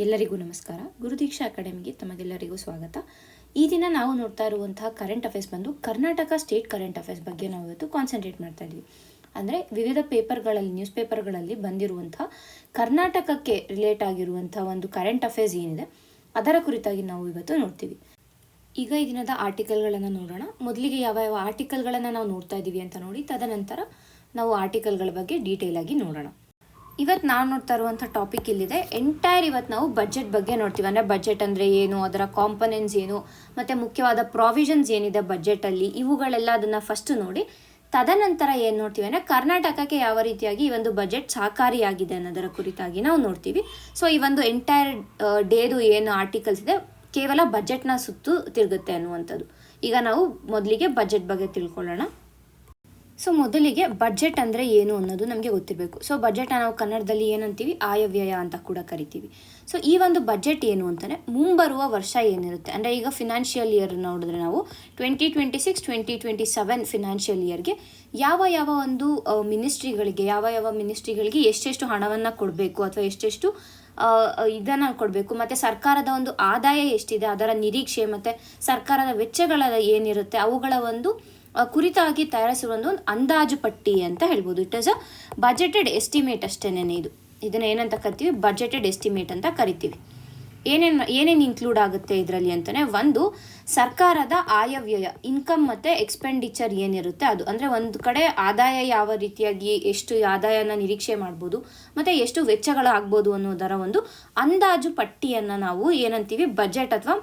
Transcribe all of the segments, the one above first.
ಎಲ್ಲರಿಗೂ ನಮಸ್ಕಾರ. ಗುರುದೀಕ್ಷಾ ಅಕಾಡೆಮಿಗೆ ತಮಗೆಲ್ಲರಿಗೂ ಸ್ವಾಗತ. ಈ ದಿನ ನಾವು ನೋಡ್ತಾ ಇರುವಂತಹ ಕರೆಂಟ್ ಅಫೇರ್ಸ್ ಬಂದು ಕರ್ನಾಟಕ ಸ್ಟೇಟ್ ಕರೆಂಟ್ ಅಫೇರ್ಸ್ ಬಗ್ಗೆ ನಾವು ಇವತ್ತು ಕಾನ್ಸಂಟ್ರೇಟ್ ಮಾಡ್ತಾ ಇದ್ವಿ. ಅಂದರೆ ವಿವಿಧ ಪೇಪರ್ಗಳಲ್ಲಿ ನ್ಯೂಸ್ ಪೇಪರ್ಗಳಲ್ಲಿ ಬಂದಿರುವಂತಹ ಕರ್ನಾಟಕಕ್ಕೆ ರಿಲೇಟ್ ಆಗಿರುವಂತಹ ಒಂದು ಕರೆಂಟ್ ಅಫೇರ್ಸ್ ಏನಿದೆ ಅದರ ಕುರಿತಾಗಿ ನಾವು ಇವತ್ತು ನೋಡ್ತೀವಿ. ಈಗ ಈ ದಿನದ ಆರ್ಟಿಕಲ್ಗಳನ್ನು ನೋಡೋಣ. ಮೊದಲಿಗೆ ಯಾವ ಯಾವ ಆರ್ಟಿಕಲ್ಗಳನ್ನು ನಾವು ನೋಡ್ತಾ ಇದ್ದೀವಿ ಅಂತ ನೋಡಿ, ತದನಂತರ ನಾವು ಆರ್ಟಿಕಲ್ಗಳ ಬಗ್ಗೆ ಡೀಟೇಲ್ ಆಗಿ ನೋಡೋಣ. ಇವತ್ತು ನಾವು ನೋಡ್ತಾ ಇರುವಂಥ ಟಾಪಿಕ್ ಇಲ್ಲಿದೆ. ಎಂಟೈರ್ ಇವತ್ತು ನಾವು ಬಜೆಟ್ ಬಗ್ಗೆ ನೋಡ್ತೀವಿ. ಅಂದರೆ ಬಜೆಟ್ ಅಂದರೆ ಏನು, ಅದರ ಕಾಂಪೊನೆಂಟ್ಸ್ ಏನು, ಮತ್ತು ಮುಖ್ಯವಾದ ಪ್ರಾವಿಷನ್ಸ್ ಏನಿದೆ ಬಜೆಟಲ್ಲಿ, ಇವುಗಳೆಲ್ಲ ಅದನ್ನು ಫಸ್ಟ್ ನೋಡಿ ತದನಂತರ ಏನು ನೋಡ್ತೀವಿ ಅಂದರೆ ಕರ್ನಾಟಕಕ್ಕೆ ಯಾವ ರೀತಿಯಾಗಿ ಈ ಒಂದು ಬಜೆಟ್ ಸಹಕಾರಿಯಾಗಿದೆ ಅನ್ನೋದರ ಕುರಿತಾಗಿ ನಾವು ನೋಡ್ತೀವಿ. ಸೊ ಈ ಒಂದು ಎಂಟೈರ್ ಡೇದು ಏನು ಆರ್ಟಿಕಲ್ಸ್ ಇದೆ ಕೇವಲ ಬಜೆಟ್ನ ಸುತ್ತು ತಿರುಗುತ್ತೆ ಅನ್ನುವಂಥದ್ದು. ಈಗ ನಾವು ಮೊದಲಿಗೆ ಬಜೆಟ್ ಬಗ್ಗೆ ತಿಳ್ಕೊಳ್ಳೋಣ. ಸೊ ಮೊದಲಿಗೆ ಬಜೆಟ್ ಅಂದರೆ ಏನು ಅನ್ನೋದು ನಮಗೆ ಗೊತ್ತಿರಬೇಕು. ಸೊ ಬಜೆಟ್ನ ನಾವು ಕನ್ನಡದಲ್ಲಿ ಏನಂತೀವಿ, ಆಯವ್ಯಯ ಅಂತ ಕೂಡ ಕರಿತೀವಿ. ಸೊ ಈ ಒಂದು ಬಜೆಟ್ ಏನು ಅಂತಲೇ ಮುಂಬರುವ ವರ್ಷ ಏನಿರುತ್ತೆ, ಅಂದರೆ ಈಗ ಫಿನಾನ್ಷಿಯಲ್ ಇಯರ್ ನೋಡಿದ್ರೆ ನಾವು 2026-2027 ಫಿನಾನ್ಷಿಯಲ್ ಇಯರ್ಗೆ ಯಾವ ಒಂದು ಮಿನಿಸ್ಟ್ರಿಗಳಿಗೆ ಎಷ್ಟೆಷ್ಟು ಹಣವನ್ನು ಕೊಡಬೇಕು ಅಥವಾ ಎಷ್ಟೆಷ್ಟು ಇದನ್ನು ಕೊಡಬೇಕು, ಮತ್ತು ಸರ್ಕಾರದ ಒಂದು ಆದಾಯ ಎಷ್ಟಿದೆ, ಅದರ ನಿರೀಕ್ಷೆ ಮತ್ತು ಸರ್ಕಾರದ ವೆಚ್ಚಗಳ ಏನಿರುತ್ತೆ ಅವುಗಳ ಒಂದು ಕುರಿತಾಗಿ ತಯಾರಿಸಿರುವ ಒಂದು ಅಂದಾಜು ಪಟ್ಟಿ ಅಂತ ಹೇಳ್ಬೋದು. It is a budgeted estimate ಅಷ್ಟೇನೆ. ಇದನ್ನು ಏನಂತ ಕರಿತೀವಿ, ಬಜೆಟೆಡ್ ಎಸ್ಟಿಮೇಟ್ ಅಂತ ಕರಿತೀವಿ. ಏನೇನು ಇನ್ಕ್ಲೂಡ್ ಆಗುತ್ತೆ ಇದರಲ್ಲಿ ಅಂತಲೇ, ಒಂದು ಸರ್ಕಾರದ ಆಯವ್ಯಯ, ಇನ್ಕಮ್ ಮತ್ತು ಎಕ್ಸ್ಪೆಂಡಿಚರ್ ಏನಿರುತ್ತೆ ಅದು. ಅಂದರೆ ಒಂದು ಕಡೆ ಆದಾಯ ಯಾವ ರೀತಿಯಾಗಿ ಎಷ್ಟು ಆದಾಯನ ನಿರೀಕ್ಷೆ ಮಾಡ್ಬೋದು ಮತ್ತು ಎಷ್ಟು ವೆಚ್ಚಗಳಾಗ್ಬೋದು ಅನ್ನೋದರ ಒಂದು ಅಂದಾಜು ಪಟ್ಟಿಯನ್ನು ನಾವು ಏನಂತೀವಿ, ಬಜೆಟ್ ಅಥವಾ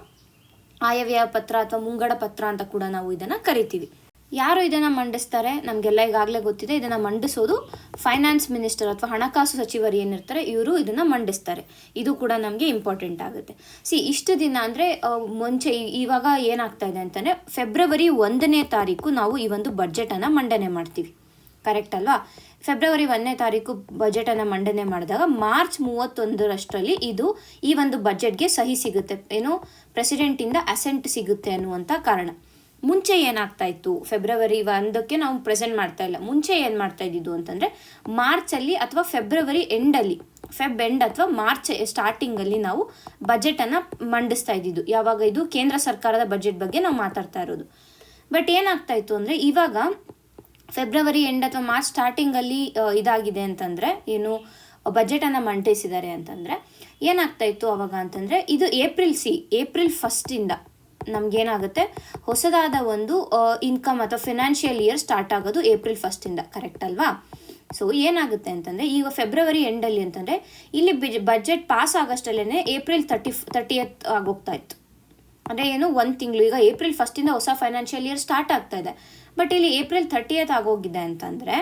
ಆಯವ್ಯಯ ಪತ್ರ ಅಥವಾ ಮುಂಗಡ ಪತ್ರ ಅಂತ ಕೂಡ ನಾವು ಇದನ್ನು ಕರಿತೀವಿ. ಯಾರು ಇದನ್ನು ಮಂಡಿಸ್ತಾರೆ, ನಮಗೆಲ್ಲ ಈಗಾಗಲೇ ಗೊತ್ತಿದೆ. ಇದನ್ನು ಮಂಡಿಸೋದು ಫೈನಾನ್ಸ್ ಮಿನಿಸ್ಟರ್ ಅಥವಾ ಹಣಕಾಸು ಸಚಿವರು ಏನಿರ್ತಾರೆ ಇವರು ಇದನ್ನು ಮಂಡಿಸ್ತಾರೆ. ಇದು ಕೂಡ ನಮಗೆ ಇಂಪಾರ್ಟೆಂಟ್ ಆಗುತ್ತೆ. ಇಷ್ಟು ದಿನ ಅಂದರೆ ಮುಂಚೆ ಇವಾಗ ಏನಾಗ್ತಾ ಇದೆ ಅಂತಂದರೆ ಫೆಬ್ರವರಿ 1ನೇ ತಾರೀಕು ನಾವು ಈ ಒಂದು ಬಜೆಟನ್ನು ಮಂಡನೆ ಮಾಡ್ತೀವಿ, ಕರೆಕ್ಟ್ ಅಲ್ವಾ? ಫೆಬ್ರವರಿ 1ನೇ ತಾರೀಕು ಬಜೆಟನ್ನು ಮಂಡನೆ ಮಾಡಿದಾಗ ಮಾರ್ಚ್ 31ರಷ್ಟರಲ್ಲಿ ಈ ಒಂದು ಬಜೆಟ್ಗೆ ಸಹಿ ಸಿಗುತ್ತೆ, ಏನು ಪ್ರೆಸಿಡೆಂಟಿಂದ ಅಸೆಂಟ್ ಸಿಗುತ್ತೆ ಅನ್ನುವಂಥ ಕಾರಣ. ಮುಂಚೆ ಏನಾಗ್ತಾ ಇತ್ತು, ಫೆಬ್ರವರಿ 1ಕ್ಕೆ ನಾವು ಪ್ರೆಸೆಂಟ್ ಮಾಡ್ತಾ ಇಲ್ಲ. ಮುಂಚೆ ಏನು ಮಾಡ್ತಾ ಇದ್ದಿದ್ದು ಅಂತಂದರೆ ಮಾರ್ಚಲ್ಲಿ ಅಥವಾ ಫೆಬ್ರವರಿ ಎಂಡಲ್ಲಿ, ಎಂಡ್ ಅಥವಾ ಮಾರ್ಚ್ ಸ್ಟಾರ್ಟಿಂಗಲ್ಲಿ ನಾವು ಬಜೆಟನ್ನು ಮಂಡಿಸ್ತಾ ಇದ್ದಿದ್ದು. ಯಾವಾಗ ಇದು ಕೇಂದ್ರ ಸರ್ಕಾರದ ಬಜೆಟ್ ಬಗ್ಗೆ ನಾವು ಮಾತಾಡ್ತಾ ಇರೋದು. ಬಟ್ ಏನಾಗ್ತಾ ಇತ್ತು ಅಂದರೆ ಇವಾಗ ಫೆಬ್ರವರಿ ಎಂಡ್ ಅಥವಾ ಮಾರ್ಚ್ ಸ್ಟಾರ್ಟಿಂಗಲ್ಲಿ ಇದಾಗಿದೆ ಅಂತಂದರೆ, ಏನು ಬಜೆಟನ್ನು ಮಂಡಿಸಿದ್ದಾರೆ ಅಂತಂದರೆ ಏನಾಗ್ತಾ ಇತ್ತು ಅವಾಗ ಅಂತಂದರೆ, ಇದು ಏಪ್ರಿಲ್ 1 ನಮಗೇನಾಗುತ್ತೆ, ಹೊಸದಾದ ಒಂದು ಇನ್ಕಮ್ ಅಥವಾ ಫಿನಾನ್ಷಿಯಲ್ ಇಯರ್ ಸ್ಟಾರ್ಟ್ ಆಗೋದು ಏಪ್ರಿಲ್ 1 ಕರೆಕ್ಟ್ ಅಲ್ವಾ? ಸೊ ಏನಾಗುತ್ತೆ ಅಂತಂದರೆ ಈಗ ಫೆಬ್ರವರಿ ಎಂಡಲ್ಲಿ ಅಂತಂದರೆ ಇಲ್ಲಿ ಬಜೆಟ್ ಪಾಸ್ ಆಗೋಷ್ಟಲ್ಲೇ ಏಪ್ರಿಲ್ 30th ಆಗೋಗ್ತಾ ಇತ್ತು. ಅಂದರೆ ಏನು, ಒಂದು ತಿಂಗಳು, ಈಗ ಏಪ್ರಿಲ್ 1 ಹೊಸ ಫೈನಾನ್ಷಿಯಲ್ ಇಯರ್ ಸ್ಟಾರ್ಟ್ ಆಗ್ತಾ ಇದೆ. ಬಟ್ ಇಲ್ಲಿ ಏಪ್ರಿಲ್ 30th ಆಗೋಗಿದೆ ಅಂತಂದರೆ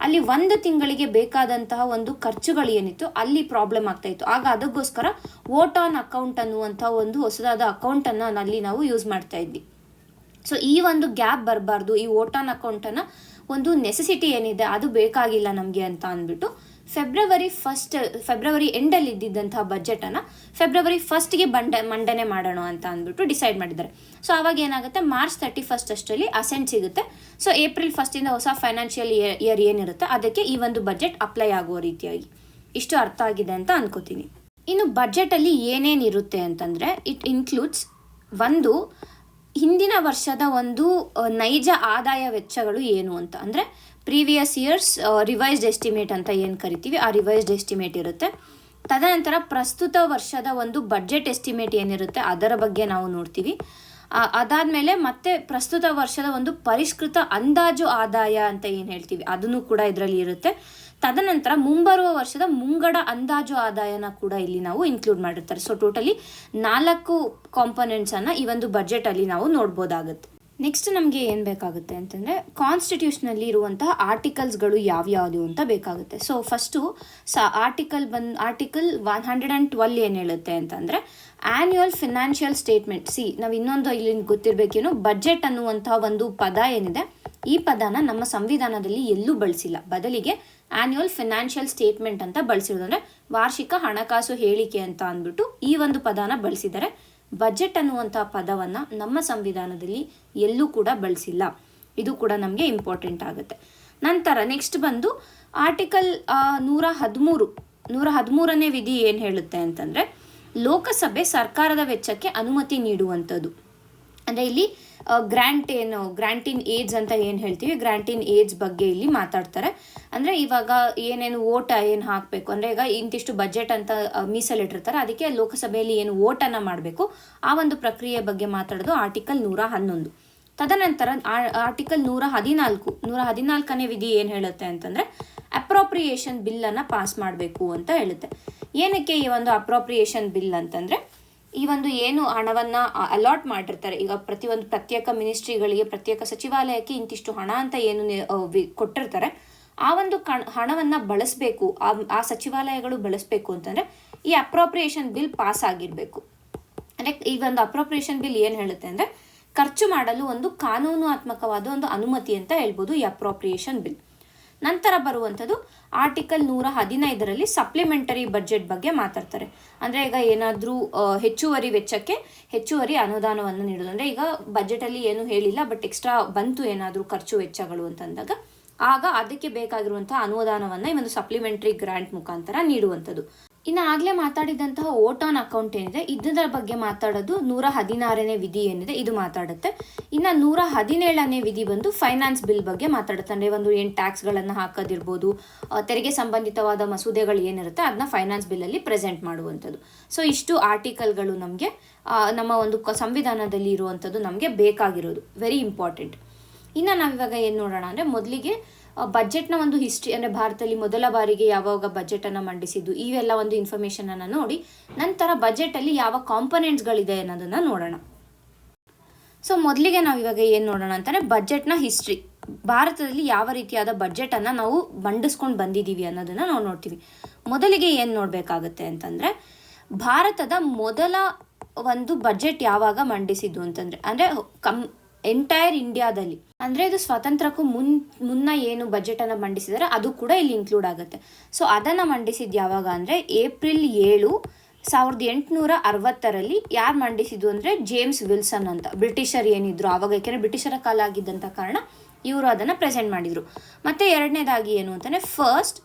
ಅಲ್ಲಿ ಒಂದು ತಿಂಗಳಿಗೆ ಬೇಕಾದಂತಹ ಒಂದು ಖರ್ಚುಗಳು ಏನಿತ್ತು ಅಲ್ಲಿ ಪ್ರಾಬ್ಲಮ್ ಆಗ್ತಾ ಇತ್ತು. ಆಗ ಅದಕ್ಕೋಸ್ಕರ ವೋಟ್ ಆನ್ ಅಕೌಂಟ್ ಅನ್ನುವಂಥ ಒಂದು ಹೊಸದಾದ ಅಕೌಂಟನ್ನು ಅಲ್ಲಿ ನಾವು ಯೂಸ್ ಮಾಡ್ತಾ ಇದ್ವಿ. ಸೊ ಈ ಒಂದು ಗ್ಯಾಪ್ ಬರಬಾರ್ದು, ಈ ವೋಟ್ ಆನ್ ಅಕೌಂಟನ್ನು ಒಂದು ನೆಸೆಸಿಟಿ ಏನಿದೆ ಅದು ಬೇಕಾಗಿಲ್ಲ ನಮಗೆ ಅಂತ ಅಂದ್ಬಿಟ್ಟು ಫೆಬ್ರವರಿ ಎಂಡಲ್ಲಿ ಇದ್ದಿದ್ದಂತಹ ಬಜೆಟನ್ನು ಫೆಬ್ರವರಿ 1ಗೆ ಮಂಡನೆ ಮಾಡೋಣ ಅಂತ ಅಂದ್ಬಿಟ್ಟು ಡಿಸೈಡ್ ಮಾಡಿದ್ದಾರೆ. ಸೊ ಆವಾಗ ಏನಾಗುತ್ತೆ, ಮಾರ್ಚ್ 31 ಅಷ್ಟರಲ್ಲಿ ಅಸೆಂಟ್ ಸಿಗುತ್ತೆ. ಸೊ ಏಪ್ರಿಲ್ 1 ಹೊಸ ಫೈನಾನ್ಷಿಯಲ್ ಇಯರ್ ಏನಿರುತ್ತೆ ಅದಕ್ಕೆ ಈ ಒಂದು ಬಜೆಟ್ ಅಪ್ಲೈ ಆಗುವ ರೀತಿಯಾಗಿ. ಇಷ್ಟು ಅರ್ಥ ಆಗಿದೆ ಅಂತ ಅನ್ಕೋತೀನಿ. ಇನ್ನು ಬಜೆಟಲ್ಲಿ ಏನೇನಿರುತ್ತೆ ಅಂತಂದರೆ ಇಟ್ ಇನ್ಕ್ಲೂಡ್ಸ್ ಒಂದು ಹಿಂದಿನ ವರ್ಷದ ಒಂದು ನೈಜ ಆದಾಯ ವೆಚ್ಚಗಳು ಏನು ಅಂತ, ಅಂದರೆ ಪ್ರೀವಿಯಸ್ ಇಯರ್ಸ್ ರಿವೈಸ್ಡ್ ಎಸ್ಟಿಮೇಟ್ ಅಂತ ಏನು ಕರಿತೀವಿ ಆ ರಿವೈಸ್ಡ್ ಎಸ್ಟಿಮೇಟ್ ಇರುತ್ತೆ. ತದನಂತರ ಪ್ರಸ್ತುತ ವರ್ಷದ ಒಂದು ಬಜೆಟ್ ಎಸ್ಟಿಮೇಟ್ ಏನಿರುತ್ತೆ ಅದರ ಬಗ್ಗೆ ನಾವು ನೋಡ್ತೀವಿ. ಅದಾದಮೇಲೆ ಮತ್ತೆ ಪ್ರಸ್ತುತ ವರ್ಷದ ಒಂದು ಪರಿಷ್ಕೃತ ಅಂದಾಜು ಆದಾಯ ಅಂತ ಏನು ಹೇಳ್ತೀವಿ ಅದನ್ನು ಕೂಡ ಇದರಲ್ಲಿ ಇರುತ್ತೆ. ತದನಂತರ ಮುಂಬರುವ ವರ್ಷದ ಮುಂಗಡ ಅಂದಾಜು ಆದಾಯನ ಕೂಡ ಇಲ್ಲಿ ನಾವು ಇನ್ಕ್ಲೂಡ್ ಮಾಡಿರ್ತಾರೆ. ಸೊ ಟೋಟಲಿ 4 ಕಾಂಪೊನೆಂಟ್ಸನ್ನು ಈ ಒಂದು ಬಜೆಟಲ್ಲಿ ನಾವು ನೋಡ್ಬೋದಾಗುತ್ತೆ. ನೆಕ್ಸ್ಟ್ ನಮಗೆ ಏನು ಬೇಕಾಗುತ್ತೆ ಅಂತಂದರೆ ಕಾನ್ಸ್ಟಿಟ್ಯೂಷನಲ್ಲಿ ಇರುವಂತಹ ಆರ್ಟಿಕಲ್ಸ್ಗಳು ಯಾವ್ಯಾವುದು ಅಂತ ಬೇಕಾಗುತ್ತೆ. ಸೊ ಫಸ್ಟು ಆರ್ಟಿಕಲ್ 112 ಏನು ಹೇಳುತ್ತೆ ಅಂತಂದರೆ ಆ್ಯನ್ಯುವಲ್ ಫಿನಾನ್ಷಿಯಲ್ ಸ್ಟೇಟ್ಮೆಂಟ್. ನಾವು ಇನ್ನೊಂದು ಇಲ್ಲಿ ಗೊತ್ತಿರಬೇಕೇನು, ಬಜೆಟ್ ಅನ್ನುವಂತಹ ಒಂದು ಪದ ಏನಿದೆ ಈ ಪದನ ನಮ್ಮ ಸಂವಿಧಾನದಲ್ಲಿ ಎಲ್ಲೂ ಬಳಸಿಲ್ಲ. ಬದಲಿಗೆ ಆ್ಯನ್ಯುವಲ್ ಫಿನಾನ್ಷಿಯಲ್ ಸ್ಟೇಟ್ಮೆಂಟ್ ಅಂತ ಬಳಸಿರೋದಂದರೆ ವಾರ್ಷಿಕ ಹಣಕಾಸು ಹೇಳಿಕೆ ಅಂತ ಅಂದ್ಬಿಟ್ಟು ಈ ಒಂದು ಪದನ ಬಳಸಿದ್ದಾರೆ. ಬಜೆಟ್ ಅನ್ನುವಂಥ ಪದವನ್ನು ನಮ್ಮ ಸಂವಿಧಾನದಲ್ಲಿ ಎಲ್ಲೂ ಕೂಡ ಬಳಸಿಲ್ಲ. ಇದು ಕೂಡ ನಮಗೆ ಇಂಪಾರ್ಟೆಂಟ್ ಆಗುತ್ತೆ. ನಂತರ ನೆಕ್ಸ್ಟ್ ಬಂದು ಆರ್ಟಿಕಲ್ 113ನೇ ವಿಧಿ ಏನು ಹೇಳುತ್ತೆ ಅಂತಂದರೆ ಲೋಕಸಭೆ ಸರ್ಕಾರದ ವೆಚ್ಚಕ್ಕೆ ಅನುಮತಿ ನೀಡುವಂಥದ್ದು. ಅಂದರೆ ಇಲ್ಲಿ ಗ್ರ್ಯಾಂಟ್ ಇನ್ ಏಜ್ ಅಂತ ಏನು ಹೇಳ್ತೀವಿ, ಗ್ರ್ಯಾಂಟ್ ಇನ್ ಏಜ್ ಬಗ್ಗೆ ಇಲ್ಲಿ ಮಾತಾಡ್ತಾರೆ. ಅಂದರೆ ಇವಾಗ ಏನೇನು ಓಟ ಏನು ಹಾಕಬೇಕು, ಅಂದರೆ ಈಗ ಇಂತಿಷ್ಟು ಬಜೆಟ್ ಅಂತ ಮೀಸಲಿಟ್ಟಿರ್ತಾರೆ, ಅದಕ್ಕೆ ಲೋಕಸಭೆಯಲ್ಲಿ ಏನು ಓಟನ್ನು ಮಾಡಬೇಕು ಆ ಒಂದು ಪ್ರಕ್ರಿಯೆ ಬಗ್ಗೆ ಮಾತಾಡೋದು ಆರ್ಟಿಕಲ್ 111. ತದನಂತರ ಆರ್ಟಿಕಲ್ 114ನೇ ವಿಧಿ ಏನು ಹೇಳುತ್ತೆ ಅಂತಂದರೆ ಅಪ್ರೋಪ್ರಿಯೇಷನ್ ಬಿಲ್ಲನ್ನು ಪಾಸ್ ಮಾಡಬೇಕು ಅಂತ ಹೇಳುತ್ತೆ. ಏನಕ್ಕೆ ಈ ಒಂದು ಅಪ್ರೋಪ್ರಿಯೇಷನ್ ಬಿಲ್ ಅಂತಂದರೆ ಈ ಒಂದು ಏನು ಹಣವನ್ನು ಅಲಾಟ್ ಮಾಡಿರ್ತಾರೆ, ಈಗ ಪ್ರತಿಯೊಂದು ಪ್ರತ್ಯೇಕ ಮಿನಿಸ್ಟ್ರಿಗಳಿಗೆ, ಪ್ರತ್ಯೇಕ ಸಚಿವಾಲಯಕ್ಕೆ ಇಂತಿಷ್ಟು ಹಣ ಅಂತ ಏನು ಕೊಟ್ಟಿರ್ತಾರೆ, ಆ ಒಂದು ಹಣವನ್ನು ಬಳಸಬೇಕು, ಆ ಸಚಿವಾಲಯಗಳು ಬಳಸಬೇಕು ಅಂತಂದರೆ ಈ ಅಪ್ರೋಪ್ರಿಯೇಷನ್ ಬಿಲ್ ಪಾಸ್ ಆಗಿರಬೇಕು. ಅಂದರೆ ಈ ಒಂದು ಅಪ್ರೋಪ್ರಿಯೇಷನ್ ಬಿಲ್ ಏನು ಹೇಳುತ್ತೆ ಅಂದರೆ ಖರ್ಚು ಮಾಡಲು ಒಂದು ಕಾನೂನಾತ್ಮಕವಾದ ಒಂದು ಅನುಮತಿ ಅಂತ ಹೇಳ್ಬೋದು ಈ ಅಪ್ರೋಪ್ರಿಯೇಷನ್ ಬಿಲ್. ನಂತರ ಬರುವಂಥದ್ದು ಆರ್ಟಿಕಲ್ 115ರಲ್ಲಿ ಸಪ್ಲಿಮೆಂಟರಿ ಬಜೆಟ್ ಬಗ್ಗೆ ಮಾತಾಡ್ತಾರೆ. ಅಂದರೆ ಈಗ ಏನಾದರೂ ಹೆಚ್ಚುವರಿ ವೆಚ್ಚಕ್ಕೆ ಹೆಚ್ಚುವರಿ ಅನುದಾನವನ್ನು ನೀಡೋದು. ಅಂದರೆ ಈಗ ಬಜೆಟಲ್ಲಿ ಏನು ಹೇಳಿಲ್ಲ, ಬಟ್ ಎಕ್ಸ್ಟ್ರಾ ಬಂತು ಏನಾದರೂ ಖರ್ಚು ವೆಚ್ಚಗಳು ಅಂತಂದಾಗ ಆಗ ಅದಕ್ಕೆ ಬೇಕಾಗಿರುವಂತಹ ಅನುದಾನವನ್ನು ಈ ಒಂದು ಸಪ್ಲಿಮೆಂಟರಿ ಗ್ರಾಂಟ್ ಮುಖಾಂತರ ನೀಡುವಂಥದ್ದು. ಇನ್ನು ಆಗಲೇ ಮಾತಾಡಿದಂತಹ ಓಟ್ ಆನ್ ಅಕೌಂಟ್ ಏನಿದೆ ಇದರ ಬಗ್ಗೆ ಮಾತಾಡೋದು 116ನೇ ವಿಧಿ ಏನಿದೆ ಇದು ಮಾತಾಡುತ್ತೆ. ಇನ್ನು 117ನೇ ವಿಧಿ ಬಂದು ಫೈನಾನ್ಸ್ ಬಿಲ್ ಬಗ್ಗೆ ಮಾತಾಡುತ್ತೆ. ಅಂದರೆ ಒಂದು ಏನು ಟ್ಯಾಕ್ಸ್ಗಳನ್ನು ಹಾಕೋದಿರ್ಬೋದು, ತೆರಿಗೆ ಸಂಬಂಧಿತವಾದ ಮಸೂದೆಗಳು ಏನಿರುತ್ತೆ ಅದನ್ನ ಫೈನಾನ್ಸ್ ಬಿಲ್ಲಲ್ಲಿ ಪ್ರೆಸೆಂಟ್ ಮಾಡುವಂಥದ್ದು. ಸೊ ಇಷ್ಟು ಆರ್ಟಿಕಲ್ಗಳು ನಮಗೆ ನಮ್ಮ ಒಂದು ಸಂವಿಧಾನದಲ್ಲಿ ಇರುವಂಥದ್ದು ನಮಗೆ ಬೇಕಾಗಿರೋದು, ವೆರಿ ಇಂಪಾರ್ಟೆಂಟ್. ಇನ್ನು ನಾವಿವಾಗ ಏನು ನೋಡೋಣ ಅಂದರೆ ಮೊದಲಿಗೆ ಬಜೆಟ್ನ ಒಂದು ಹಿಸ್ಟ್ರಿ, ಅಂದರೆ ಭಾರತದಲ್ಲಿ ಮೊದಲ ಬಾರಿಗೆ ಯಾವಾಗ ಬಜೆಟನ್ನು ಮಂಡಿಸಿದ್ದು, ಇವೆಲ್ಲ ಒಂದು ಇನ್ಫಾರ್ಮೇಷನನ್ನು ನೋಡಿ ನಂತರ ಬಜೆಟಲ್ಲಿ ಯಾವ ಕಾಂಪೊನೆಂಟ್ಸ್ಗಳಿದೆ ಅನ್ನೋದನ್ನು ನೋಡೋಣ. ಸೊ ಮೊದಲಿಗೆ ನಾವು ಇವಾಗ ಏನು ನೋಡೋಣ ಅಂತಂದರೆ ಬಜೆಟ್ನ ಹಿಸ್ಟ್ರಿ, ಭಾರತದಲ್ಲಿ ಯಾವ ರೀತಿಯಾದ ಬಜೆಟನ್ನು ನಾವು ಮಂಡಿಸ್ಕೊಂಡು ಬಂದಿದ್ದೀವಿ ಅನ್ನೋದನ್ನು ನಾವು ನೋಡ್ತೀವಿ. ಮೊದಲಿಗೆ ಏನು ನೋಡಬೇಕಾಗುತ್ತೆ ಅಂತಂದರೆ ಭಾರತದ ಮೊದಲ ಒಂದು ಬಜೆಟ್ ಯಾವಾಗ ಮಂಡಿಸಿದ್ದು ಅಂತಂದರೆ ಎಂಟೈರ್ ಇಂಡಿಯಾದಲ್ಲಿ, ಅಂದರೆ ಇದು ಸ್ವಾತಂತ್ರ್ಯಕ್ಕೂ ಮುನ್ನ ಏನು ಬಜೆಟನ್ನು ಮಂಡಿಸಿದರೆ ಅದು ಕೂಡ ಇಲ್ಲಿ ಇನ್ಕ್ಲೂಡ್ ಆಗುತ್ತೆ. ಸೊ ಅದನ್ನು ಮಂಡಿಸಿದ್ದು ಯಾವಾಗ ಅಂದರೆ ಏಪ್ರಿಲ್ 7, 1860ರಲ್ಲಿ ಯಾರು ಮಂಡಿಸಿದ್ದು ಅಂದರೆ ಜೇಮ್ಸ್ ವಿಲ್ಸನ್ ಅಂತ, ಬ್ರಿಟಿಷರ್ ಏನಿದ್ರು ಆವಾಗ, ಯಾಕೆಂದರೆ ಬ್ರಿಟಿಷರ ಕಾಲ ಆಗಿದ್ದಂಥ ಕಾರಣ ಇವರು ಅದನ್ನು ಪ್ರೆಸೆಂಟ್ ಮಾಡಿದರು. ಮತ್ತು ಎರಡನೇದಾಗಿ ಏನು ಅಂತಂದರೆ ಫಸ್ಟ್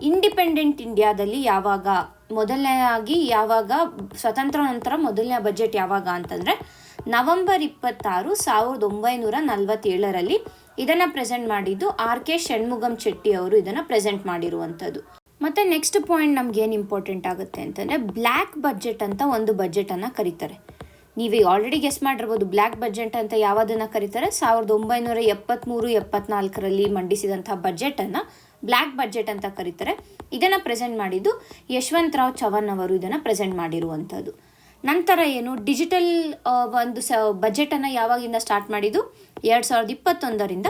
ಇಂಡಿಪೆಂಡೆಂಟ್ ಇಂಡಿಯಾದಲ್ಲಿ ಮೊದಲನೇದಾಗಿ ಯಾವಾಗ ಸ್ವತಂತ್ರ ನಂತರ ಮೊದಲನೇ ಬಜೆಟ್ ಯಾವಾಗ ಅಂತಂದರೆ ನವೆಂಬರ್ 26, 1947ರಲ್ಲಿ ಇದನ್ನು ಪ್ರೆಸೆಂಟ್ ಮಾಡಿದ್ದು RK ಷಣ್ಮುಗಂ ಚೆಟ್ಟಿ ಅವರು ಇದನ್ನು ಪ್ರೆಸೆಂಟ್ ಮಾಡಿರುವಂಥದ್ದು. ಮತ್ತು ನೆಕ್ಸ್ಟ್ ಪಾಯಿಂಟ್ ನಮ್ಗೆ ಏನು ಇಂಪಾರ್ಟೆಂಟ್ ಆಗುತ್ತೆ ಅಂತಂದರೆ ಬ್ಲ್ಯಾಕ್ ಬಜೆಟ್ ಅಂತ ಒಂದು ಬಜೆಟನ್ನು ಕರೀತಾರೆ. ನೀವು ಆಲ್ರೆಡಿ ಗೆಸ್ ಮಾಡಿರ್ಬೋದು ಬ್ಲ್ಯಾಕ್ ಬಜೆಟ್ ಅಂತ ಯಾವುದನ್ನು ಕರೀತಾರೆ. 1973-74ರಲ್ಲಿ ಮಂಡಿಸಿದಂಥ ಬಜೆಟನ್ನು ಬ್ಲ್ಯಾಕ್ ಬಜೆಟ್ ಅಂತ ಕರೀತಾರೆ. ಇದನ್ನು ಪ್ರೆಸೆಂಟ್ ಮಾಡಿದ್ದು ಯಶವಂತರಾವ್ ಚವನ್ ಅವರು ಇದನ್ನು ಪ್ರೆಸೆಂಟ್ ಮಾಡಿರುವಂಥದ್ದು. ನಂತರ ಏನು ಡಿಜಿಟಲ್ ಒಂದು ಬಜೆಟನ್ನು ಯಾವಾಗಿಂದ ಸ್ಟಾರ್ಟ್ ಮಾಡಿದ್ದು 2021ರಿಂದ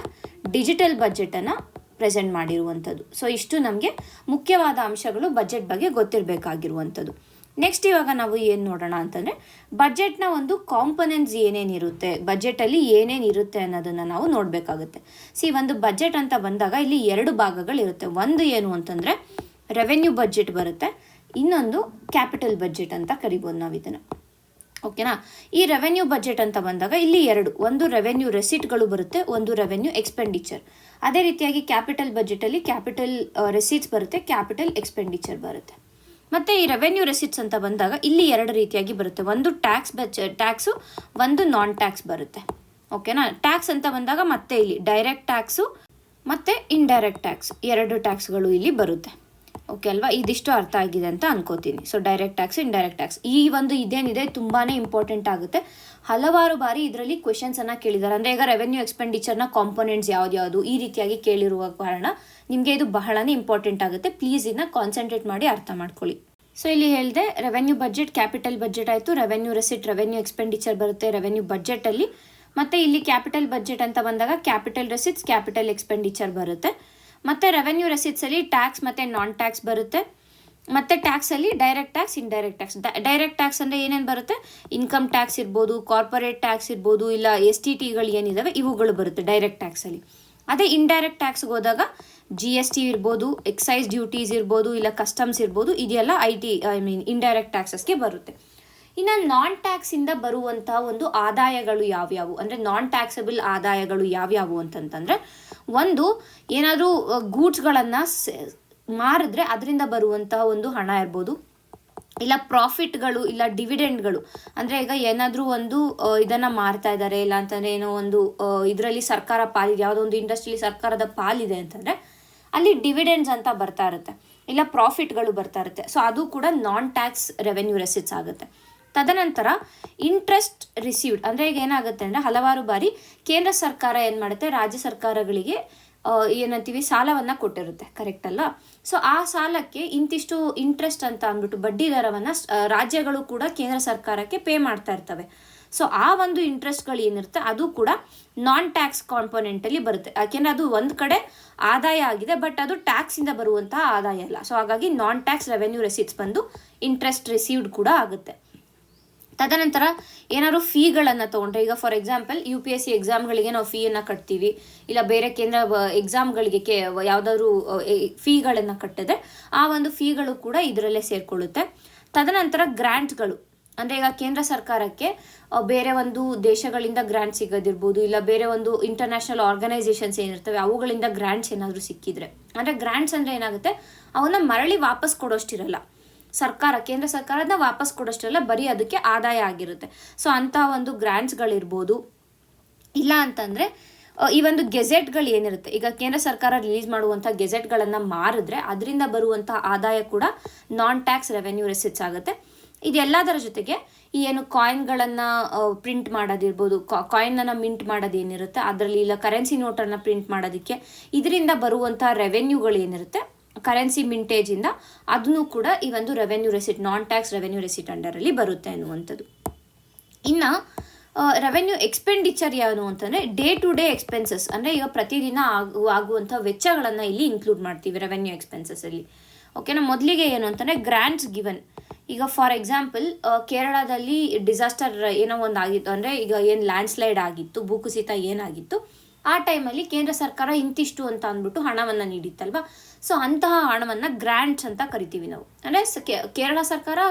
ಡಿಜಿಟಲ್ ಬಜೆಟನ್ನು ಪ್ರೆಸೆಂಟ್ ಮಾಡಿರುವಂಥದ್ದು. ಸೊ ಇಷ್ಟು ನಮಗೆ ಮುಖ್ಯವಾದ ಅಂಶಗಳು ಬಜೆಟ್ ಬಗ್ಗೆ ಗೊತ್ತಿರಬೇಕಾಗಿರುವಂಥದ್ದು. ನೆಕ್ಸ್ಟ್ ಇವಾಗ ನಾವು ಏನು ನೋಡೋಣ ಅಂತಂದರೆ ಬಜೆಟ್ನ ಒಂದು ಕಾಂಪೊನೆಂಟ್ಸ್ ಏನೇನಿರುತ್ತೆ, ಬಜೆಟಲ್ಲಿ ಏನೇನಿರುತ್ತೆ ಅನ್ನೋದನ್ನು ನಾವು ನೋಡಬೇಕಾಗುತ್ತೆ. ಒಂದು ಬಜೆಟ್ ಅಂತ ಬಂದಾಗ ಇಲ್ಲಿ 2 ಭಾಗಗಳಿರುತ್ತೆ. ಒಂದು ಏನು ಅಂತಂದರೆ ರೆವೆನ್ಯೂ ಬಜೆಟ್ ಬರುತ್ತೆ, ಇನ್ನೊಂದು ಕ್ಯಾಪಿಟಲ್ ಬಜೆಟ್ ಅಂತ ಕರಿಬೋದು ನಾವು ಇದನ್ನು. ಓಕೆನಾ. ಈ ರೆವೆನ್ಯೂ ಬಜೆಟ್ ಅಂತ ಬಂದಾಗ ಇಲ್ಲಿ ಒಂದು ರೆವೆನ್ಯೂ ರೆಸಿಟ್ಗಳು ಬರುತ್ತೆ, ಒಂದು ರೆವೆನ್ಯೂ ಎಕ್ಸ್ಪೆಂಡಿಚರ್. ಅದೇ ರೀತಿಯಾಗಿ ಕ್ಯಾಪಿಟಲ್ ಬಜೆಟಲ್ಲಿ ಕ್ಯಾಪಿಟಲ್ ರೆಸಿಟ್ಸ್ ಬರುತ್ತೆ, ಕ್ಯಾಪಿಟಲ್ ಎಕ್ಸ್ಪೆಂಡಿಚರ್ ಬರುತ್ತೆ. ಮತ್ತು ಈ ರೆವೆನ್ಯೂ ರೆಸಿಟ್ಸ್ ಅಂತ ಬಂದಾಗ ಇಲ್ಲಿ 2 ರೀತಿಯಾಗಿ ಬರುತ್ತೆ. ಒಂದು ಟ್ಯಾಕ್ಸು, ಒಂದು ನಾನ್ ಟ್ಯಾಕ್ಸ್ ಬರುತ್ತೆ. ಓಕೆನಾ. ಟ್ಯಾಕ್ಸ್ ಅಂತ ಬಂದಾಗ ಮತ್ತೆ ಇಲ್ಲಿ ಡೈರೆಕ್ಟ್ ಟ್ಯಾಕ್ಸು ಮತ್ತು ಇಂಡೈರೆಕ್ಟ್ ಟ್ಯಾಕ್ಸ್ 2 ಟ್ಯಾಕ್ಸ್ಗಳು ಇಲ್ಲಿ ಬರುತ್ತೆ. ಓಕೆ ಅಲ್ವಾ, ಇದಿಷ್ಟು ಅರ್ಥ ಆಗಿದೆ ಅಂತ ಅನ್ಕೋತೀನಿ. So direct tax, indirect tax ಈ ಒಂದು ಇದೇನಿದೆ ತುಂಬಾ ಇಂಪಾರ್ಟೆಂಟ್ ಆಗುತ್ತೆ. ಹಲವಾರು ಬಾರಿ ಇದರಲ್ಲಿ ಕ್ವೆಶನ್ಸನ್ನು ಕೇಳಿದ್ದಾರೆ. ಅಂದರೆ ಈಗ ರೆವೆನ್ಯೂ ಎಕ್ಸ್ಪೆಂಡಿಚರ್ನ ಕಾಂಪೊನೆಂಟ್ಸ್ ಯಾವ್ದು ಈ ರೀತಿಯಾಗಿ ಕೇಳಿರುವ ಕಾರಣ ನಿಮಗೆ ಇದು ಬಹಳನೇ ಇಂಪಾರ್ಟೆಂಟ್ ಆಗುತ್ತೆ. ಪ್ಲೀಸ್ ಇದನ್ನ ಕಾನ್ಸಂಟ್ರೇಟ್ ಮಾಡಿ ಅರ್ಥ ಮಾಡ್ಕೊಳ್ಳಿ. ಸೊ ಇಲ್ಲಿ ಹೇಳಿದೆ ರೆವೆನ್ಯೂ ಬಜೆಟ್, ಕ್ಯಾಪಿಟಲ್ ಬಜೆಟ್ ಆಯಿತು, ರೆವೆನ್ಯೂ ರೆಸಿಟ್, ರೆವೆನ್ಯೂ ಎಕ್ಸ್ಪೆಂಡಿಚರ್ ಬರುತ್ತೆ ರೆವೆನ್ಯೂ ಬಜೆಟಲ್ಲಿ. ಮತ್ತು ಇಲ್ಲಿ ಕ್ಯಾಪಿಟಲ್ ಬಜೆಟ್ ಅಂತ ಬಂದಾಗ ಕ್ಯಾಪಿಟಲ್ ರೆಸಿಟ್ಸ್, ಕ್ಯಾಪಿಟಲ್ ಎಕ್ಸ್ಪೆಂಡಿಚರ್ ಬರುತ್ತೆ. ಮತ್ತು ರೆವೆನ್ಯೂ ರೆಸಿಟ್ಸಲ್ಲಿ ಟ್ಯಾಕ್ಸ್ ಮತ್ತು ನಾನ್ ಟ್ಯಾಕ್ಸ್ ಬರುತ್ತೆ. ಮತ್ತು ಟ್ಯಾಕ್ಸಲ್ಲಿ direct tax, indirect tax. Direct tax ಅಂದರೆ ಏನೇನು ಬರುತ್ತೆ, ಇನ್ಕಮ್ ಟ್ಯಾಕ್ಸ್ ಇರ್ಬೋದು, ಕಾರ್ಪೊರೇಟ್ ಟ್ಯಾಕ್ಸ್ ಇರ್ಬೋದು, ಇಲ್ಲ STTಗಳು ಏನಿದ್ದಾವೆ ಇವುಗಳು ಬರುತ್ತೆ ಡೈರೆಕ್ಟ್ ಟ್ಯಾಕ್ಸಲ್ಲಿ. ಅದೇ ಇಂಡೈರೆಕ್ಟ್ ಟ್ಯಾಕ್ಸ್ಗೆ ಹೋದಾಗ GST ಇರ್ಬೋದು, ಎಕ್ಸೈಸ್ ಡ್ಯೂಟೀಸ್ ಇರ್ಬೋದು, ಇಲ್ಲ ಕಸ್ಟಮ್ಸ್ ಇರ್ಬೋದು, ಇದೆಲ್ಲ ಇಂಡೈರೆಕ್ಟ್ ಟ್ಯಾಕ್ಸಸ್ಗೆ ಬರುತ್ತೆ. ಇನ್ನು ನಾನ್ ಟ್ಯಾಕ್ಸಿಂದ ಬರುವಂಥ ಒಂದು ಆದಾಯಗಳು ಯಾವ್ಯಾವು ಅಂದರೆ ನಾನ್ ಟ್ಯಾಕ್ಸಬಲ್ ಆದಾಯಗಳು ಯಾವ್ಯಾವು ಅಂತಂತಂದರೆ ಒಂದು ಏನಾದರೂ ಗೂಡ್ಸ್ಗಳನ್ನು ಮಾರಿದ್ರೆ ಅದರಿಂದ ಬರುವಂತಹ ಒಂದು ಹಣ ಇರ್ಬೋದು, ಇಲ್ಲ ಪ್ರಾಫಿಟ್ಗಳು, ಇಲ್ಲ ಡಿವಿಡೆಂಡ್ಗಳು. ಅಂದರೆ ಈಗ ಏನಾದರೂ ಒಂದು ಇದನ್ನು ಮಾರ್ತಾ ಇದ್ದಾರೆ, ಇಲ್ಲ ಅಂತಂದರೆ ಏನೋ ಒಂದು ಇದರಲ್ಲಿ ಸರ್ಕಾರ ಪಾಲಿದೆ, ಯಾವುದೋ ಒಂದು ಇಂಡಸ್ಟ್ರಿಲಿ ಸರ್ಕಾರದ ಪಾಲಿದೆ ಅಂತಂದರೆ ಅಲ್ಲಿ ಡಿವಿಡೆಂಡ್ಸ್ ಅಂತ ಬರ್ತಾ ಇರುತ್ತೆ, ಇಲ್ಲ ಪ್ರಾಫಿಟ್ಗಳು ಬರ್ತಾ ಇರುತ್ತೆ. ಸೊ ಅದು ಕೂಡ ನಾನ್ ಟ್ಯಾಕ್ಸ್ ರೆವೆನ್ಯೂ ರೆಸಿಟ್ಸ್ ಆಗುತ್ತೆ. ತದನಂತರ ಇಂಟ್ರೆಸ್ಟ್ ರಿಸೀವ್ಡ್, ಅಂದರೆ ಈಗ ಏನಾಗುತ್ತೆ ಅಂದರೆ ಹಲವಾರು ಬಾರಿ ಕೇಂದ್ರ ಸರ್ಕಾರ ಏನು ಮಾಡುತ್ತೆ, ರಾಜ್ಯ ಸರ್ಕಾರಗಳಿಗೆ ಏನಂತೀವಿ ಸಾಲವನ್ನು ಕೊಟ್ಟಿರುತ್ತೆ, ಕರೆಕ್ಟ್ ಅಲ್ಲ? ಸೊ ಆ ಸಾಲಕ್ಕೆ ಇಂತಿಷ್ಟು ಇಂಟ್ರೆಸ್ಟ್ ಅಂತ ಅಂದ್ಬಿಟ್ಟು ಬಡ್ಡಿ ದರವನ್ನು ರಾಜ್ಯಗಳು ಕೂಡ ಕೇಂದ್ರ ಸರ್ಕಾರಕ್ಕೆ ಪೇ ಮಾಡ್ತಾ ಇರ್ತವೆ. ಸೊ ಆ ಒಂದು ಇಂಟ್ರೆಸ್ಟ್ಗಳು ಏನಿರುತ್ತೆ ಅದು ಕೂಡ ನಾನ್ ಟ್ಯಾಕ್ಸ್ ಕಾಂಪೊನೆಂಟಲ್ಲಿ ಬರುತ್ತೆ. ಯಾಕೆಂದರೆ ಅದು ಒಂದು ಕಡೆ ಆದಾಯ ಆಗಿದೆ, ಬಟ್ ಅದು ಟ್ಯಾಕ್ಸಿಂದ ಬರುವಂತಹ ಆದಾಯ ಅಲ್ಲ. ಸೊ ಹಾಗಾಗಿ ನಾನ್ ಟ್ಯಾಕ್ಸ್ ರೆವೆನ್ಯೂ ರೆಸಿಟ್ಸ್ ಬಂದು ಇಂಟ್ರೆಸ್ಟ್ ರಿಸೀವ್ಡ್ ಕೂಡ ಆಗುತ್ತೆ. ತದನಂತರ ಏನಾದ್ರು ಫೀಗಳನ್ನು ತೊಗೊಂಡ್ರೆ, ಈಗ ಫಾರ್ ಎಕ್ಸಾಂಪಲ್ UPSC ಎಕ್ಸಾಮ್ಗಳಿಗೆ ನಾವು ಫೀಯನ್ನು ಕಟ್ತೀವಿ, ಇಲ್ಲ ಬೇರೆ ಕೇಂದ್ರ ಎಕ್ಸಾಮ್ಗಳಿಗೆ ಯಾವುದಾದ್ರು ಫೀಗಳನ್ನು ಕಟ್ಟಿದ್ರೆ ಆ ಒಂದು ಫೀಗಳು ಕೂಡ ಇದರಲ್ಲೇ ಸೇರಿಕೊಳ್ಳುತ್ತೆ. ತದನಂತರ ಗ್ರ್ಯಾಂಟ್ಗಳು, ಅಂದರೆ ಈಗ ಕೇಂದ್ರ ಸರ್ಕಾರಕ್ಕೆ ಬೇರೆ ಒಂದು ದೇಶಗಳಿಂದ ಗ್ರ್ಯಾಂಟ್ ಸಿಗೋದಿರ್ಬೋದು, ಇಲ್ಲ ಬೇರೆ ಒಂದು ಇಂಟರ್ನ್ಯಾಷನಲ್ ಆರ್ಗನೈಸೇಷನ್ಸ್ ಏನಿರ್ತವೆ ಅವುಗಳಿಂದ ಗ್ರ್ಯಾಂಟ್ಸ್ ಏನಾದರೂ ಸಿಕ್ಕಿದ್ರೆ, ಅಂದರೆ ಗ್ರ್ಯಾಂಟ್ಸ್ ಅಂದರೆ ಏನಾಗುತ್ತೆ, ಅವನ್ನ ಮರಳಿ ವಾಪಸ್ ಕೊಡೋಷ್ಟಿರಲ್ಲ ಸರ್ಕಾರ, ಕೇಂದ್ರ ಸರ್ಕಾರನ ವಾಪಸ್ ಕೊಡೋಷ್ಟೆಲ್ಲ ಬರೀ ಅದಕ್ಕೆ ಆದಾಯ ಆಗಿರುತ್ತೆ. ಸೊ ಅಂಥ ಒಂದು ಗ್ರ್ಯಾಂಟ್ಸ್ಗಳಿರ್ಬೋದು. ಇಲ್ಲ ಅಂತಂದರೆ ಈ ಒಂದು ಗೆಜೆಟ್ಗಳು ಏನಿರುತ್ತೆ, ಈಗ ಕೇಂದ್ರ ಸರ್ಕಾರ ರಿಲೀಸ್ ಮಾಡುವಂಥ ಗೆಜೆಟ್ಗಳನ್ನು ಮಾರಿದ್ರೆ ಅದರಿಂದ ಬರುವಂಥ ಆದಾಯ ಕೂಡ ನಾನ್ ಟ್ಯಾಕ್ಸ್ ರೆವೆನ್ಯೂ ರೆಸಿಟ್ಸ್ ಆಗುತ್ತೆ. ಇದೆಲ್ಲದರ ಜೊತೆಗೆ ಈ ಏನು ಕಾಯಿನ್ಗಳನ್ನು ಪ್ರಿಂಟ್ ಮಾಡೋದಿರ್ಬೋದು, ಕಾಯಿನನ್ನು ಮಿಂಟ್ ಮಾಡೋದೇನಿರುತ್ತೆ ಅದರಲ್ಲಿ, ಇಲ್ಲ ಕರೆನ್ಸಿ ನೋಟನ್ನು ಪ್ರಿಂಟ್ ಮಾಡೋದಕ್ಕೆ ಇದರಿಂದ ಬರುವಂಥ ರೆವೆನ್ಯೂಗಳು ಏನಿರುತ್ತೆ ಕರೆನ್ಸಿ ಮಿಂಟೇಜಿಂದ, ಅದನ್ನು ಕೂಡ ಈ ಒಂದು revenue receipt, non tax revenue receipt ಅಂಡರಲ್ಲಿ ಬರುತ್ತೆ ಅನ್ನುವಂಥದ್ದು. ಇನ್ನು ರೆವೆನ್ಯೂ ಎಕ್ಸ್ಪೆಂಡಿಚರ್ ಯಾವುದು ಅಂತಂದರೆ ಡೇ ಟು ಡೇ ಎಕ್ಸ್ಪೆನ್ಸಸ್, ಅಂದರೆ ಈಗ ಪ್ರತಿದಿನ ಆಗುವಂಥ ವೆಚ್ಚಗಳನ್ನು ಇಲ್ಲಿ ಇನ್ಕ್ಲೂಡ್ ಮಾಡ್ತೀವಿ ರೆವೆನ್ಯೂ ಎಕ್ಸ್ಪೆನ್ಸಸ್ಸಲ್ಲಿ. ಓಕೆನಾ? ಮೊದಲಿಗೆ ಏನು ಅಂತಂದರೆ ಗ್ರ್ಯಾಂಟ್ಸ್ ಗಿವನ್. ಈಗ ಫಾರ್ ಎಕ್ಸಾಂಪಲ್ ಕೇರಳದಲ್ಲಿ ಡಿಸಾಸ್ಟರ್ ಏನೋ ಒಂದು ಆಗಿತ್ತು, ಅಂದರೆ ಈಗ ಏನು ಲ್ಯಾಂಡ್ಸ್ಲೈಡ್ ಆಗಿತ್ತು, ಭೂಕುಸಿತ ಏನಾಗಿತ್ತು, ಆ ಟೈಮಲ್ಲಿ ಕೇಂದ್ರ ಸರ್ಕಾರ ಇಂತಿಷ್ಟು ಅಂತ ಅಂದ್ಬಿಟ್ಟು ಹಣವನ್ನು ನೀಡಿತ್ತಲ್ವ. ಸೊ ಅಂತಹ ಹಣವನ್ನು ಗ್ರ್ಯಾಂಟ್ಸ್ ಅಂತ ಕರಿತೀವಿ ನಾವು. ಅಂದರೆ ಕೇಂದ್ರ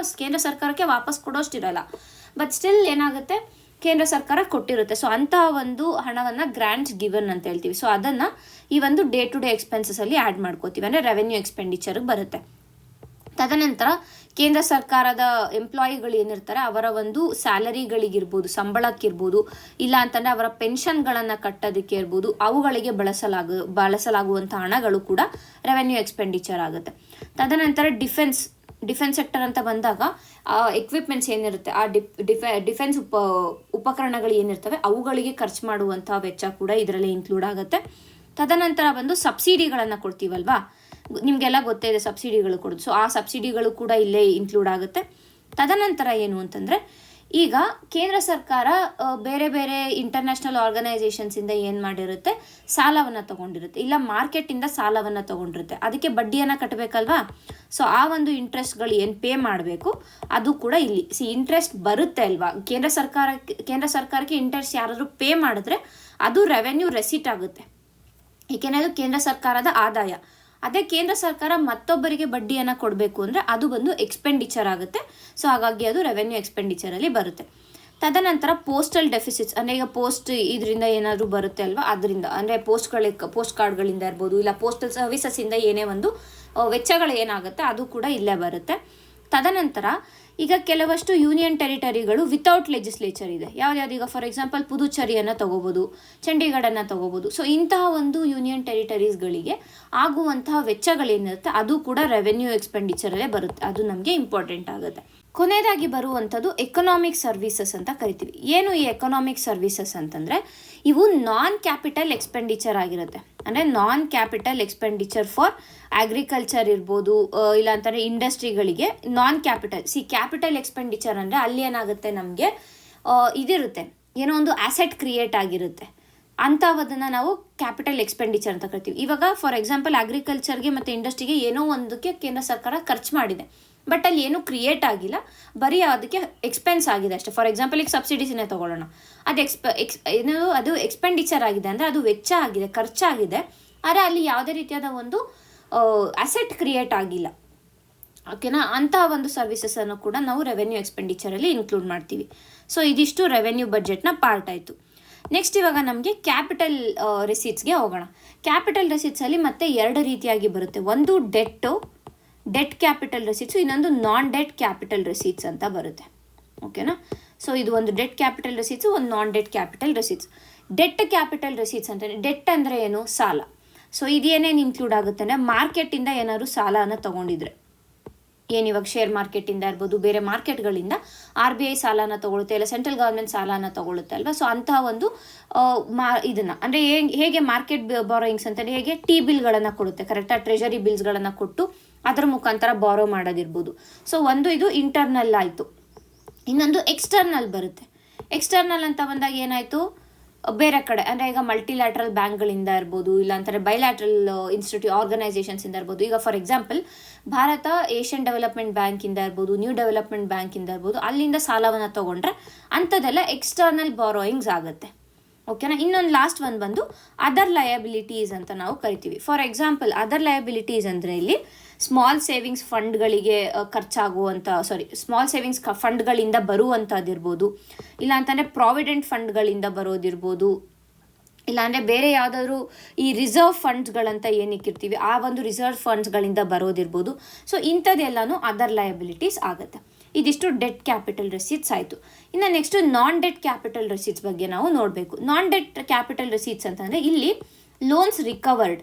ಸರ್ಕಾರಕ್ಕೆ ವಾಪಸ್ ಕೊಡೋಷ್ಟಿರಲ್ಲ, ಬಟ್ ಸ್ಟಿಲ್ ಏನಾಗುತ್ತೆ, ಕೇಂದ್ರ ಸರ್ಕಾರ ಕೊಟ್ಟಿರುತ್ತೆ. ಸೊ ಅಂತಹ ಒಂದು ಹಣವನ್ನು ಗ್ರ್ಯಾಂಟ್ಸ್ ಗಿವನ್ ಅಂತ ಹೇಳ್ತೀವಿ. ಸೊ ಅದನ್ನು ಈ ಒಂದು ಡೇ ಟು ಡೇ ಎಕ್ಸ್ಪೆನ್ಸಸ್ಸಲ್ಲಿ ಆ್ಯಡ್ ಮಾಡ್ಕೋತೀವಿ, ಅಂದರೆ ರೆವೆನ್ಯೂ ಎಕ್ಸ್ಪೆಂಡಿಚರ್ಗೆ ಬರುತ್ತೆ. ತದನಂತರ ಕೇಂದ್ರ ಸರ್ಕಾರದ ಎಂಪ್ಲಾಯಿಗಳು ಏನಿರ್ತಾರೆ ಅವರ ಒಂದು ಸ್ಯಾಲರಿಗಳಿಗಿರ್ಬೋದು, ಸಂಬಳಕ್ಕಿರ್ಬೋದು, ಇಲ್ಲ ಅಂತಂದರೆ ಅವರ ಪೆನ್ಷನ್ಗಳನ್ನು ಕಟ್ಟೋದಕ್ಕೆ ಇರ್ಬೋದು, ಅವುಗಳಿಗೆ ಬಳಸಲಾಗುವಂಥ ಹಣಗಳು ಕೂಡ ರೆವೆನ್ಯೂ ಎಕ್ಸ್ಪೆಂಡಿಚರ್ ಆಗುತ್ತೆ. ತದನಂತರ ಡಿಫೆನ್ಸ್ ಸೆಕ್ಟರ್ ಅಂತ ಬಂದಾಗ ಎಕ್ವಿಪ್ಮೆಂಟ್ಸ್ ಏನಿರುತ್ತೆ, ಆ ಡಿಫೆನ್ಸ್ ಉಪಕರಣಗಳು ಏನಿರ್ತವೆ ಅವುಗಳಿಗೆ ಖರ್ಚು ಮಾಡುವಂಥ ವೆಚ್ಚ ಕೂಡ ಇದರಲ್ಲಿ ಇನ್ಕ್ಲೂಡ್ ಆಗುತ್ತೆ. ತದನಂತರ ಬಂದು ಸಬ್ಸಿಡಿಗಳನ್ನು ಕೊಡ್ತೀವಲ್ವಾ, ನಿಮಗೆಲ್ಲ ಗೊತ್ತೇ ಇದೆ ಸಬ್ಸಿಡಿಗಳು ಕೊಡೋದು. ಸೊ ಆ ಸಬ್ಸಿಡಿಗಳು ಕೂಡ ಇಲ್ಲೇ ಇನ್ಕ್ಲೂಡ್ ಆಗುತ್ತೆ. ತದನಂತರ ಏನು ಅಂತಂದರೆ, ಈಗ ಕೇಂದ್ರ ಸರ್ಕಾರ ಬೇರೆ ಬೇರೆ ಇಂಟರ್ನ್ಯಾಷನಲ್ ಆರ್ಗನೈಸೇಷನ್ಸಿಂದ ಏನು ಮಾಡಿರುತ್ತೆ, ಸಾಲವನ್ನು ತೊಗೊಂಡಿರುತ್ತೆ, ಇಲ್ಲ ಮಾರ್ಕೆಟಿಂದ ಸಾಲವನ್ನು ತೊಗೊಂಡಿರುತ್ತೆ, ಅದಕ್ಕೆ ಬಡ್ಡಿಯನ್ನು ಕಟ್ಟಬೇಕಲ್ವಾ. ಸೊ ಆ ಒಂದು ಇಂಟ್ರೆಸ್ಟ್ಗಳು ಏನು ಪೇ ಮಾಡಬೇಕು ಅದು ಕೂಡ ಇಲ್ಲಿ ಇಂಟ್ರೆಸ್ಟ್ ಬರುತ್ತೆ ಅಲ್ವಾ. ಕೇಂದ್ರ ಸರ್ಕಾರಕ್ಕೆ ಇಂಟ್ರೆಸ್ಟ್ ಯಾರಾದರೂ ಪೇ ಮಾಡಿದ್ರೆ ಅದು ರೆವೆನ್ಯೂ ರೆಸಿಟ್ ಆಗುತ್ತೆ, ಏಕೆಂದರೆ ಅದು ಕೇಂದ್ರ ಸರ್ಕಾರದ ಆದಾಯ. ಅದೇ ಕೇಂದ್ರ ಸರ್ಕಾರ ಮತ್ತೊಬ್ಬರಿಗೆ ಬಡ್ಡಿಯನ್ನು ಕೊಡಬೇಕು ಅಂದರೆ ಅದು ಬಂದು ಎಕ್ಸ್ಪೆಂಡಿಚರ್ ಆಗುತ್ತೆ. ಸೊ ಹಾಗಾಗಿ ಅದು ರೆವೆನ್ಯೂ ಎಕ್ಸ್ಪೆಂಡಿಚರಲ್ಲಿ ಬರುತ್ತೆ. ತದನಂತರ ಪೋಸ್ಟಲ್ ಡೆಫಿಸಿಟ್ಸ್, ಅಂದರೆ ಈಗ ಪೋಸ್ಟ್ ಇದರಿಂದ ಏನಾದರೂ ಬರುತ್ತೆ ಅಲ್ವಾ, ಅದರಿಂದ ಅಂದರೆ ಪೋಸ್ಟ್ ಕಾರ್ಡ್ಗಳಿಂದ ಇರ್ಬೋದು, ಇಲ್ಲ ಪೋಸ್ಟಲ್ ಸರ್ವಿಸಸ್ಸಿಂದ ಏನೇ ಒಂದು ವೆಚ್ಚಗಳು ಏನಾಗುತ್ತೆ ಅದು ಕೂಡ ಇಲ್ಲೇ ಬರುತ್ತೆ. ತದನಂತರ ಈಗ ಕೆಲವಷ್ಟು ಯೂನಿಯನ್ ಟೆರಿಟರಿಗಳು ವಿತೌಟ್ ಲೆಜಿಸ್ಲೇಚರ್ ಇದೆ. ಯಾವ್ದು ಈಗ ಫಾರ್ ಎಕ್ಸಾಂಪಲ್ ಪುದುಚೇರಿಯನ್ನು ತಗೋಬೋದು, ಚಂಡೀಗಢನ್ನು ತಗೋಬೋದು. ಸೊ ಇಂತಹ ಒಂದು ಯೂನಿಯನ್ ಟೆರಿಟರೀಸ್ಗಳಿಗೆ ಆಗುವಂತಹ ವೆಚ್ಚಗಳೇನಿರುತ್ತೆ ಅದು ಕೂಡ ರೆವೆನ್ಯೂ ಎಕ್ಸ್ಪೆಂಡಿಚರಲ್ಲೇ ಬರುತ್ತೆ, ಅದು ನಮಗೆ ಇಂಪಾರ್ಟೆಂಟ್ ಆಗುತ್ತೆ. ಕೊನೆಯದಾಗಿ ಬರುವಂಥದ್ದು ಎಕನಾಮಿಕ್ ಸರ್ವಿಸಸ್ ಅಂತ ಕರಿತೀವಿ. ಏನು ಈ ಎಕನಾಮಿಕ್ ಸರ್ವಿಸಸ್ ಅಂತಂದರೆ ಇವು ನಾನ್ ಕ್ಯಾಪಿಟಲ್ ಎಕ್ಸ್ಪೆಂಡಿಚರ್ ಆಗಿರುತ್ತೆ. ಅಂದರೆ ನಾನ್ ಕ್ಯಾಪಿಟಲ್ ಎಕ್ಸ್ಪೆಂಡಿಚರ್ ಫಾರ್ ಅಗ್ರಿಕಲ್ಚರ್ ಇರ್ಬೋದು, ಇಲ್ಲ ಅಂತಂದರೆ ಇಂಡಸ್ಟ್ರಿಗಳಿಗೆ ನಾನ್ ಕ್ಯಾಪಿಟಲ್ ಎಕ್ಸ್ಪೆಂಡಿಚರ್ ಅಂದರೆ ಅಲ್ಲಿ ಏನಾಗುತ್ತೆ, ನಮಗೆ ಇದಿರುತ್ತೆ, ಏನೋ ಒಂದು ಆಸೆಟ್ ಕ್ರಿಯೇಟ್ ಆಗಿರುತ್ತೆ, ಅಂಥವದನ್ನು ನಾವು ಕ್ಯಾಪಿಟಲ್ ಎಕ್ಸ್ಪೆಂಡಿಚರ್ ಅಂತ ಕರಿತೀವಿ. ಇವಾಗ ಫಾರ್ ಎಕ್ಸಾಂಪಲ್ ಅಗ್ರಿಕಲ್ಚರ್ಗೆ ಮತ್ತು ಇಂಡಸ್ಟ್ರಿಗೆ ಏನೋ ಒಂದಕ್ಕೆ ಕೇಂದ್ರ ಸರ್ಕಾರ ಖರ್ಚು ಮಾಡಿದೆ, ಬಟ್ ಅಲ್ಲಿ ಏನೂ ಕ್ರಿಯೇಟ್ ಆಗಿಲ್ಲ, ಬರೀ ಅದಕ್ಕೆ ಎಕ್ಸ್ಪೆನ್ಸ್ ಆಗಿದೆ ಅಷ್ಟೇ. ಫಾರ್ ಎಕ್ಸಾಂಪಲ್ ಈಗ ಸಬ್ಸಿಡೀಸನ್ನೇ ತೊಗೊಳ್ಳೋಣ, ಅದು ಅದು ಎಕ್ಸ್ಪೆಂಡಿಚರ್ ಆಗಿದೆ, ಅಂದರೆ ಅದು ವೆಚ್ಚ ಆಗಿದೆ, ಖರ್ಚಾಗಿದೆ, ಆದರೆ ಅಲ್ಲಿ ಯಾವುದೇ ರೀತಿಯಾದ ಒಂದು ಅಸೆಟ್ ಕ್ರಿಯೇಟ್ ಆಗಿಲ್ಲ. ಓಕೆನಾ? ಅಂತಹ ಒಂದು ಸರ್ವಿಸಸನ್ನು ಕೂಡ ನಾವು ರೆವೆನ್ಯೂ ಎಕ್ಸ್ಪೆಂಡಿಚರಲ್ಲಿ ಇನ್ಕ್ಲೂಡ್ ಮಾಡ್ತೀವಿ. ಸೊ ಇದಿಷ್ಟು ರೆವೆನ್ಯೂ ಬಜೆಟ್ನ ಪಾರ್ಟ್ ಆಯಿತು. ನೆಕ್ಸ್ಟ್ ಇವಾಗ ನಮಗೆ ಕ್ಯಾಪಿಟಲ್ ರೆಸಿಟ್ಸ್ಗೆ ಹೋಗೋಣ. ಕ್ಯಾಪಿಟಲ್ ರೆಸಿಟ್ಸಲ್ಲಿ ಮತ್ತೆ ಎರಡು ರೀತಿಯಾಗಿ ಬರುತ್ತೆ. ಒಂದು ಡೆಟ್ಟು, ಡೆಟ್ ಕ್ಯಾಪಿಟಲ್ ರಿಸೀಟ್ಸು, ಇನ್ನೊಂದು ನಾನ್ ಡೆಟ್ ಕ್ಯಾಪಿಟಲ್ ರಿಸೀಟ್ಸ್ ಅಂತ ಬರುತ್ತೆ. ಓಕೆನಾ. ಸೊ ಇದು ಒಂದು ಡೆಟ್ ಕ್ಯಾಪಿಟಲ್ ರಿಸೀಟ್ಸು, ಒಂದು non debt capital receipts. Debt capital receipts ಅಂದರೆ, ಡೆಟ್ ಅಂದರೆ ಏನು? ಸಾಲ. ಸೊ ಇದೇನೇನು ಇನ್ಕ್ಲೂಡ್ ಆಗುತ್ತೆ ಅಂದರೆ, ಮಾರ್ಕೆಟಿಂದ ಏನಾದ್ರು ಸಾಲನ ತೊಗೊಂಡಿದ್ರೆ, ಏನಿವಾಗ ಶೇರ್ ಮಾರ್ಕೆಟಿಂದ ಇರ್ಬೋದು, ಬೇರೆ ಮಾರ್ಕೆಟ್ಗಳಿಂದ RBI ಸಾಲನ ತೊಗೊಳುತ್ತೆ, ಇಲ್ಲ ಸೆಂಟ್ರಲ್ ಗೌರ್ಮೆಂಟ್ ಸಾಲನ ತೊಗೊಳುತ್ತೆ ಅಲ್ವಾ. ಸೊ ಅಂತಹ ಒಂದು ಇದನ್ನು ಅಂದರೆ ಹೇಗೆ ಮಾರ್ಕೆಟ್ ಬಾರೋಯಿಂಗ್ಸ್ ಅಂತಂದರೆ, ಹೇಗೆ T-ಬಿಲ್ಗಳನ್ನು ಕೊಡುತ್ತೆ, ಕರೆಕ್ಟಾಗಿ ಟ್ರೆಜರಿ ಬಿಲ್ಸ್ಗಳನ್ನು ಕೊಟ್ಟು ಅದರ ಮುಖಾಂತರ ಬಾರೋ ಮಾಡೋದಿರ್ಬೋದು. ಸೊ ಒಂದು ಇದು ಇಂಟರ್ನಲ್ ಆಯಿತು. ಇನ್ನೊಂದು ಎಕ್ಸ್ಟರ್ನಲ್ ಬರುತ್ತೆ. ಎಕ್ಸ್ಟರ್ನಲ್ ಅಂತ ಬಂದಾಗ ಏನಾಯಿತು, ಬೇರೆ ಕಡೆ ಅಂದರೆ ಈಗ ಮಲ್ಟಿಲ್ಯಾಟ್ರಲ್ ಬ್ಯಾಂಕ್ಗಳಿಂದ ಇರ್ಬೋದು, ಇಲ್ಲ ಅಂತಾರೆ ಬೈಲ್ಯಾಟ್ರಲ್ ಆರ್ಗನೈಸೇಷನ್ಸಿಂದ ಇರ್ಬೋದು. ಈಗ for example Bharat Asian development ಬ್ಯಾಂಕಿಂದ ಇರ್ಬೋದು, ನ್ಯೂ ಡೆವಲಪ್ಮೆಂಟ್ ಬ್ಯಾಂಕಿಂದ ಇರ್ಬೋದು, ಅಲ್ಲಿಂದ ಸಾಲವನ್ನು ತೊಗೊಂಡ್ರೆ ಅಂಥದ್ದೆಲ್ಲ ಎಕ್ಸ್ಟರ್ನಲ್ ಬಾರೋಯಿಂಗ್ಸ್ ಆಗುತ್ತೆ. ಓಕೆನಾ. ಇನ್ನೊಂದು ಲಾಸ್ಟ್ ಒಂದು ಬಂದು ಅದರ್ ಲಯಬಿಲಿಟೀಸ್ ಅಂತ ನಾವು ಕರಿತೀವಿ. ಫಾರ್ ಎಕ್ಸಾಂಪಲ್ ಅದರ್ ಲಯಬಿಲಿಟೀಸ್ ಅಂದರೆ ಇಲ್ಲಿ ಸ್ಮಾಲ್ ಸೇವಿಂಗ್ಸ್ ಫಂಡ್ಗಳಿಗೆ ಸ್ಮಾಲ್ ಸೇವಿಂಗ್ಸ್ ಫಂಡ್ಗಳಿಂದ ಬರುವಂಥದ್ದಿರ್ಬೋದು, ಇಲ್ಲ ಅಂತಂದರೆ ಪ್ರಾವಿಡೆಂಟ್ ಫಂಡ್ಗಳಿಂದ ಬರೋದಿರ್ಬೋದು, ಇಲ್ಲಾಂದರೆ ಬೇರೆ ಯಾವುದಾದ್ರೂ ಈ ರಿಸರ್ವ್ ಫಂಡ್ಸ್ಗಳಂತ ಏನಿಕ್ಕಿರ್ತೀವಿ ಆ ಒಂದು ರಿಸರ್ವ್ ಫಂಡ್ಸ್ಗಳಿಂದ ಬರೋದಿರ್ಬೋದು. ಸೊ ಇಂಥದ್ದೆಲ್ಲನೂ ಅದರ್ ಲಯಬಿಲಿಟೀಸ್ ಆಗುತ್ತೆ. ಇದಿಷ್ಟು ಡೆಟ್ ಕ್ಯಾಪಿಟಲ್ ರಿಸೀಟ್ಸ್ ಆಯಿತು. ಇನ್ನು ನೆಕ್ಸ್ಟ್ ನಾನ್ ಡೆಟ್ ಕ್ಯಾಪಿಟಲ್ ರಿಸೀಟ್ಸ್ ಬಗ್ಗೆ ನಾವು ನೋಡಬೇಕು. ನಾನ್ ಡೆಟ್ ಕ್ಯಾಪಿಟಲ್ ರಿಸೀಟ್ಸ್ ಅಂತಂದರೆ ಇಲ್ಲಿ ಲೋನ್ಸ್ ರಿಕವರ್ಡ್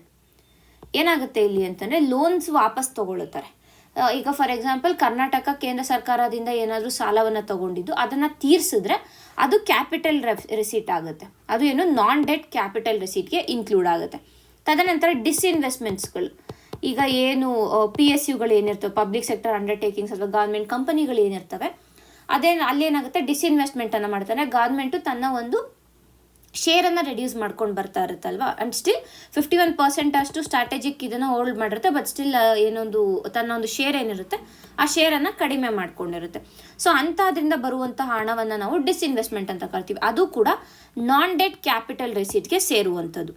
ಏನಾಗುತ್ತೆ ಇಲ್ಲಿ ಅಂತಂದರೆ, ಲೋನ್ಸ್ ವಾಪಸ್ ತೊಗೊಳ್ಳುತ್ತಾರೆ. ಈಗ ಫಾರ್ ಎಕ್ಸಾಂಪಲ್ ಕರ್ನಾಟಕ ಕೇಂದ್ರ ಸರ್ಕಾರದಿಂದ ಏನಾದರೂ ಸಾಲವನ್ನು ತೊಗೊಂಡಿದ್ದು ಅದನ್ನು ತೀರಿಸಿದ್ರೆ ಅದು ಕ್ಯಾಪಿಟಲ್ ರಿಸೀಟ್ ಆಗುತ್ತೆ. ಅದು ಏನು ನಾನ್ ಡೆಟ್ ಕ್ಯಾಪಿಟಲ್ ರಿಸೀಟ್ಗೆ ಇನ್ಕ್ಲೂಡ್ ಆಗುತ್ತೆ. ತದನಂತರ ಡಿಸ್ಇನ್ವೆಸ್ಟ್ಮೆಂಟ್ಸ್ಗಳು, ಈಗ ಏನು PSUಗಳು ಏನಿರ್ತವೆ, ಪಬ್ಲಿಕ್ ಸೆಕ್ಟರ್ ಅಂಡರ್ಟೇಕಿಂಗ್ಸ್ ಅಥವಾ ಗೌರ್ಮೆಂಟ್ ಕಂಪನಿಗಳು ಏನಿರ್ತವೆ, ಅಲ್ಲೇನಾಗುತ್ತೆ ಡಿಸ್ಇನ್ವೆಸ್ಟ್ಮೆಂಟನ್ನು ಮಾಡ್ತಾನೆ. ಗೌರ್ಮೆಂಟು ತನ್ನ ಒಂದು ಶೇರನ್ನು ರೆಡ್ಯೂಸ್ ಮಾಡ್ಕೊಂಡು ಬರ್ತಾ ಇರುತ್ತಲ್ವಾ, ಆ್ಯಂಡ್ ಸ್ಟಿಲ್ 51% ಅಷ್ಟು ಸ್ಟ್ರಾಟಜಿಕ್ ಇದನ್ನು ಹೋಲ್ಡ್ ಮಾಡಿರುತ್ತೆ. ಬಟ್ ಸ್ಟಿಲ್ ತನ್ನ ಒಂದು ಶೇರ್ ಏನಿರುತ್ತೆ ಆ ಶೇರನ್ನು ಕಡಿಮೆ ಮಾಡ್ಕೊಂಡಿರುತ್ತೆ. ಸೊ ಅಂಥದ್ರಿಂದ ಬರುವಂತಹ ಹಣವನ್ನು ನಾವು ಡಿಸ್ಇನ್ವೆಸ್ಟ್ಮೆಂಟ್ ಅಂತ ಕರಿತೀವಿ. ಅದು ಕೂಡ ನಾನ್ ಡೆಟ್ ಕ್ಯಾಪಿಟಲ್ ರಿಸೀಟ್ಗೆ ಸೇರುವಂಥದ್ದು.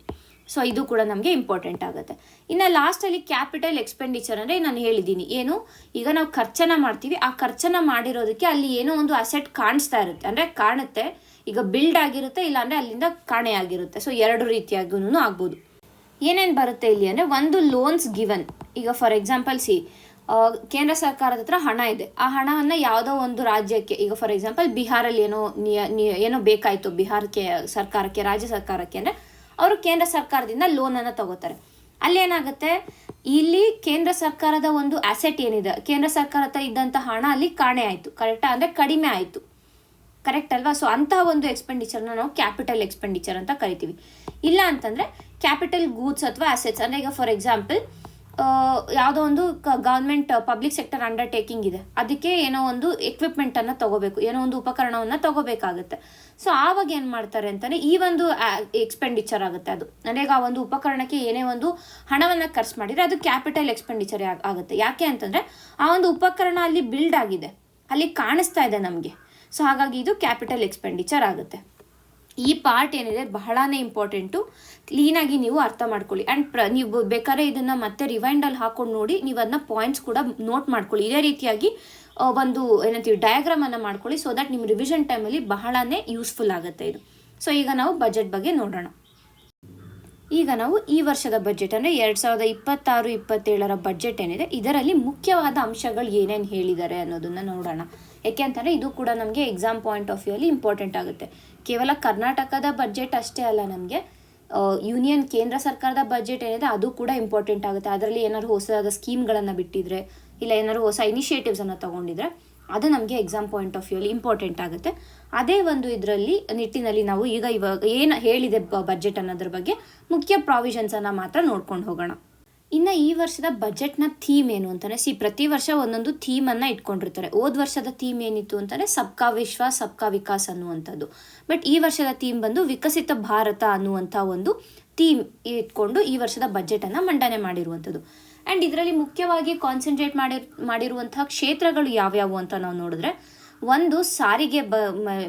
ಸೊ ಇದು ಕೂಡ ನಮಗೆ ಇಂಪಾರ್ಟೆಂಟ್ ಆಗುತ್ತೆ. ಇನ್ನು ಲಾಸ್ಟಲ್ಲಿ ಕ್ಯಾಪಿಟಲ್ ಎಕ್ಸ್ಪೆಂಡಿಚರ್ ಅಂದರೆ ನಾನು ಹೇಳಿದ್ದೀನಿ ಏನು, ಈಗ ನಾವು ಖರ್ಚನ್ನು ಮಾಡ್ತೀವಿ, ಆ ಖರ್ಚನ್ನು ಮಾಡಿರೋದಕ್ಕೆ ಅಲ್ಲಿ ಏನೋ ಒಂದು ಅಸೆಟ್ ಕಾಣಿಸ್ತಾ ಇರುತ್ತೆ, ಅಂದರೆ ಕಾಣುತ್ತೆ, ಈಗ ಬಿಲ್ಡ್ ಆಗಿರುತ್ತೆ, ಇಲ್ಲಾಂದರೆ ಅಲ್ಲಿಂದ ಕಾಣೆ ಆಗಿರುತ್ತೆ. ಸೊ ಎರಡು ರೀತಿಯಾಗೂ ಆಗ್ಬೋದು. ಏನೇನು ಬರುತ್ತೆ ಇಲ್ಲಿ ಅಂದರೆ, ಒಂದು ಲೋನ್ಸ್ ಗಿವನ್. ಈಗ ಫಾರ್ ಎಕ್ಸಾಂಪಲ್ ಕೇಂದ್ರ ಸರ್ಕಾರದ ಹತ್ರ ಹಣ ಇದೆ, ಆ ಹಣವನ್ನು ಯಾವುದೋ ಒಂದು ರಾಜ್ಯಕ್ಕೆ, ಈಗ ಫಾರ್ ಎಕ್ಸಾಂಪಲ್ ಬಿಹಾರಲ್ಲಿ ಏನೋ ಬೇಕಾಯಿತು ಬಿಹಾರಕ್ಕೆ ಸರ್ಕಾರಕ್ಕೆ, ರಾಜ್ಯ ಸರ್ಕಾರಕ್ಕೆ ಅಂದರೆ ಅವರು ಕೇಂದ್ರ ಸರ್ಕಾರದಿಂದ ಲೋನನ್ನು ತಗೋತಾರೆ. ಅಲ್ಲೇನಾಗುತ್ತೆ, ಇಲ್ಲಿ ಕೇಂದ್ರ ಸರ್ಕಾರದ ಒಂದು ಅಸೆಟ್ ಏನಿದೆ, ಕೇಂದ್ರ ಸರ್ಕಾರ ಹತ್ರ ಇದ್ದಂಥ ಹಣ ಅಲ್ಲಿ ಕಾಣೆ ಆಯಿತು, ಕರೆಕ್ಟಾ, ಅಂದರೆ ಕಡಿಮೆ ಆಯಿತು, ಕರೆಕ್ಟ್ ಅಲ್ವಾ. ಸೊ ಅಂತಹ ಒಂದು ಎಕ್ಸ್ಪೆಂಡಿಚರ್ನ ನಾವು ಕ್ಯಾಪಿಟಲ್ ಎಕ್ಸ್ಪೆಂಡಿಚರ್ ಅಂತ ಕರಿತೀವಿ. ಇಲ್ಲ ಅಂತಂದರೆ ಕ್ಯಾಪಿಟಲ್ ಗೂಡ್ಸ್ ಅಥವಾ ಅಸೆಟ್ಸ್, ಅಂದರೆ ಈಗ ಫಾರ್ ಎಕ್ಸಾಂಪಲ್ ಯಾವುದೋ ಒಂದು ಗೌರ್ಮೆಂಟ್ ಪಬ್ಲಿಕ್ ಸೆಕ್ಟರ್ ಅಂಡರ್ಟೇಕಿಂಗ್ ಇದೆ, ಅದಕ್ಕೆ ಏನೋ ಒಂದು ಎಕ್ವಿಪ್ಮೆಂಟನ್ನು ತೊಗೋಬೇಕು, ಏನೋ ಒಂದು ಉಪಕರಣವನ್ನು ತೊಗೋಬೇಕಾಗುತ್ತೆ. ಸೊ ಆವಾಗ ಏನು ಮಾಡ್ತಾರೆ ಅಂತಂದರೆ ಈ ಒಂದು ಎಕ್ಸ್ಪೆಂಡಿಚರ್ ಆಗುತ್ತೆ. ಅದು ಅಂದರೆ ಈಗ ಆ ಒಂದು ಉಪಕರಣಕ್ಕೆ ಏನೇ ಒಂದು ಹಣವನ್ನು ಖರ್ಚು ಮಾಡಿದರೆ ಅದು ಕ್ಯಾಪಿಟಲ್ ಎಕ್ಸ್ಪೆಂಡಿಚರ್ ಆಗುತ್ತೆ. ಯಾಕೆ ಅಂತಂದರೆ ಆ ಒಂದು ಉಪಕರಣ ಅಲ್ಲಿ ಬಿಲ್ಡ್ ಆಗಿದೆ, ಅಲ್ಲಿ ಕಾಣಿಸ್ತಾ ಇದೆ ನಮಗೆ. ಸೊ ಹಾಗಾಗಿ ಇದು ಕ್ಯಾಪಿಟಲ್ ಎಕ್ಸ್ಪೆಂಡಿಚರ್ ಆಗುತ್ತೆ. ಈ ಪಾರ್ಟ್ ಏನಿದೆ ಬಹಳನೇ ಇಂಪಾರ್ಟೆಂಟು, ಕ್ಲೀನಾಗಿ ನೀವು ಅರ್ಥ ಮಾಡ್ಕೊಳ್ಳಿ. ಆ್ಯಂಡ್ ನೀವು ಬೇಕಾದ್ರೆ ಇದನ್ನು ಮತ್ತೆ ರಿವೈಂಡಲ್ಲಿ ಹಾಕೊಂಡು ನೋಡಿ, ನೀವು ಅದನ್ನ ಪಾಯಿಂಟ್ಸ್ ಕೂಡ ನೋಟ್ ಮಾಡ್ಕೊಳ್ಳಿ. ಇದೇ ರೀತಿಯಾಗಿ ಒಂದು ಏನಂತೀವಿ ಡಯಾಗ್ರಾಮನ್ನು ಮಾಡ್ಕೊಳ್ಳಿ, ಸೊ ದಟ್ ನಿಮ್ಮ ರಿವಿಷನ್ ಟೈಮಲ್ಲಿ ಬಹಳನೇ ಯೂಸ್ಫುಲ್ ಆಗುತ್ತೆ ಇದು. ಸೊ ಈಗ ನಾವು ಬಜೆಟ್ ಬಗ್ಗೆ ನೋಡೋಣ. ಈಗ ನಾವು ಈ ವರ್ಷದ ಬಜೆಟ್ ಅಂದರೆ 2026-27 ಬಜೆಟ್ ಏನಿದೆ ಇದರಲ್ಲಿ ಮುಖ್ಯವಾದ ಅಂಶಗಳು ಏನೇನು ಹೇಳಿದ್ದಾರೆ ಅನ್ನೋದನ್ನು ನೋಡೋಣ. ಯಾಕೆ ಅಂತಂದರೆ ಇದು ಕೂಡ ನಮಗೆ ಎಕ್ಸಾಮ್ ಪಾಯಿಂಟ್ ಆಫ್ ವ್ಯೂ ಅಲ್ಲಿ ಇಂಪಾರ್ಟೆಂಟ್ ಆಗುತ್ತೆ. ಕೇವಲ ಕರ್ನಾಟಕದ ಬಜೆಟ್ ಅಷ್ಟೇ ಅಲ್ಲ, ನಮಗೆ ಯೂನಿಯನ್ ಕೇಂದ್ರ ಸರ್ಕಾರದ ಬಜೆಟ್ ಏನಿದೆ ಅದು ಕೂಡ ಇಂಪಾರ್ಟೆಂಟ್ ಆಗುತ್ತೆ. ಅದರಲ್ಲಿ ಏನಾದ್ರು ಹೊಸದಾದ ಸ್ಕೀಮ್ಗಳನ್ನು ಬಿಟ್ಟಿದ್ರೆ, ಇಲ್ಲ ಏನಾದ್ರು ಹೊಸ ಇನಿಷಿಯೇಟಿವ್ಸನ್ನು ತೊಗೊಂಡಿದ್ರೆ ಅದು ನಮಗೆ ಎಕ್ಸಾಮ್ ಪಾಯಿಂಟ್ ಆಫ್ ವ್ಯೂ ಅಲ್ಲಿ ಇಂಪಾರ್ಟೆಂಟ್ ಆಗುತ್ತೆ. ಅದೇ ಒಂದು ಇದರಲ್ಲಿ ನಿಟ್ಟಿನಲ್ಲಿ ನಾವು ಇವಾಗ ಏನು ಹೇಳಿದೆ ಬಜೆಟ್ ಅನ್ನೋದ್ರ ಬಗ್ಗೆ ಮುಖ್ಯ ಪ್ರಾವಿಷನ್ಸನ್ನು ಮಾತ್ರ ನೋಡ್ಕೊಂಡು ಹೋಗೋಣ. ಇನ್ನು ಈ ವರ್ಷದ ಬಜೆಟ್ನ ಥೀಮ್ ಏನು ಅಂತಂದರೆ, ಪ್ರತಿ ವರ್ಷ ಒಂದೊಂದು ಥೀಮನ್ನು ಇಟ್ಕೊಂಡಿರ್ತಾರೆ. ಹೋದ ವರ್ಷದ ಥೀಮ್ ಏನಿತ್ತು ಅಂತಂದರೆ ಸಬ್ಕಾ ವಿಶ್ವಾಸ್ ಸಬ್ಕಾ ವಿಕಾಸ್ ಅನ್ನುವಂಥದ್ದು. ಬಟ್ ಈ ವರ್ಷದ ಥೀಮ್ ಬಂದು ವಿಕಸಿತ ಭಾರತ ಅನ್ನುವಂಥ ಒಂದು ಥೀಮ್ ಇಟ್ಕೊಂಡು ಈ ವರ್ಷದ ಬಜೆಟನ್ನು ಮಂಡನೆ ಮಾಡಿರುವಂಥದ್ದು. ಆ್ಯಂಡ್ ಇದರಲ್ಲಿ ಮುಖ್ಯವಾಗಿ ಕಾನ್ಸಂಟ್ರೇಟ್ ಮಾಡಿರುವಂತಹ ಕ್ಷೇತ್ರಗಳು ಯಾವ್ಯಾವು ಅಂತ ನಾವು ನೋಡಿದ್ರೆ, ಒಂದು ಸಾರಿಗೆ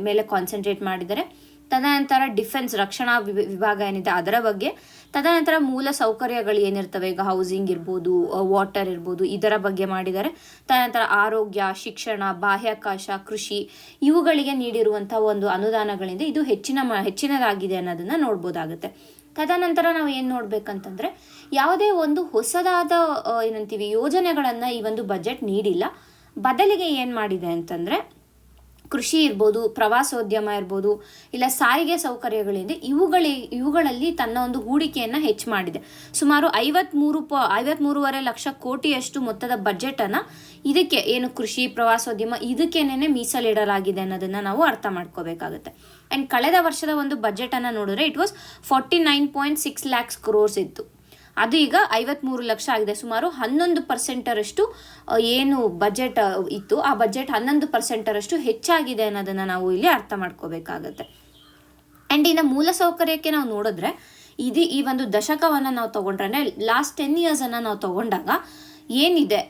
ಮೇಲೆ ಕಾನ್ಸಂಟ್ರೇಟ್ ಮಾಡಿದ್ದಾರೆ. ತದನಂತರ ಡಿಫೆನ್ಸ್ ರಕ್ಷಣಾ ವಿಭಾಗ ಏನಿದೆ ಅದರ ಬಗ್ಗೆ, ತದನಂತರ ಮೂಲ ಸೌಕರ್ಯಗಳು ಏನಿರ್ತವೆ, ಈಗ ಹೌಸಿಂಗ್ ಇರ್ಬೋದು, ವಾಟರ್ ಇರ್ಬೋದು, ಇದರ ಬಗ್ಗೆ ಮಾಡಿದ್ದಾರೆ. ತದನಂತರ ಆರೋಗ್ಯ, ಶಿಕ್ಷಣ, ಬಾಹ್ಯಾಕಾಶ, ಕೃಷಿ ಇವುಗಳಿಗೆ ನೀಡಿರುವಂಥ ಒಂದು ಅನುದಾನಗಳಿಂದ ಇದು ಹೆಚ್ಚಿನದಾಗಿದೆ ಅನ್ನೋದನ್ನು ನೋಡ್ಬೋದಾಗುತ್ತೆ. ತದನಂತರ ನಾವು ಏನು ನೋಡ್ಬೇಕಂತಂದರೆ ಯಾವುದೇ ಒಂದು ಹೊಸದಾದ ಏನಂತೀವಿ ಯೋಜನೆಗಳನ್ನು ಈ ಒಂದು ಬಜೆಟ್ ನೀಡಿಲ್ಲ. ಬದಲಿಗೆ ಏನು ಮಾಡಿದೆ ಅಂತಂದರೆ ಕೃಷಿ ಇರ್ಬೋದು, ಪ್ರವಾಸೋದ್ಯಮ ಇರ್ಬೋದು, ಇಲ್ಲ ಸಾರಿಗೆ ಸೌಕರ್ಯಗಳಿಂದ ಇವುಗಳಲ್ಲಿ ತನ್ನ ಒಂದು ಹೂಡಿಕೆಯನ್ನು ಹೆಚ್ಚು ಮಾಡಿದೆ. ಸುಮಾರು 53.5 ಲಕ್ಷ ಕೋಟಿಯಷ್ಟು ಮೊತ್ತದ ಬಜೆಟನ್ನು ಇದಕ್ಕೆ ಏನು ಕೃಷಿ ಪ್ರವಾಸೋದ್ಯಮ ಇದಕ್ಕೇನೆ ಮೀಸಲಿಡಲಾಗಿದೆ ಅನ್ನೋದನ್ನು ನಾವು ಅರ್ಥ ಮಾಡ್ಕೋಬೇಕಾಗುತ್ತೆ. ಆ್ಯಂಡ್ ಕಳೆದ ವರ್ಷದ ಒಂದು ಬಜೆಟನ್ನು ನೋಡಿದ್ರೆ ಇಟ್ ವಾಸ್ 49.6 lakhs crores ಇತ್ತು. ಅದು ಈಗ 53 ಲಕ್ಷ ಆಗಿದೆ. ಸುಮಾರು 11% ಏನು ಬಜೆಟ್ ಇತ್ತು ಆ ಬಜೆಟ್ 11% ಹೆಚ್ಚಾಗಿದೆ ಅನ್ನೋದನ್ನು ನಾವು ಇಲ್ಲಿ ಅರ್ಥ ಮಾಡ್ಕೋಬೇಕಾಗತ್ತೆ. ಆ್ಯಂಡ್ ಇನ್ನು ಮೂಲಸೌಕರ್ಯಕ್ಕೆ ನಾವು ನೋಡಿದ್ರೆ ಈ ಒಂದು ದಶಕವನ್ನು ನಾವು ತೊಗೊಂಡ್ರೆ ಲಾಸ್ಟ್ 10 yearsನ್ನು ನಾವು ತೊಗೊಂಡಾಗ ಏನಿದೆ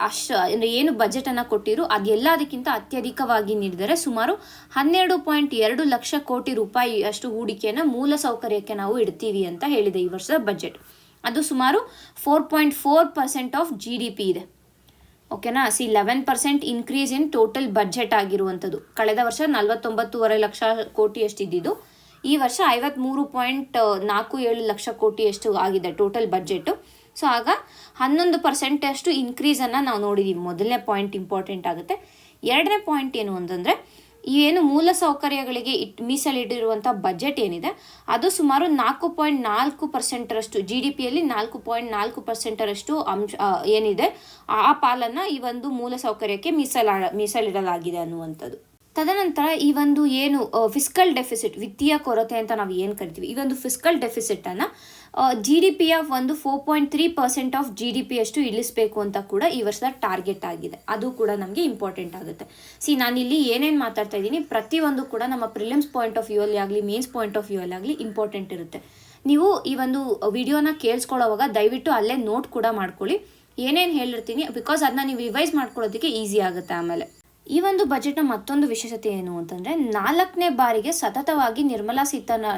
ಏನು ಬಜೆಟನ್ನು ಕೊಟ್ಟಿರು ಅದೆಲ್ಲದಕ್ಕಿಂತ ಅತ್ಯಧಿಕವಾಗಿ ನೀಡಿದರೆ ಸುಮಾರು 12.2 ಲಕ್ಷ ಕೋಟಿ ರೂಪಾಯಿ ಅಷ್ಟು ಹೂಡಿಕೆಯನ್ನು ಮೂಲಸೌಕರ್ಯಕ್ಕೆ ನಾವು ಇಡ್ತೀವಿ ಅಂತ ಹೇಳಿದೆ ಈ ವರ್ಷದ ಬಜೆಟ್. ಅದು ಸುಮಾರು 4.4% ಆಫ್ GDP ಇದೆ. ಓಕೆನಾ. 11% ಇನ್ಕ್ರೀಸ್ ಇನ್ ಟೋಟಲ್ ಬಜೆಟ್ ಆಗಿರುವಂಥದ್ದು. ಕಳೆದ ವರ್ಷ 49.5 ಲಕ್ಷ ಕೋಟಿ ಅಷ್ಟಿದ್ದು ಈ ವರ್ಷ 53.47 ಲಕ್ಷ ಕೋಟಿ ಎಷ್ಟು ಆಗಿದೆ ಟೋಟಲ್ ಬಜೆಟು. ಸೊ ಆಗ 11% ಅಷ್ಟು ಇನ್ಕ್ರೀಸನ್ನು ನಾವು ನೋಡಿದ್ದೀವಿ. ಮೊದಲನೇ ಪಾಯಿಂಟ್ ಇಂಪಾರ್ಟೆಂಟ್ ಆಗುತ್ತೆ. ಎರಡನೇ ಪಾಯಿಂಟ್ ಏನು ಅಂತಂದರೆ ಏನು ಮೂಲಸೌಕರ್ಯಗಳಿಗೆ ಮೀಸಲಿಟ್ಟಿರುವಂಥ ಬಜೆಟ್ ಏನಿದೆ ಅದು ಸುಮಾರು 4.4% GDPಯಲ್ಲಿ 4.4% ಅಂಶ ಏನಿದೆ ಆ ಪಾಲನ್ನು ಈ ಒಂದು ಮೂಲಸೌಕರ್ಯಕ್ಕೆ ಮೀಸಲಿಡಲಾಗಿದೆ ಅನ್ನುವಂಥದ್ದು. ತದನಂತರ ಈ ಒಂದು ಏನು ಫಿಸ್ಕಲ್ ಡೆಫಿಸಿಟ್, ವಿತ್ತೀಯ ಕೊರತೆ ಅಂತ ನಾವು ಏನು ಕರಿತೀವಿ, ಈ ಒಂದು ಫಿಸ್ಕಲ್ ಡೆಫಿಸಿಟನ್ನು GDPಯ ಒಂದು 4.3% ಆಫ್ GDP ಅಷ್ಟು ಇಳಿಸಬೇಕು ಅಂತ ಕೂಡ ಈ ವರ್ಷದ ಟಾರ್ಗೆಟ್ ಆಗಿದೆ. ಅದು ಕೂಡ ನಮಗೆ ಇಂಪಾರ್ಟೆಂಟ್ ಆಗುತ್ತೆ. ನಾನಿಲ್ಲಿ ಏನೇನು ಮಾತಾಡ್ತಾ ಇದ್ದೀನಿ ಪ್ರತಿಯೊಂದು ಕೂಡ ನಮ್ಮ ಪ್ರಿಲಿಮ್ಸ್ ಪಾಯಿಂಟ್ ಆಫ್ ವ್ಯೂ ಅಲ್ಲಿ ಆಗಲಿ ಮೇನ್ಸ್ ಪಾಯಿಂಟ್ ಆಫ್ ವ್ಯೂ ಅಲ್ಲಿ ಆಗಲಿ ಇಂಪಾರ್ಟೆಂಟ್ ಇರುತ್ತೆ. ನೀವು ಈ ಒಂದು ವಿಡಿಯೋನ ಕೇಳಿಸ್ಕೊಳ್ಳೋವಾಗ ದಯವಿಟ್ಟು ಅಲ್ಲೇ ನೋಟ್ ಕೂಡ ಮಾಡ್ಕೊಳ್ಳಿ, ಏನೇನು ಹೇಳಿರ್ತೀನಿ, ಬಿಕಾಸ್ ಅದನ್ನ ನೀವು ರಿವೈಸ್ ಮಾಡ್ಕೊಳ್ಳೋದಕ್ಕೆ ಈಸಿ ಆಗುತ್ತೆ ಆಮೇಲೆ. ಈ ಒಂದು ಬಜೆಟ್ನ ಮತ್ತೊಂದು ವಿಶೇಷತೆ ಏನು ಅಂತಂದರೆ 4ನೇ ಬಾರಿಗೆ ಸತತವಾಗಿ ನಿರ್ಮಲಾ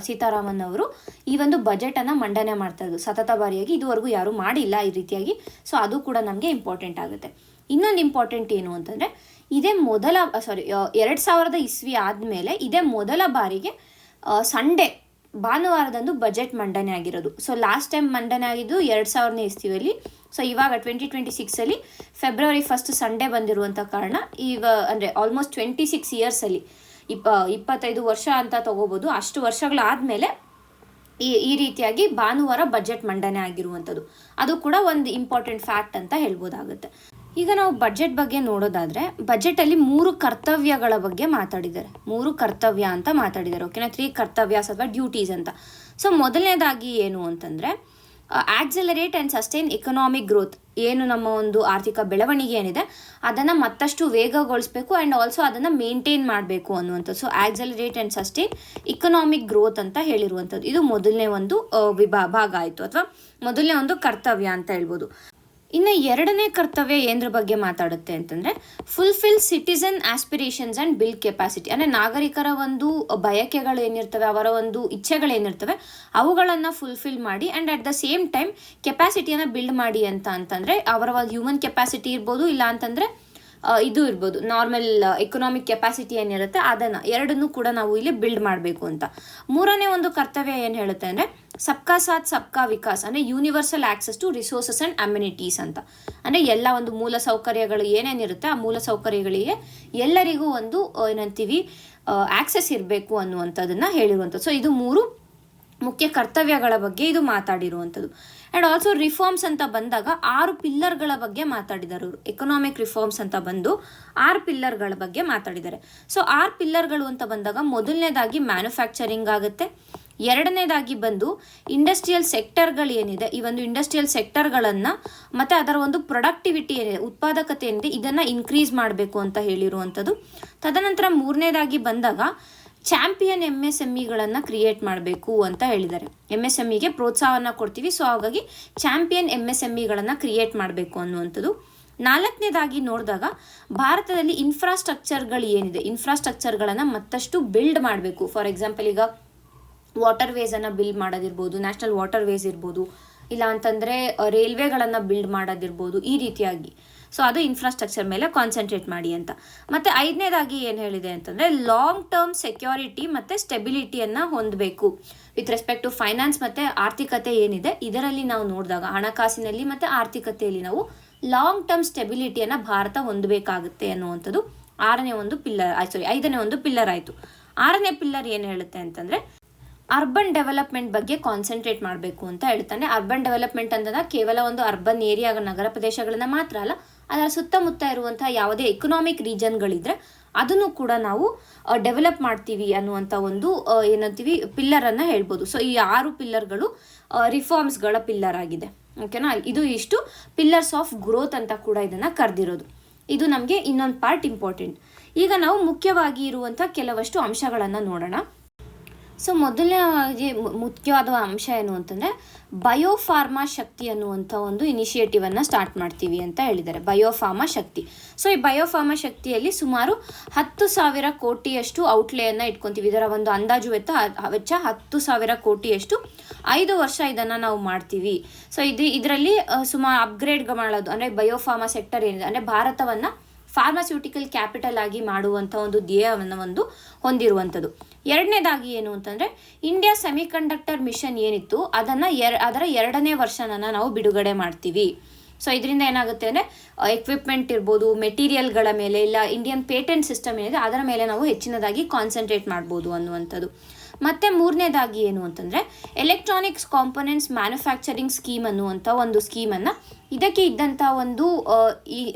ಸೀತಾರಾಮನ್ ಅವರು ಈ ಒಂದು ಬಜೆಟನ್ನು ಮಂಡನೆ ಮಾಡ್ತಾ ಇದ್ರು. ಸತತ ಬಾರಿಯಾಗಿ ಇದುವರೆಗೂ ಯಾರೂ ಮಾಡಿಲ್ಲ ಈ ರೀತಿಯಾಗಿ. ಸೊ ಅದು ಕೂಡ ನಮಗೆ ಇಂಪಾರ್ಟೆಂಟ್ ಆಗುತ್ತೆ. ಇನ್ನೊಂದು ಇಂಪಾರ್ಟೆಂಟ್ ಏನು ಅಂತಂದರೆ 2000 ಇಸ್ವಿ ಆದಮೇಲೆ ಇದೇ ಮೊದಲ ಬಾರಿಗೆ ಸಂಡೇ ಭಾನುವಾರದಂದು ಬಜೆಟ್ ಮಂಡನೆ ಆಗಿರೋದು. ಸೊ ಲಾಸ್ಟ್ ಟೈಮ್ ಮಂಡನೆ ಆಗಿದ್ದು 2000ನೇ ಇಸ್ವಿಯಲ್ಲಿ. ಸೊ ಇವಾಗ 2026 February 1 ಸಂಡೇ ಬಂದಿರುವಂಥ ಕಾರಣ ಅಂದರೆ ಆಲ್ಮೋಸ್ಟ್ 26 ಇಯರ್ಸಲ್ಲಿ 25 ವರ್ಷ ಅಂತ ತಗೋಬೋದು. ಅಷ್ಟು ವರ್ಷಗಳಾದಮೇಲೆ ಈ ರೀತಿಯಾಗಿ ಭಾನುವಾರ ಬಜೆಟ್ ಮಂಡನೆ ಆಗಿರುವಂಥದ್ದು. ಅದು ಕೂಡ ಒಂದು ಇಂಪಾರ್ಟೆಂಟ್ ಫ್ಯಾಕ್ಟ್ ಅಂತ ಹೇಳ್ಬೋದಾಗುತ್ತೆ. ಈಗ ನಾವು ಬಜೆಟ್ ಬಗ್ಗೆ ನೋಡೋದಾದರೆ ಬಜೆಟಲ್ಲಿ 3 ಕರ್ತವ್ಯಗಳ ಬಗ್ಗೆ ಮಾತಾಡಿದ್ದಾರೆ. 3 ಕರ್ತವ್ಯ ಅಂತ ಮಾತಾಡಿದ್ದಾರೆ. ಓಕೆನಾ. 3 ಕರ್ತವ್ಯಾಸ್ ಅಥವಾ ಡ್ಯೂಟೀಸ್ ಅಂತ. ಸೊ ಮೊದಲನೇದಾಗಿ ಏನು ಅಂತಂದರೆ accelerate and sustain economic growth. ಏನು ನಮ್ಮ ಒಂದು ಆರ್ಥಿಕ ಬೆಳವಣಿಗೆ ಏನಿದೆ ಅದನ್ನು ಮತ್ತಷ್ಟು ವೇಗಗೊಳಿಸಬೇಕು ಆ್ಯಂಡ್ ಆಲ್ಸೋ ಅದನ್ನು ಮೇಂಟೈನ್ ಮಾಡಬೇಕು ಅನ್ನುವಂಥದ್ದು. So accelerate and sustain economic growth ಅಂತ ಹೇಳಿರುವಂಥದ್ದು. ಇದು ಮೊದಲನೇ ಒಂದು ಭಾಗ ಆಯಿತು ಅಥವಾ ಮೊದಲನೇ ಒಂದು ಕರ್ತವ್ಯ ಅಂತ ಹೇಳ್ಬೋದು. ಇನ್ನು ಎರಡನೇ ಕರ್ತವ್ಯ ಏನರ ಬಗ್ಗೆ ಮಾತಾಡುತ್ತೆ ಅಂತಂದರೆ fulfil citizen aspirations and build capacity. ಅಂದರೆ ನಾಗರಿಕರ ಒಂದು ಬಯಕೆಗಳು ಏನಿರ್ತವೆ, ಅವರ ಒಂದು ಇಚ್ಛೆಗಳೇನಿರ್ತವೆ ಅವುಗಳನ್ನು ಫುಲ್ಫಿಲ್ ಮಾಡಿ and at the same time ಕೆಪಾಸಿಟಿಯನ್ನು ಬಿಲ್ಡ್ ಮಾಡಿ ಅಂತಂದರೆ ಅವರ ಒಂದು ಹ್ಯೂಮನ್ ಕೆಪಾಸಿಟಿ ಇರ್ಬೋದು, ಇಲ್ಲ ಅಂತಂದರೆ ಇದು ಇರ್ಬೋದು ನಾರ್ಮಲ್ ಎಕನಾಮಿಕ್ ಕೆಪಾಸಿಟಿ ಏನಿರುತ್ತೆ ಅದನ್ನು ಎರಡನ್ನೂ ಕೂಡ ನಾವು ಇಲ್ಲಿ ಬಿಲ್ಡ್ ಮಾಡಬೇಕು ಅಂತ. ಮೂರನೇ ಒಂದು ಕರ್ತವ್ಯ ಏನು ಹೇಳುತ್ತೆ ಅಂದರೆ ಸಬ್ಕಾ ಸಾಥ್ ಸಬ್ಕಾ ವಿಕಾಸ್, ಅಂದರೆ universal access to resources and amenities ಅಂತ. ಅಂದರೆ ಎಲ್ಲ ಒಂದು ಮೂಲ ಸೌಕರ್ಯಗಳು ಏನೇನಿರುತ್ತೆ ಆ ಮೂಲ ಸೌಕರ್ಯಗಳಿಗೆ ಎಲ್ಲರಿಗೂ ಒಂದು ಏನಂತೀವಿ ಆಕ್ಸೆಸ್ ಇರಬೇಕು ಅನ್ನುವಂಥದ್ದನ್ನು ಹೇಳಿರುವಂಥದ್ದು. ಸೊ ಇದು 3 ಮುಖ್ಯ ಕರ್ತವ್ಯಗಳ ಬಗ್ಗೆ ಇದು ಮಾತಾಡಿರುವಂಥದ್ದು. ಆ್ಯಂಡ್ ಆಲ್ಸೋ ರಿಫಾರ್ಮ್ಸ್ ಅಂತ ಬಂದಾಗ 6 ಪಿಲ್ಲರ್ಗಳ ಬಗ್ಗೆ ಮಾತಾಡಿದ್ದಾರೆ ಅವರು. ಎಕನಾಮಿಕ್ ರಿಫಾರ್ಮ್ಸ್ ಅಂತ ಬಂದು 6 ಪಿಲ್ಲರ್ಗಳ ಬಗ್ಗೆ ಮಾತಾಡಿದ್ದಾರೆ. ಸೊ 6 ಪಿಲ್ಲರ್ಗಳು ಅಂತ ಬಂದಾಗ ಮೊದಲನೇದಾಗಿ ಮ್ಯಾನುಫ್ಯಾಕ್ಚರಿಂಗ್ ಆಗುತ್ತೆ. ಎರಡನೇದಾಗಿ ಬಂದು ಇಂಡಸ್ಟ್ರಿಯಲ್ ಸೆಕ್ಟರ್ಗಳು ಏನಿದೆ ಈ ಒಂದು ಇಂಡಸ್ಟ್ರಿಯಲ್ ಸೆಕ್ಟರ್ಗಳನ್ನು ಮತ್ತು ಅದರ ಒಂದು ಪ್ರೊಡಕ್ಟಿವಿಟಿ ಏನಿದೆ ಉತ್ಪಾದಕತೆ ಏನಿದೆ ಇದನ್ನು ಇನ್ಕ್ರೀಸ್ ಮಾಡಬೇಕು ಅಂತ ಹೇಳಿರುವಂಥದ್ದು. ತದನಂತರ ಮೂರನೇದಾಗಿ ಬಂದಾಗ ಚಾಂಪಿಯನ್ MSMEಗಳನ್ನು ಕ್ರಿಯೇಟ್ ಮಾಡಬೇಕು ಅಂತ ಹೇಳಿದ್ದಾರೆ. MSMEಗೆ ಪ್ರೋತ್ಸಾಹವನ್ನು ಕೊಡ್ತೀವಿ, ಸೊ ಹಾಗಾಗಿ ಚಾಂಪಿಯನ್ MSMEಗಳನ್ನು ಕ್ರಿಯೇಟ್ ಮಾಡಬೇಕು ಅನ್ನುವಂಥದ್ದು. ನಾಲ್ಕನೇದಾಗಿ ನೋಡಿದಾಗ ಭಾರತದಲ್ಲಿ ಇನ್ಫ್ರಾಸ್ಟ್ರಕ್ಚರ್ಗಳು ಏನಿದೆ ಇನ್ಫ್ರಾಸ್ಟ್ರಕ್ಚರ್ಗಳನ್ನು ಮತ್ತಷ್ಟು ಬಿಲ್ಡ್ ಮಾಡಬೇಕು. ಫಾರ್ ಎಕ್ಸಾಂಪಲ್ ಈಗ ವಾಟರ್ ವೇಸನ್ನು ಬಿಲ್ಡ್ ಮಾಡೋದಿರ್ಬೋದು, ನ್ಯಾಷನಲ್ ವಾಟರ್ ವೇಸ್ ಇರ್ಬೋದು, ಇಲ್ಲ ಅಂತಂದರೆ ರೈಲ್ವೆಗಳನ್ನು ಬಿಲ್ಡ್ ಮಾಡೋದಿರ್ಬೋದು, ಈ ರೀತಿಯಾಗಿ. ಸೊ ಅದು ಇನ್ಫ್ರಾಸ್ಟ್ರಕ್ಚರ್ ಮೇಲೆ ಕಾನ್ಸಂಟ್ರೇಟ್ ಮಾಡಿ ಅಂತ. ಮತ್ತು 5ನೇದಾಗಿ ಏನು ಹೇಳಿದೆ ಅಂತಂದರೆ ಲಾಂಗ್ ಟರ್ಮ್ ಸೆಕ್ಯೂರಿಟಿ ಮತ್ತು ಸ್ಟೆಬಿಲಿಟಿಯನ್ನು ಹೊಂದಬೇಕು ವಿತ್ ರೆಸ್ಪೆಕ್ಟ್ ಟು ಫೈನಾನ್ಸ್ ಮತ್ತು ಆರ್ಥಿಕತೆ ಏನಿದೆ ಇದರಲ್ಲಿ ನಾವು ನೋಡಿದಾಗ, ಹಣಕಾಸಿನಲ್ಲಿ ಮತ್ತು ಆರ್ಥಿಕತೆಯಲ್ಲಿ ನಾವು ಲಾಂಗ್ ಟರ್ಮ್ ಸ್ಟೆಬಿಲಿಟಿಯನ್ನು ಭಾರತ ಹೊಂದಬೇಕಾಗುತ್ತೆ ಅನ್ನುವಂಥದ್ದು 5ನೇ ಒಂದು ಪಿಲ್ಲರ್ ಆಯಿತು. 6ನೇ ಪಿಲ್ಲರ್ ಏನು ಹೇಳುತ್ತೆ ಅಂತಂದರೆ ಅರ್ಬನ್ ಡೆವಲಪ್ಮೆಂಟ್ ಬಗ್ಗೆ ಕಾನ್ಸಂಟ್ರೇಟ್ ಮಾಡಬೇಕು ಅಂತ ಹೇಳ್ತಾನೆ. ಅರ್ಬನ್ ಡೆವಲಪ್ಮೆಂಟ್ ಅಂತಂದಾಗ ಕೇವಲ ಒಂದು ಅರ್ಬನ್ ಏರಿಯಾ, ನಗರ ಪ್ರದೇಶಗಳನ್ನ ಮಾತ್ರ ಅಲ್ಲ, ಅದರ ಸುತ್ತಮುತ್ತ ಇರುವಂತಹ ಯಾವುದೇ ಎಕನಾಮಿಕ್ ರೀಜನ್ಗಳಿದ್ರೆ ಅದನ್ನು ಕೂಡ ನಾವು ಡೆವಲಪ್ ಮಾಡ್ತೀವಿ ಅನ್ನುವಂಥ ಒಂದು ಏನಂತೀವಿ ಪಿಲ್ಲರನ್ನು ಹೇಳ್ಬೋದು. ಸೊ ಈ 6 ಪಿಲ್ಲರ್ಗಳು ರಿಫಾರ್ಮ್ಸ್ಗಳ ಪಿಲ್ಲರ್ ಆಗಿದೆ. ಓಕೆನಾ, ಇದು ಇಷ್ಟು ಪಿಲ್ಲರ್ಸ್ ಆಫ್ ಗ್ರೋತ್ ಅಂತ ಕೂಡ ಇದನ್ನು ಕರೆದಿರೋದು. ಇದು ನಮಗೆ ಇನ್ನೊಂದು ಪಾರ್ಟ್ ಇಂಪಾರ್ಟೆಂಟ್. ಈಗ ನಾವು ಮುಖ್ಯವಾಗಿ ಇರುವಂಥ ಕೆಲವಷ್ಟು ಅಂಶಗಳನ್ನು ನೋಡೋಣ. ಸೊ ಮೊದಲನೇದಾಗಿ ಮುಖ್ಯವಾದ ಅಂಶ ಏನು ಅಂತಂದರೆ ಬಯೋಫಾರ್ಮಾ ಶಕ್ತಿ ಅನ್ನುವಂಥ ಒಂದು ಇನಿಷಿಯೇಟಿವನ್ನು ಸ್ಟಾರ್ಟ್ ಮಾಡ್ತೀವಿ ಅಂತ ಹೇಳಿದ್ದಾರೆ. ಬಯೋಫಾರ್ಮಾ ಶಕ್ತಿ. ಸೊ ಈ ಬಯೋಫಾರ್ಮಾ ಶಕ್ತಿಯಲ್ಲಿ ಸುಮಾರು 10,000 ಕೋಟಿಯಷ್ಟು ಔಟ್ಲೇಯನ್ನು ಇಟ್ಕೊತೀವಿ. ಇದರ ಒಂದು ಅಂದಾಜು ವೆಚ್ಚ 10,000 ಕೋಟಿಯಷ್ಟು 5 ವರ್ಷ ಇದನ್ನು ನಾವು ಮಾಡ್ತೀವಿ. ಸೊ ಇದರಲ್ಲಿ ಸುಮಾರು ಅಪ್ಗ್ರೇಡ್ ಮಾಡೋದು, ಅಂದರೆ ಬಯೋಫಾರ್ಮಾ ಸೆಕ್ಟರ್ ಏನಿದೆ ಅಂದರೆ ಭಾರತವನ್ನು ಫಾರ್ಮಾಸ್ಯೂಟಿಕಲ್ ಕ್ಯಾಪಿಟಲ್ ಆಗಿ ಮಾಡುವಂಥ ಒಂದು ಧ್ಯೇಯವನ್ನು ಹೊಂದಿರುವಂಥದ್ದು. 2ನೇದಾಗಿ ಏನು ಅಂತಂದರೆ ಇಂಡಿಯಾ ಸೆಮಿಕಂಡಕ್ಟರ್ ಮಿಷನ್ ಏನಿತ್ತು ಅದನ್ನು ಅದರ 2ನೇ ವರ್ಷನ ನಾವು ಬಿಡುಗಡೆ ಮಾಡ್ತೀವಿ. ಸೊ ಇದರಿಂದ ಏನಾಗುತ್ತೆ ಅಂದರೆ ಎಕ್ವಿಪ್ಮೆಂಟ್ ಇರ್ಬೋದು, ಮೆಟೀರಿಯಲ್ಗಳ ಮೇಲೆ, ಇಲ್ಲ ಇಂಡಿಯನ್ ಪೇಟೆಂಟ್ ಸಿಸ್ಟಮ್ ಏನಿದೆ ಅದರ ಮೇಲೆ ನಾವು ಹೆಚ್ಚಿನದಾಗಿ ಕಾನ್ಸಂಟ್ರೇಟ್ ಮಾಡ್ಬೋದು ಅನ್ನುವಂಥದ್ದು. ಮತ್ತು 3ನೇದಾಗಿ ಏನು ಅಂತಂದರೆ ಎಲೆಕ್ಟ್ರಾನಿಕ್ಸ್ ಕಾಂಪೊನೆಂಟ್ಸ್ ಮ್ಯಾನುಫ್ಯಾಕ್ಚರಿಂಗ್ ಸ್ಕೀಮ್ ಅನ್ನುವಂಥ ಒಂದು ಸ್ಕೀಮನ್ನು, ಇದಕ್ಕೆ ಇದ್ದಂಥ ಒಂದು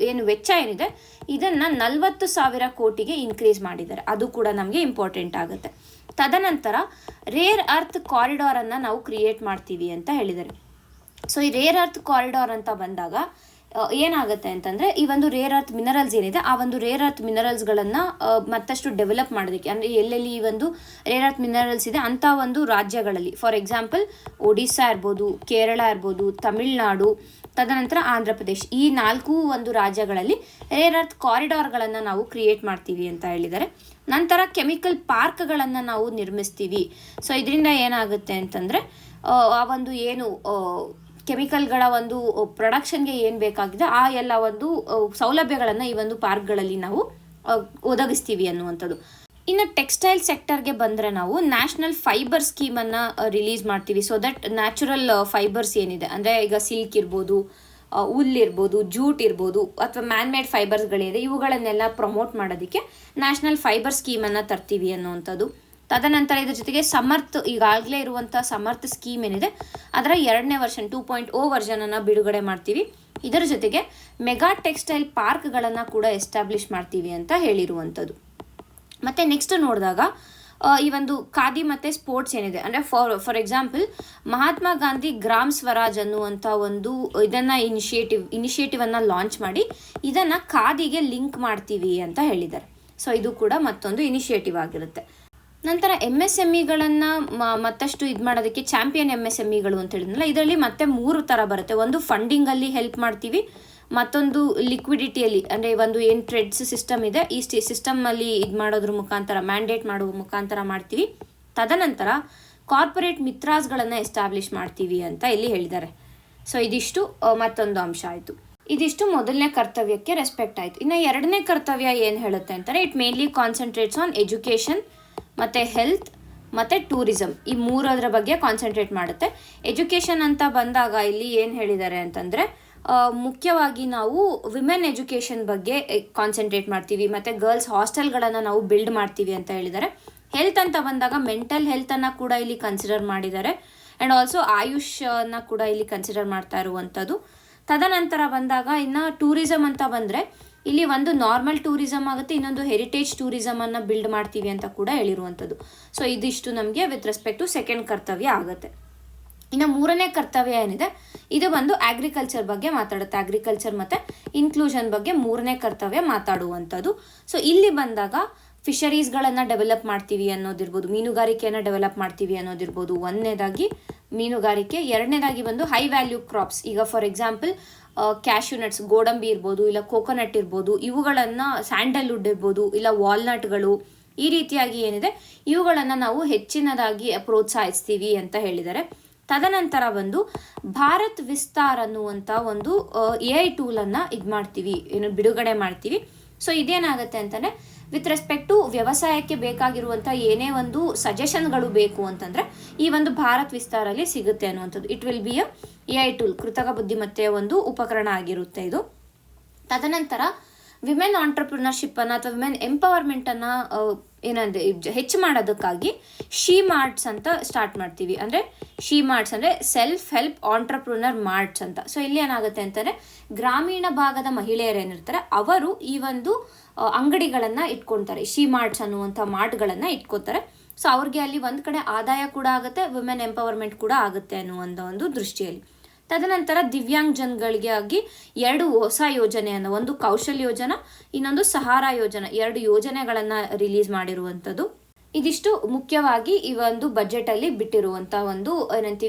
ಏನು ವೆಚ್ಚ ಏನಿದೆ ಇದನ್ನು 40,000 ಕೋಟಿಗೆ ಇನ್ಕ್ರೀಸ್ ಮಾಡಿದ್ದಾರೆ. ಅದು ಕೂಡ ನಮಗೆ ಇಂಪಾರ್ಟೆಂಟ್ ಆಗುತ್ತೆ. ತದನಂತರ ರೇರ್ ಅರ್ತ್ ಕಾರಿಡಾರನ್ನು ನಾವು ಕ್ರಿಯೇಟ್ ಮಾಡ್ತೀವಿ ಅಂತ ಹೇಳಿದ್ದಾರೆ. ಸೊ ಈ ರೇರ್ ಅರ್ತ್ ಕಾರಿಡಾರ್ ಅಂತ ಬಂದಾಗ ಏನಾಗುತ್ತೆ ಅಂತಂದರೆ ಈ ಒಂದು ರೇರ್ ಅರ್ತ್ ಮಿನರಲ್ಸ್ ಏನಿದೆ ಆ ಒಂದು ರೇರ್ ಅರ್ತ್ ಮಿನರಲ್ಸ್ಗಳನ್ನು ಮತ್ತಷ್ಟು ಡೆವಲಪ್ ಮಾಡೋದಕ್ಕೆ, ಅಂದರೆ ಎಲ್ಲೆಲ್ಲಿ ಈ ಒಂದು ರೇರ್ ಅರ್ತ್ ಮಿನರಲ್ಸ್ ಇದೆ ಅಂಥ ಒಂದು ರಾಜ್ಯಗಳಲ್ಲಿ, ಫಾರ್ ಎಕ್ಸಾಂಪಲ್ ಒಡಿಸ್ಸಾ ಇರ್ಬೋದು, ಕೇರಳ ಇರ್ಬೋದು, ತಮಿಳುನಾಡು, ತದನಂತರ ಆಂಧ್ರ ಪ್ರದೇಶ್, ಈ 4 ಒಂದು ರಾಜ್ಯಗಳಲ್ಲಿ ರೇರ್ ಅರ್ತ್ ಕಾರಿಡಾರ್ಗಳನ್ನು ನಾವು ಕ್ರಿಯೇಟ್ ಮಾಡ್ತೀವಿ ಅಂತ ಹೇಳಿದ್ದಾರೆ. ನಂತರ ಕೆಮಿಕಲ್ ಪಾರ್ಕ್ಗಳನ್ನು ನಾವು ನಿರ್ಮಿಸ್ತೀವಿ. ಸೊ ಇದರಿಂದ ಏನಾಗುತ್ತೆ ಅಂತಂದರೆ ಆ ಒಂದು ಏನು ಕೆಮಿಕಲ್ಗಳ ಒಂದು ಪ್ರೊಡಕ್ಷನ್ಗೆ ಏನು ಬೇಕಾಗಿದೆ ಆ ಎಲ್ಲ ಒಂದು ಸೌಲಭ್ಯಗಳನ್ನು ಈ ಒಂದು ಪಾರ್ಕ್ಗಳಲ್ಲಿ ನಾವು ಒದಗಿಸ್ತೀವಿ ಅನ್ನುವಂಥದ್ದು. ಇನ್ನು ಟೆಕ್ಸ್ಟೈಲ್ ಸೆಕ್ಟರ್ಗೆ ಬಂದರೆ ನಾವು ನ್ಯಾಷನಲ್ ಫೈಬರ್ ಸ್ಕೀಮನ್ನು ರಿಲೀಸ್ ಮಾಡ್ತೀವಿ. ಸೊ ದಟ್ ನ್ಯಾಚುರಲ್ ಫೈಬರ್ಸ್ ಏನಿದೆ, ಅಂದರೆ ಈಗ ಸಿಲ್ಕ್ ಇರ್ಬೋದು, ಉಲ್ ಇರ್ಬೋದು, ಜೂಟ್ ಇರ್ಬೋದು, ಅಥವಾ ಮ್ಯಾನ್ಮೇಡ್ ಫೈಬರ್ಸ್ಗಳಿದೆ, ಇವುಗಳನ್ನೆಲ್ಲ ಪ್ರಮೋಟ್ ಮಾಡೋದಕ್ಕೆ ನ್ಯಾಷನಲ್ ಫೈಬರ್ ಸ್ಕೀಮನ್ನು ತರ್ತೀವಿ ಅನ್ನುವಂಥದ್ದು. ತದನಂತರ ಇದ್ರ ಜೊತೆಗೆ ಸಮರ್ಥ್, ಈಗಾಗಲೇ ಇರುವಂಥ ಸಮರ್ಥ್ ಸ್ಕೀಮ್ ಏನಿದೆ ಅದರ 2ನೇ ವರ್ಷನ್ 2.0 ವರ್ಷನನ್ನು ಬಿಡುಗಡೆ ಮಾಡ್ತೀವಿ. ಇದರ ಜೊತೆಗೆ ಮೆಗಾ ಟೆಕ್ಸ್ಟೈಲ್ ಪಾರ್ಕ್ಗಳನ್ನು ಕೂಡ ಎಸ್ಟಾಬ್ಲಿಷ್ ಮಾಡ್ತೀವಿ ಅಂತ ಹೇಳಿರುವಂಥದ್ದು. ಮತ್ತು ನೆಕ್ಸ್ಟ್ ನೋಡಿದಾಗ ಈ ಒಂದು ಖಾದಿ ಮತ್ತು ಸ್ಪೋರ್ಟ್ಸ್ ಏನಿದೆ, ಅಂದರೆ for example Mahatma Gandhi gram Swaraj ಅನ್ನುವಂಥ ಒಂದು ಇದನ್ನು ಇನಿಷಿಯೇಟಿವನ್ನು ಲಾಂಚ್ ಮಾಡಿ ಇದನ್ನು ಖಾದಿಗೆ ಲಿಂಕ್ ಮಾಡ್ತೀವಿ ಅಂತ ಹೇಳಿದ್ದಾರೆ. ಸೊ ಇದು ಕೂಡ ಮತ್ತೊಂದು ಇನಿಷಿಯೇಟಿವ್ ಆಗಿರುತ್ತೆ. ನಂತರ MSMEಗಳನ್ನು ಮತ್ತಷ್ಟು ಇದು ಮಾಡೋದಕ್ಕೆ ಚಾಂಪಿಯನ್ MSMEಗಳು ಅಂತ ಹೇಳಿದ್ನಲ್ಲ, ಇದರಲ್ಲಿ ಮತ್ತೆ 3 ಥರ ಬರುತ್ತೆ. ಒಂದು ಫಂಡಿಂಗಲ್ಲಿ ಹೆಲ್ಪ್ ಮಾಡ್ತೀವಿ, ಮತ್ತೊಂದು ಲಿಕ್ವಿಡಿಟಿಯಲ್ಲಿ, ಅಂದರೆ ಒಂದು ಏನು ಟ್ರೆಡ್ಸ್ ಸಿಸ್ಟಮ್ ಇದೆ ಈ ಸಿಸ್ಟಮಲ್ಲಿ ಇದು ಮಾಡೋದ್ರ ಮುಖಾಂತರ, ಮ್ಯಾಂಡೇಟ್ ಮಾಡುವ ಮುಖಾಂತರ ಮಾಡ್ತೀವಿ. ತದನಂತರ ಕಾರ್ಪೊರೇಟ್ ಮಿತ್ರಾಸ್ಗಳನ್ನು ಎಸ್ಟಾಬ್ಲಿಷ್ ಮಾಡ್ತೀವಿ ಅಂತ ಇಲ್ಲಿ ಹೇಳಿದ್ದಾರೆ. ಸೊ ಇದಿಷ್ಟು ಮತ್ತೊಂದು ಅಂಶ ಆಯಿತು. ಇದಿಷ್ಟು ಮೊದಲನೇ ಕರ್ತವ್ಯಕ್ಕೆ ರೆಸ್ಪೆಕ್ಟ್ ಆಯಿತು. ಇನ್ನು 2ನೇ ಕರ್ತವ್ಯ ಏನು ಹೇಳುತ್ತೆ ಅಂತಾರೆ, it mainly concentrates on education ಮತ್ತು ಹೆಲ್ತ್ ಮತ್ತು ಟೂರಿಸಮ್, ಈ 3 ಬಗ್ಗೆ ಕಾನ್ಸಂಟ್ರೇಟ್ ಮಾಡುತ್ತೆ. ಎಜುಕೇಷನ್ ಅಂತ ಬಂದಾಗ ಇಲ್ಲಿ ಏನು ಹೇಳಿದ್ದಾರೆ ಅಂತಂದರೆ ಮುಖ್ಯವಾಗಿ ನಾವು ವಿಮೆನ್ ಎಜುಕೇಷನ್ ಬಗ್ಗೆ ಕಾನ್ಸಂಟ್ರೇಟ್ ಮಾಡ್ತೀವಿ, ಮತ್ತು ಗರ್ಲ್ಸ್ ಹಾಸ್ಟೆಲ್ಗಳನ್ನು ನಾವು ಬಿಲ್ಡ್ ಮಾಡ್ತೀವಿ ಅಂತ ಹೇಳಿದ್ದಾರೆ. ಹೆಲ್ತ್ ಅಂತ ಬಂದಾಗ ಮೆಂಟಲ್ ಹೆಲ್ತನ್ನು ಕೂಡ ಇಲ್ಲಿ ಕನ್ಸಿಡರ್ ಮಾಡಿದ್ದಾರೆ, ಆ್ಯಂಡ್ ಆಲ್ಸೋ ಆಯುಷನ್ನು ಕೂಡ ಇಲ್ಲಿ ಕನ್ಸಿಡರ್ ಮಾಡ್ತಾ ಇರುವಂಥದ್ದು. ತದನಂತರ ಬಂದಾಗ ಇನ್ನು ಟೂರಿಸಮ್ ಅಂತ ಬಂದರೆ ಇಲ್ಲಿ ಒಂದು ನಾರ್ಮಲ್ ಟೂರಿಸಮ್ ಆಗುತ್ತೆ, ಇನ್ನೊಂದು ಹೆರಿಟೇಜ್ ಟೂರಿಸಮನ್ನು ಬಿಲ್ಡ್ ಮಾಡ್ತೀವಿ ಅಂತ ಕೂಡ ಹೇಳಿರುವಂಥದ್ದು. ಸೊ ಇದಿಷ್ಟು ನಮಗೆ ವಿತ್ ರೆಸ್ಪೆಕ್ಟ್ ಟು 2nd ಕರ್ತವ್ಯ ಆಗುತ್ತೆ. ಇನ್ನು 3ನೇ ಕರ್ತವ್ಯ ಏನಿದೆ ಇದು ಬಂದು ಅಗ್ರಿಕಲ್ಚರ್ ಬಗ್ಗೆ ಮಾತಾಡುತ್ತೆ. ಅಗ್ರಿಕಲ್ಚರ್ ಮತ್ತು ಇನ್ಕ್ಲೂಷನ್ ಬಗ್ಗೆ 3ನೇ ಕರ್ತವ್ಯ ಮಾತಾಡುವಂಥದ್ದು. ಸೊ ಇಲ್ಲಿ ಬಂದಾಗ ಫಿಶರೀಸ್ಗಳನ್ನು ಡೆವಲಪ್ ಮಾಡ್ತೀವಿ ಅನ್ನೋದಿರ್ಬೋದು, ಮೀನುಗಾರಿಕೆಯನ್ನು ಡೆವಲಪ್ ಮಾಡ್ತೀವಿ ಅನ್ನೋದಿರ್ಬೋದು. 1ನೇದಾಗಿ ಮೀನುಗಾರಿಕೆ, 2ನೇದಾಗಿ ಬಂದು ಹೈ ವ್ಯಾಲ್ಯೂ ಕ್ರಾಪ್ಸ್, ಈಗ ಫಾರ್ ಎಕ್ಸಾಂಪಲ್ ಕ್ಯಾಶ್ಯೂ ನಟ್ಸ್, ಗೋಡಂಬಿ ಇರ್ಬೋದು, ಇಲ್ಲ ಕೋಕೋನಟ್ ಇರ್ಬೋದು, ಇವುಗಳನ್ನು ಸ್ಯಾಂಡಲ್ವುಡ್ ಇರ್ಬೋದು, ಇಲ್ಲ ವಾಲ್ನಟ್ಗಳು, ಈ ರೀತಿಯಾಗಿ ಏನಿದೆ ಇವುಗಳನ್ನು ನಾವು ಹೆಚ್ಚಿನದಾಗಿ ಪ್ರೋತ್ಸಾಹಿಸ್ತೀವಿ ಅಂತ ಹೇಳಿದ್ದಾರೆ. ತದನಂತರ ಬಂದು ಭಾರತ್ ವಿಸ್ತಾರ್ ಅನ್ನುವಂಥ ಒಂದು AI ಟೂಲನ್ನು ಬಿಡುಗಡೆ ಮಾಡ್ತೀವಿ. ಸೊ ಇದೇನಾಗುತ್ತೆ ಅಂತಂದರೆ ವಿತ್ ರೆಸ್ಪೆಕ್ಟ್ ಟು ವ್ಯವಸಾಯಕ್ಕೆ ಬೇಕಾಗಿರುವಂಥ ಏನೇ ಒಂದು ಸಜೆಷನ್ಗಳು ಬೇಕು ಅಂತಂದರೆ ಈ ಒಂದು ಭಾರತ್ ವಿಸ್ತಾರಲ್ಲಿ ಸಿಗುತ್ತೆ ಅನ್ನುವಂಥದ್ದು. It will be AI tool, ಕೃತಕ ಬುದ್ಧಿಮತ್ತೆಯ ಒಂದು ಉಪಕರಣ ಆಗಿರುತ್ತೆ ಇದು. ತದನಂತರ ವಿಮೆನ್ ಆಂಟ್ರಪ್ರಿನರ್ಶಿಪ್ಪನ್ನು ಅಥವಾ ವಿಮೆನ್ ಎಂಪವರ್ಮೆಂಟನ್ನು ಹೆಚ್ಚು ಮಾಡೋದಕ್ಕಾಗಿ ಶಿ ಮಾರ್ಟ್ಸ್ ಅಂತ ಸ್ಟಾರ್ಟ್ ಮಾಡ್ತೀವಿ. ಅಂದರೆ ಶಿ ಮಾರ್ಟ್ಸ್ ಅಂದರೆ ಸೆಲ್ಫ್ ಹೆಲ್ಪ್ ಆಂಟ್ರಪ್ರಿನರ್ ಮಾರ್ಟ್ಸ್ ಅಂತ. ಸೊ ಇಲ್ಲಿ ಏನಾಗುತ್ತೆ ಅಂತಂದರೆ ಗ್ರಾಮೀಣ ಭಾಗದ ಮಹಿಳೆಯರು ಏನಿರ್ತಾರೆ ಅವರು ಈ ಒಂದು ಅಂಗಡಿಗಳನ್ನು ಇಟ್ಕೊಳ್ತಾರೆ, ಶಿ ಮಾರ್ಟ್ಸ್ ಅನ್ನುವಂಥ ಮಾರ್ಟ್ಗಳನ್ನು ಇಟ್ಕೋತಾರೆ. ಸೊ ಅವ್ರಿಗೆ ಅಲ್ಲಿ ಒಂದು ಕಡೆ ಆದಾಯ ಕೂಡ ಆಗುತ್ತೆ, ವಿಮೆನ್ ಎಂಪವರ್ಮೆಂಟ್ ಕೂಡ ಆಗುತ್ತೆ ಅನ್ನುವಂಥ ಒಂದು ದೃಷ್ಟಿಯಲ್ಲಿ. ತದನಂತರ ದಿವ್ಯಾಂಗ್ ಜನಗಳಿಗೆ ಆಗಿ 2 ಹೊಸ ಯೋಜನೆಯನ್ನು, ಒಂದು ಕೌಶಲ್ ಯೋಜನಾ, ಇನ್ನೊಂದು ಸಹಾರಾ ಯೋಜನಾ, 2 ಯೋಜನೆಗಳನ್ನು ರಿಲೀಸ್ ಮಾಡಿರುವಂಥದ್ದು. ಇದಿಷ್ಟು ಮುಖ್ಯವಾಗಿ ಈ ಒಂದು ಬಜೆಟಲ್ಲಿ ಬಿಟ್ಟಿರುವಂಥ ಒಂದು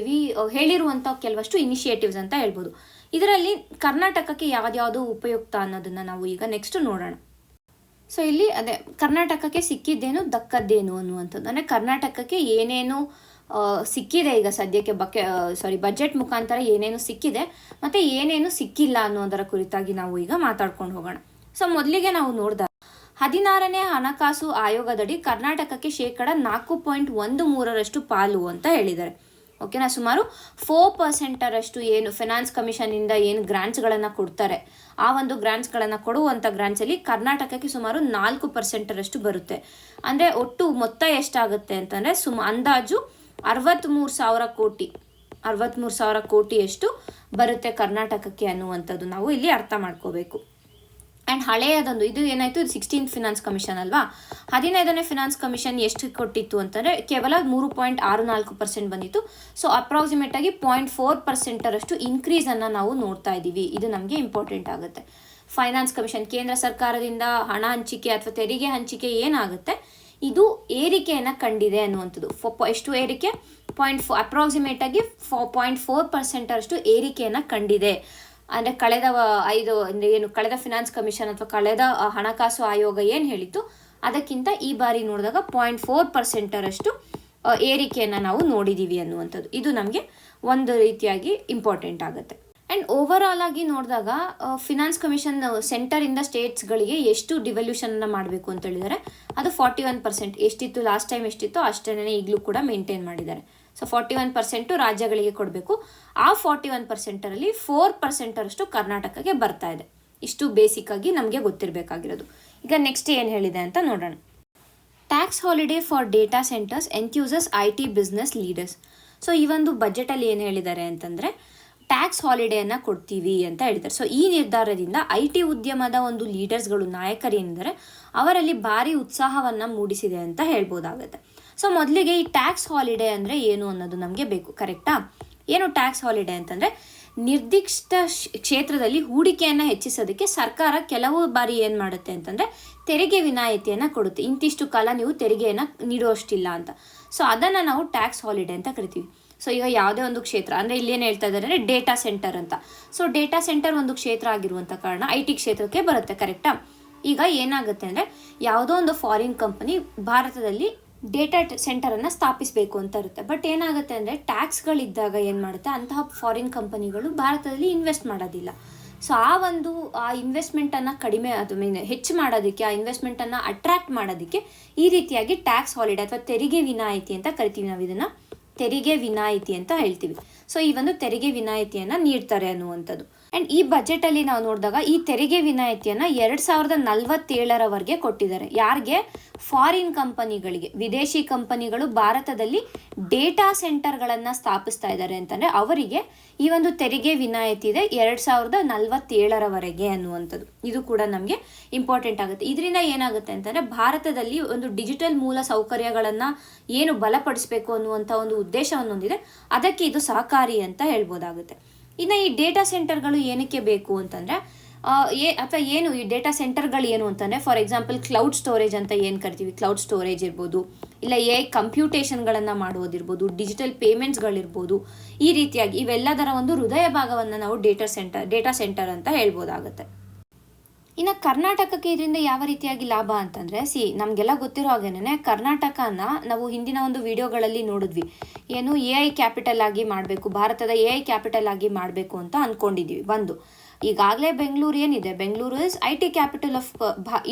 ಹೇಳಿರುವಂಥ ಕೆಲವಷ್ಟು ಇನಿಷಿಯೇಟಿವ್ಸ್ ಅಂತ ಹೇಳ್ಬೋದು. ಇದರಲ್ಲಿ ಕರ್ನಾಟಕಕ್ಕೆ ಯಾವ್ದ್ಯಾವುದು ಉಪಯುಕ್ತ ಅನ್ನೋದನ್ನು ನಾವು ಈಗ ನೆಕ್ಸ್ಟ್ ನೋಡೋಣ. ಸೊ ಇಲ್ಲಿ ಅದೇ ಕರ್ನಾಟಕಕ್ಕೆ ಸಿಕ್ಕಿದ್ದೇನು ದಕ್ಕದ್ದೇನು ಅನ್ನುವಂಥದ್ದು, ಅಂದರೆ ಕರ್ನಾಟಕಕ್ಕೆ ಏನೇನು ಸಿಕ್ಕಿದೆ ಈಗ ಸದ್ಯಕ್ಕೆ ಬಜೆಟ್ ಮುಖಾಂತರ ಏನೇನು ಸಿಕ್ಕಿದೆ ಮತ್ತು ಏನೇನು ಸಿಕ್ಕಿಲ್ಲ ಅನ್ನೋದರ ಕುರಿತಾಗಿ ನಾವು ಈಗ ಮಾತಾಡ್ಕೊಂಡು ಹೋಗೋಣ. ಸೊ ಮೊದಲಿಗೆ ನಾವು ನೋಡಿದಾಗ 16ನೇ ಹಣಕಾಸು ಆಯೋಗದಡಿ ಕರ್ನಾಟಕಕ್ಕೆ 4.13% ಪಾಲು ಅಂತ ಹೇಳಿದ್ದಾರೆ. ಓಕೆನಾ, ಸುಮಾರು 4% ಏನು ಫೈನಾನ್ಸ್ ಕಮಿಷನಿಂದ ಏನು ಗ್ರಾಂಟ್ಸ್ಗಳನ್ನು ಕೊಡ್ತಾರೆ, ಆ ಒಂದು ಗ್ರಾಂಟ್ಸ್ಗಳನ್ನು ಕೊಡುವಂಥ ಗ್ರಾಂಟ್ಸಲ್ಲಿ ಕರ್ನಾಟಕಕ್ಕೆ ಸುಮಾರು 4% ಬರುತ್ತೆ. ಅಂದರೆ ಒಟ್ಟು ಮೊತ್ತ ಎಷ್ಟಾಗುತ್ತೆ ಅಂತಂದರೆ ಅಂದಾಜು 63,000 ಕೋಟಿಯಷ್ಟು ಬರುತ್ತೆ ಕರ್ನಾಟಕಕ್ಕೆ ಅನ್ನುವಂಥದ್ದು ನಾವು ಇಲ್ಲಿ ಅರ್ಥ ಮಾಡ್ಕೋಬೇಕು. ಆ್ಯಂಡ್ ಹಳೆಯದೊಂದು ಇದು ಏನಾಯಿತು, ಇದು 16th ಫಿನಾನ್ಸ್ ಕಮಿಷನ್ ಅಲ್ವಾ. 15ನೇ ಫಿನಾನ್ಸ್ ಕಮಿಷನ್ ಎಷ್ಟು ಕೊಟ್ಟಿತ್ತು ಅಂತಂದರೆ ಕೇವಲ 3.64% ಬಂದಿತ್ತು. ಸೊ ಅಪ್ರಾಕ್ಸಿಮೇಟಾಗಿ 0.4% ಇನ್ಕ್ರೀಸನ್ನು ನಾವು ನೋಡ್ತಾ ಇದ್ದೀವಿ. ಇದು ನಮಗೆ ಇಂಪಾರ್ಟೆಂಟ್ ಆಗುತ್ತೆ. ಫೈನಾನ್ಸ್ ಕಮಿಷನ್ ಕೇಂದ್ರ ಸರ್ಕಾರದಿಂದ ಹಣ ಹಂಚಿಕೆ ಅಥವಾ ತೆರಿಗೆ ಹಂಚಿಕೆ ಏನಾಗುತ್ತೆ ಇದು ಏರಿಕೆಯನ್ನು ಕಂಡಿದೆ ಅನ್ನುವಂಥದ್ದು. ಎಷ್ಟು ಏರಿಕೆ? ಅಪ್ರಾಕ್ಸಿಮೇಟಾಗಿ 0.4% ಏರಿಕೆಯನ್ನು ಕಂಡಿದೆ. ಅಂದರೆ ಕಳೆದ ಫಿನಾನ್ಸ್ ಕಮಿಷನ್ ಅಥವಾ ಕಳೆದ ಹಣಕಾಸು ಆಯೋಗ ಏನು ಹೇಳಿತ್ತು ಅದಕ್ಕಿಂತ ಈ ಬಾರಿ ನೋಡಿದಾಗ 0.4% ಏರಿಕೆಯನ್ನು ನಾವು ನೋಡಿದ್ದೀವಿ ಅನ್ನುವಂಥದ್ದು. ಇದು ನಮಗೆ ಒಂದು ರೀತಿಯಾಗಿ ಇಂಪಾರ್ಟೆಂಟ್ ಆಗುತ್ತೆ. ಆ್ಯಂಡ್ ಓವರ್ ಆಲ್ ಆಗಿ ನೋಡಿದಾಗ ಫಿನಾನ್ಸ್ ಕಮಿಷನ್ ಸೆಂಟರಿಂದ ಸ್ಟೇಟ್ಸ್ಗಳಿಗೆ ಎಷ್ಟು ಡಿವಲ್ಯೂಷನ್ನ ಮಾಡಬೇಕು ಅಂತ ಹೇಳಿದ್ದಾರೆ, ಅದು 41%. ಎಷ್ಟಿತ್ತು ಲಾಸ್ಟ್ ಟೈಮ್ ಎಷ್ಟಿತ್ತು ಅಷ್ಟೇ ಈಗಲೂ ಕೂಡ ಮೇಂಟೈನ್ ಮಾಡಿದ್ದಾರೆ. ಸೊ 41% ರಾಜ್ಯಗಳಿಗೆ ಕೊಡಬೇಕು. ಆ 41%ರಲ್ಲಿ 4% ಕರ್ನಾಟಕಕ್ಕೆ ಬರ್ತಾ ಇದೆ. ಇಷ್ಟು ಬೇಸಿಕ್ಕಾಗಿ ನಮಗೆ ಗೊತ್ತಿರಬೇಕಾಗಿರೋದು. ಈಗ ನೆಕ್ಸ್ಟ್ ಏನು ಹೇಳಿದೆ ಅಂತ ನೋಡೋಣ. Tax holiday for data centres enthuses IT business leaders. So ಈ ಒಂದು ಬಜೆಟಲ್ಲಿ ಏನು ಹೇಳಿದ್ದಾರೆ ಅಂತಂದರೆ ಟ್ಯಾಕ್ಸ್ ಹಾಲಿಡೇಯನ್ನು ಕೊಡ್ತೀವಿ ಅಂತ ಹೇಳಿದ್ದಾರೆ. ಸೊ ಈ ನಿರ್ಧಾರದಿಂದ IT ಉದ್ಯಮದ ಒಂದು ಲೀಡರ್ಸ್ಗಳು, ನಾಯಕರು ಏನಿದ್ದಾರೆ ಅವರಲ್ಲಿ ಭಾರಿ ಉತ್ಸಾಹವನ್ನು ಮೂಡಿಸಿದೆ ಅಂತ ಹೇಳ್ಬೋದಾಗುತ್ತೆ. ಸೊ ಮೊದಲಿಗೆ ಈ ಟ್ಯಾಕ್ಸ್ ಹಾಲಿಡೇ ಅಂದರೆ ಏನು ಅನ್ನೋದು ನಮಗೆ ಬೇಕು, ಕರೆಕ್ಟಾ? ಏನು ಟ್ಯಾಕ್ಸ್ ಹಾಲಿಡೇ ಅಂತಂದರೆ ನಿರ್ದಿಷ್ಟ ಕ್ಷೇತ್ರದಲ್ಲಿ ಹೂಡಿಕೆಯನ್ನು ಹೆಚ್ಚಿಸೋದಕ್ಕೆ ಸರ್ಕಾರ ಕೆಲವು ಬಾರಿ ಏನು ಮಾಡುತ್ತೆ ಅಂತಂದರೆ ತೆರಿಗೆ ವಿನಾಯಿತಿಯನ್ನು ಕೊಡುತ್ತೆ. ಇಂತಿಷ್ಟು ಕಾಲ ನೀವು ತೆರಿಗೆಯನ್ನು ನೀಡುವಷ್ಟಿಲ್ಲ ಅಂತ. ಸೊ ಅದನ್ನು ನಾವು ಟ್ಯಾಕ್ಸ್ ಹಾಲಿಡೇ ಅಂತ ಕರಿತೀವಿ. ಸೊ ಈಗ ಯಾವುದೇ ಒಂದು ಕ್ಷೇತ್ರ ಅಂದರೆ ಇಲ್ಲಿ ಏನು ಹೇಳ್ತಾ ಇದ್ದಾರೆ ಅಂದರೆ ಡೇಟಾ ಸೆಂಟರ್ ಅಂತ. ಸೊ ಡೇಟಾ ಸೆಂಟರ್ ಒಂದು ಕ್ಷೇತ್ರ ಆಗಿರುವಂಥ ಕಾರಣ IT ಕ್ಷೇತ್ರಕ್ಕೆ ಬರುತ್ತೆ, ಕರೆಕ್ಟಾ? ಈಗ ಏನಾಗುತ್ತೆ ಅಂದರೆ ಯಾವುದೋ ಒಂದು ಫಾರಿನ್ ಕಂಪನಿ ಭಾರತದಲ್ಲಿ ಡೇಟಾ ಸೆಂಟರನ್ನು ಸ್ಥಾಪಿಸಬೇಕು ಅಂತ ಇರುತ್ತೆ. ಬಟ್ ಏನಾಗುತ್ತೆ ಅಂದರೆ ಟ್ಯಾಕ್ಸ್ಗಳಿದ್ದಾಗ ಏನು ಮಾಡುತ್ತೆ, ಅಂತಹ ಫಾರಿನ್ ಕಂಪನಿಗಳು ಭಾರತದಲ್ಲಿ ಇನ್ವೆಸ್ಟ್ ಮಾಡೋದಿಲ್ಲ. ಸೊ ಆ ಇನ್ವೆಸ್ಟ್ಮೆಂಟನ್ನು ಹೆಚ್ಚು ಮಾಡೋದಕ್ಕೆ, ಆ ಇನ್ವೆಸ್ಟ್ಮೆಂಟನ್ನು ಅಟ್ರಾಕ್ಟ್ ಮಾಡೋದಕ್ಕೆ ಈ ರೀತಿಯಾಗಿ ಟ್ಯಾಕ್ಸ್ ಹಾಲಿಡೇ ಅಥವಾ ತೆರಿಗೆ ವಿನಾಯಿತಿ ಅಂತ ಕರಿತೀವಿ ನಾವು. ಇದನ್ನು ತೆರಿಗೆ ವಿನಾಯಿತಿ ಅಂತ ಹೇಳ್ತೀವಿ. ಸೊ ಈ ಒಂದು ತೆರಿಗೆ ವಿನಾಯಿತಿಯನ್ನು ನೀಡ್ತಾರೆ ಅನ್ನುವಂಥದ್ದು. ಆ್ಯಂಡ್ ಈ ಬಜೆಟಲ್ಲಿ ನಾವು ನೋಡಿದಾಗ ಈ ತೆರಿಗೆ ವಿನಾಯಿತಿಯನ್ನು 2047ರವರೆಗೆ ಕೊಟ್ಟಿದ್ದಾರೆ. ಯಾರಿಗೆ? ಫಾರಿನ್ ಕಂಪನಿಗಳಿಗೆ. ವಿದೇಶಿ ಕಂಪನಿಗಳು ಭಾರತದಲ್ಲಿ ಡೇಟಾ ಸೆಂಟರ್ಗಳನ್ನು ಸ್ಥಾಪಿಸ್ತಾ ಇದ್ದಾರೆ ಅಂತಂದರೆ ಅವರಿಗೆ ಈ ಒಂದು ತೆರಿಗೆ ವಿನಾಯಿತಿ ಇದೆ 2047ರವರೆಗೆ ಅನ್ನುವಂಥದ್ದು. ಇದು ಕೂಡ ನಮಗೆ ಇಂಪಾರ್ಟೆಂಟ್ ಆಗುತ್ತೆ. ಇದರಿಂದ ಏನಾಗುತ್ತೆ ಅಂತಂದರೆ ಭಾರತದಲ್ಲಿ ಒಂದು ಡಿಜಿಟಲ್ ಮೂಲ ಸೌಕರ್ಯಗಳನ್ನು ಏನು ಬಲಪಡಿಸಬೇಕು ಅನ್ನುವಂಥ ಒಂದು ಉದ್ದೇಶವನ್ನು ಹೊಂದಿದೆ. ಅದಕ್ಕೆ ಇದು ಸಹಕಾರಿ ಅಂತ ಹೇಳ್ಬೋದಾಗುತ್ತೆ. ಇನ್ನು ಈ ಡೇಟಾ ಸೆಂಟರ್ಗಳು ಏನಕ್ಕೆ ಬೇಕು ಅಂತಂದರೆ ಅಥವಾ ಏನು ಈ ಡೇಟಾ ಸೆಂಟರ್ಗಳು ಏನು ಅಂತಂದರೆ, ಫಾರ್ ಎಕ್ಸಾಂಪಲ್ ಕ್ಲೌಡ್ ಸ್ಟೋರೇಜ್ ಅಂತ ಏನು ಕರಿತೀವಿ, ಕ್ಲೌಡ್ ಸ್ಟೋರೇಜ್ ಇರ್ಬೋದು, ಇಲ್ಲ ಕಂಪ್ಯೂಟೇಷನ್ಗಳನ್ನು ಮಾಡೋದಿರ್ಬೋದು, ಡಿಜಿಟಲ್ ಪೇಮೆಂಟ್ಸ್ಗಳಿರ್ಬೋದು. ಈ ರೀತಿಯಾಗಿ ಇವೆಲ್ಲದರ ಒಂದು ಹೃದಯ ಭಾಗವನ್ನು ನಾವು ಡೇಟಾ ಸೆಂಟರ್ ಅಂತ ಹೇಳ್ಬೋದಾಗುತ್ತೆ. ಇನ್ನು ಕರ್ನಾಟಕಕ್ಕೆ ಇದರಿಂದ ಯಾವ ರೀತಿಯಾಗಿ ಲಾಭ ಅಂತಂದರೆ, ನಮಗೆಲ್ಲ ಗೊತ್ತಿರೋ ಹಾಗೇನೆ ಕರ್ನಾಟಕನ ನಾವು ಹಿಂದಿನ ಒಂದು ವಿಡಿಯೋಗಳಲ್ಲಿ ನೋಡಿದ್ವಿ. ಏನು AI ಕ್ಯಾಪಿಟಲ್ ಆಗಿ ಮಾಡಬೇಕು, ಭಾರತದ AI ಕ್ಯಾಪಿಟಲ್ ಆಗಿ ಮಾಡಬೇಕು ಅಂತ ಅಂದ್ಕೊಂಡಿದ್ದೀವಿ. ಈಗಾಗಲೇ ಬೆಂಗಳೂರು ಏನಿದೆ, Bengaluru is IT capital of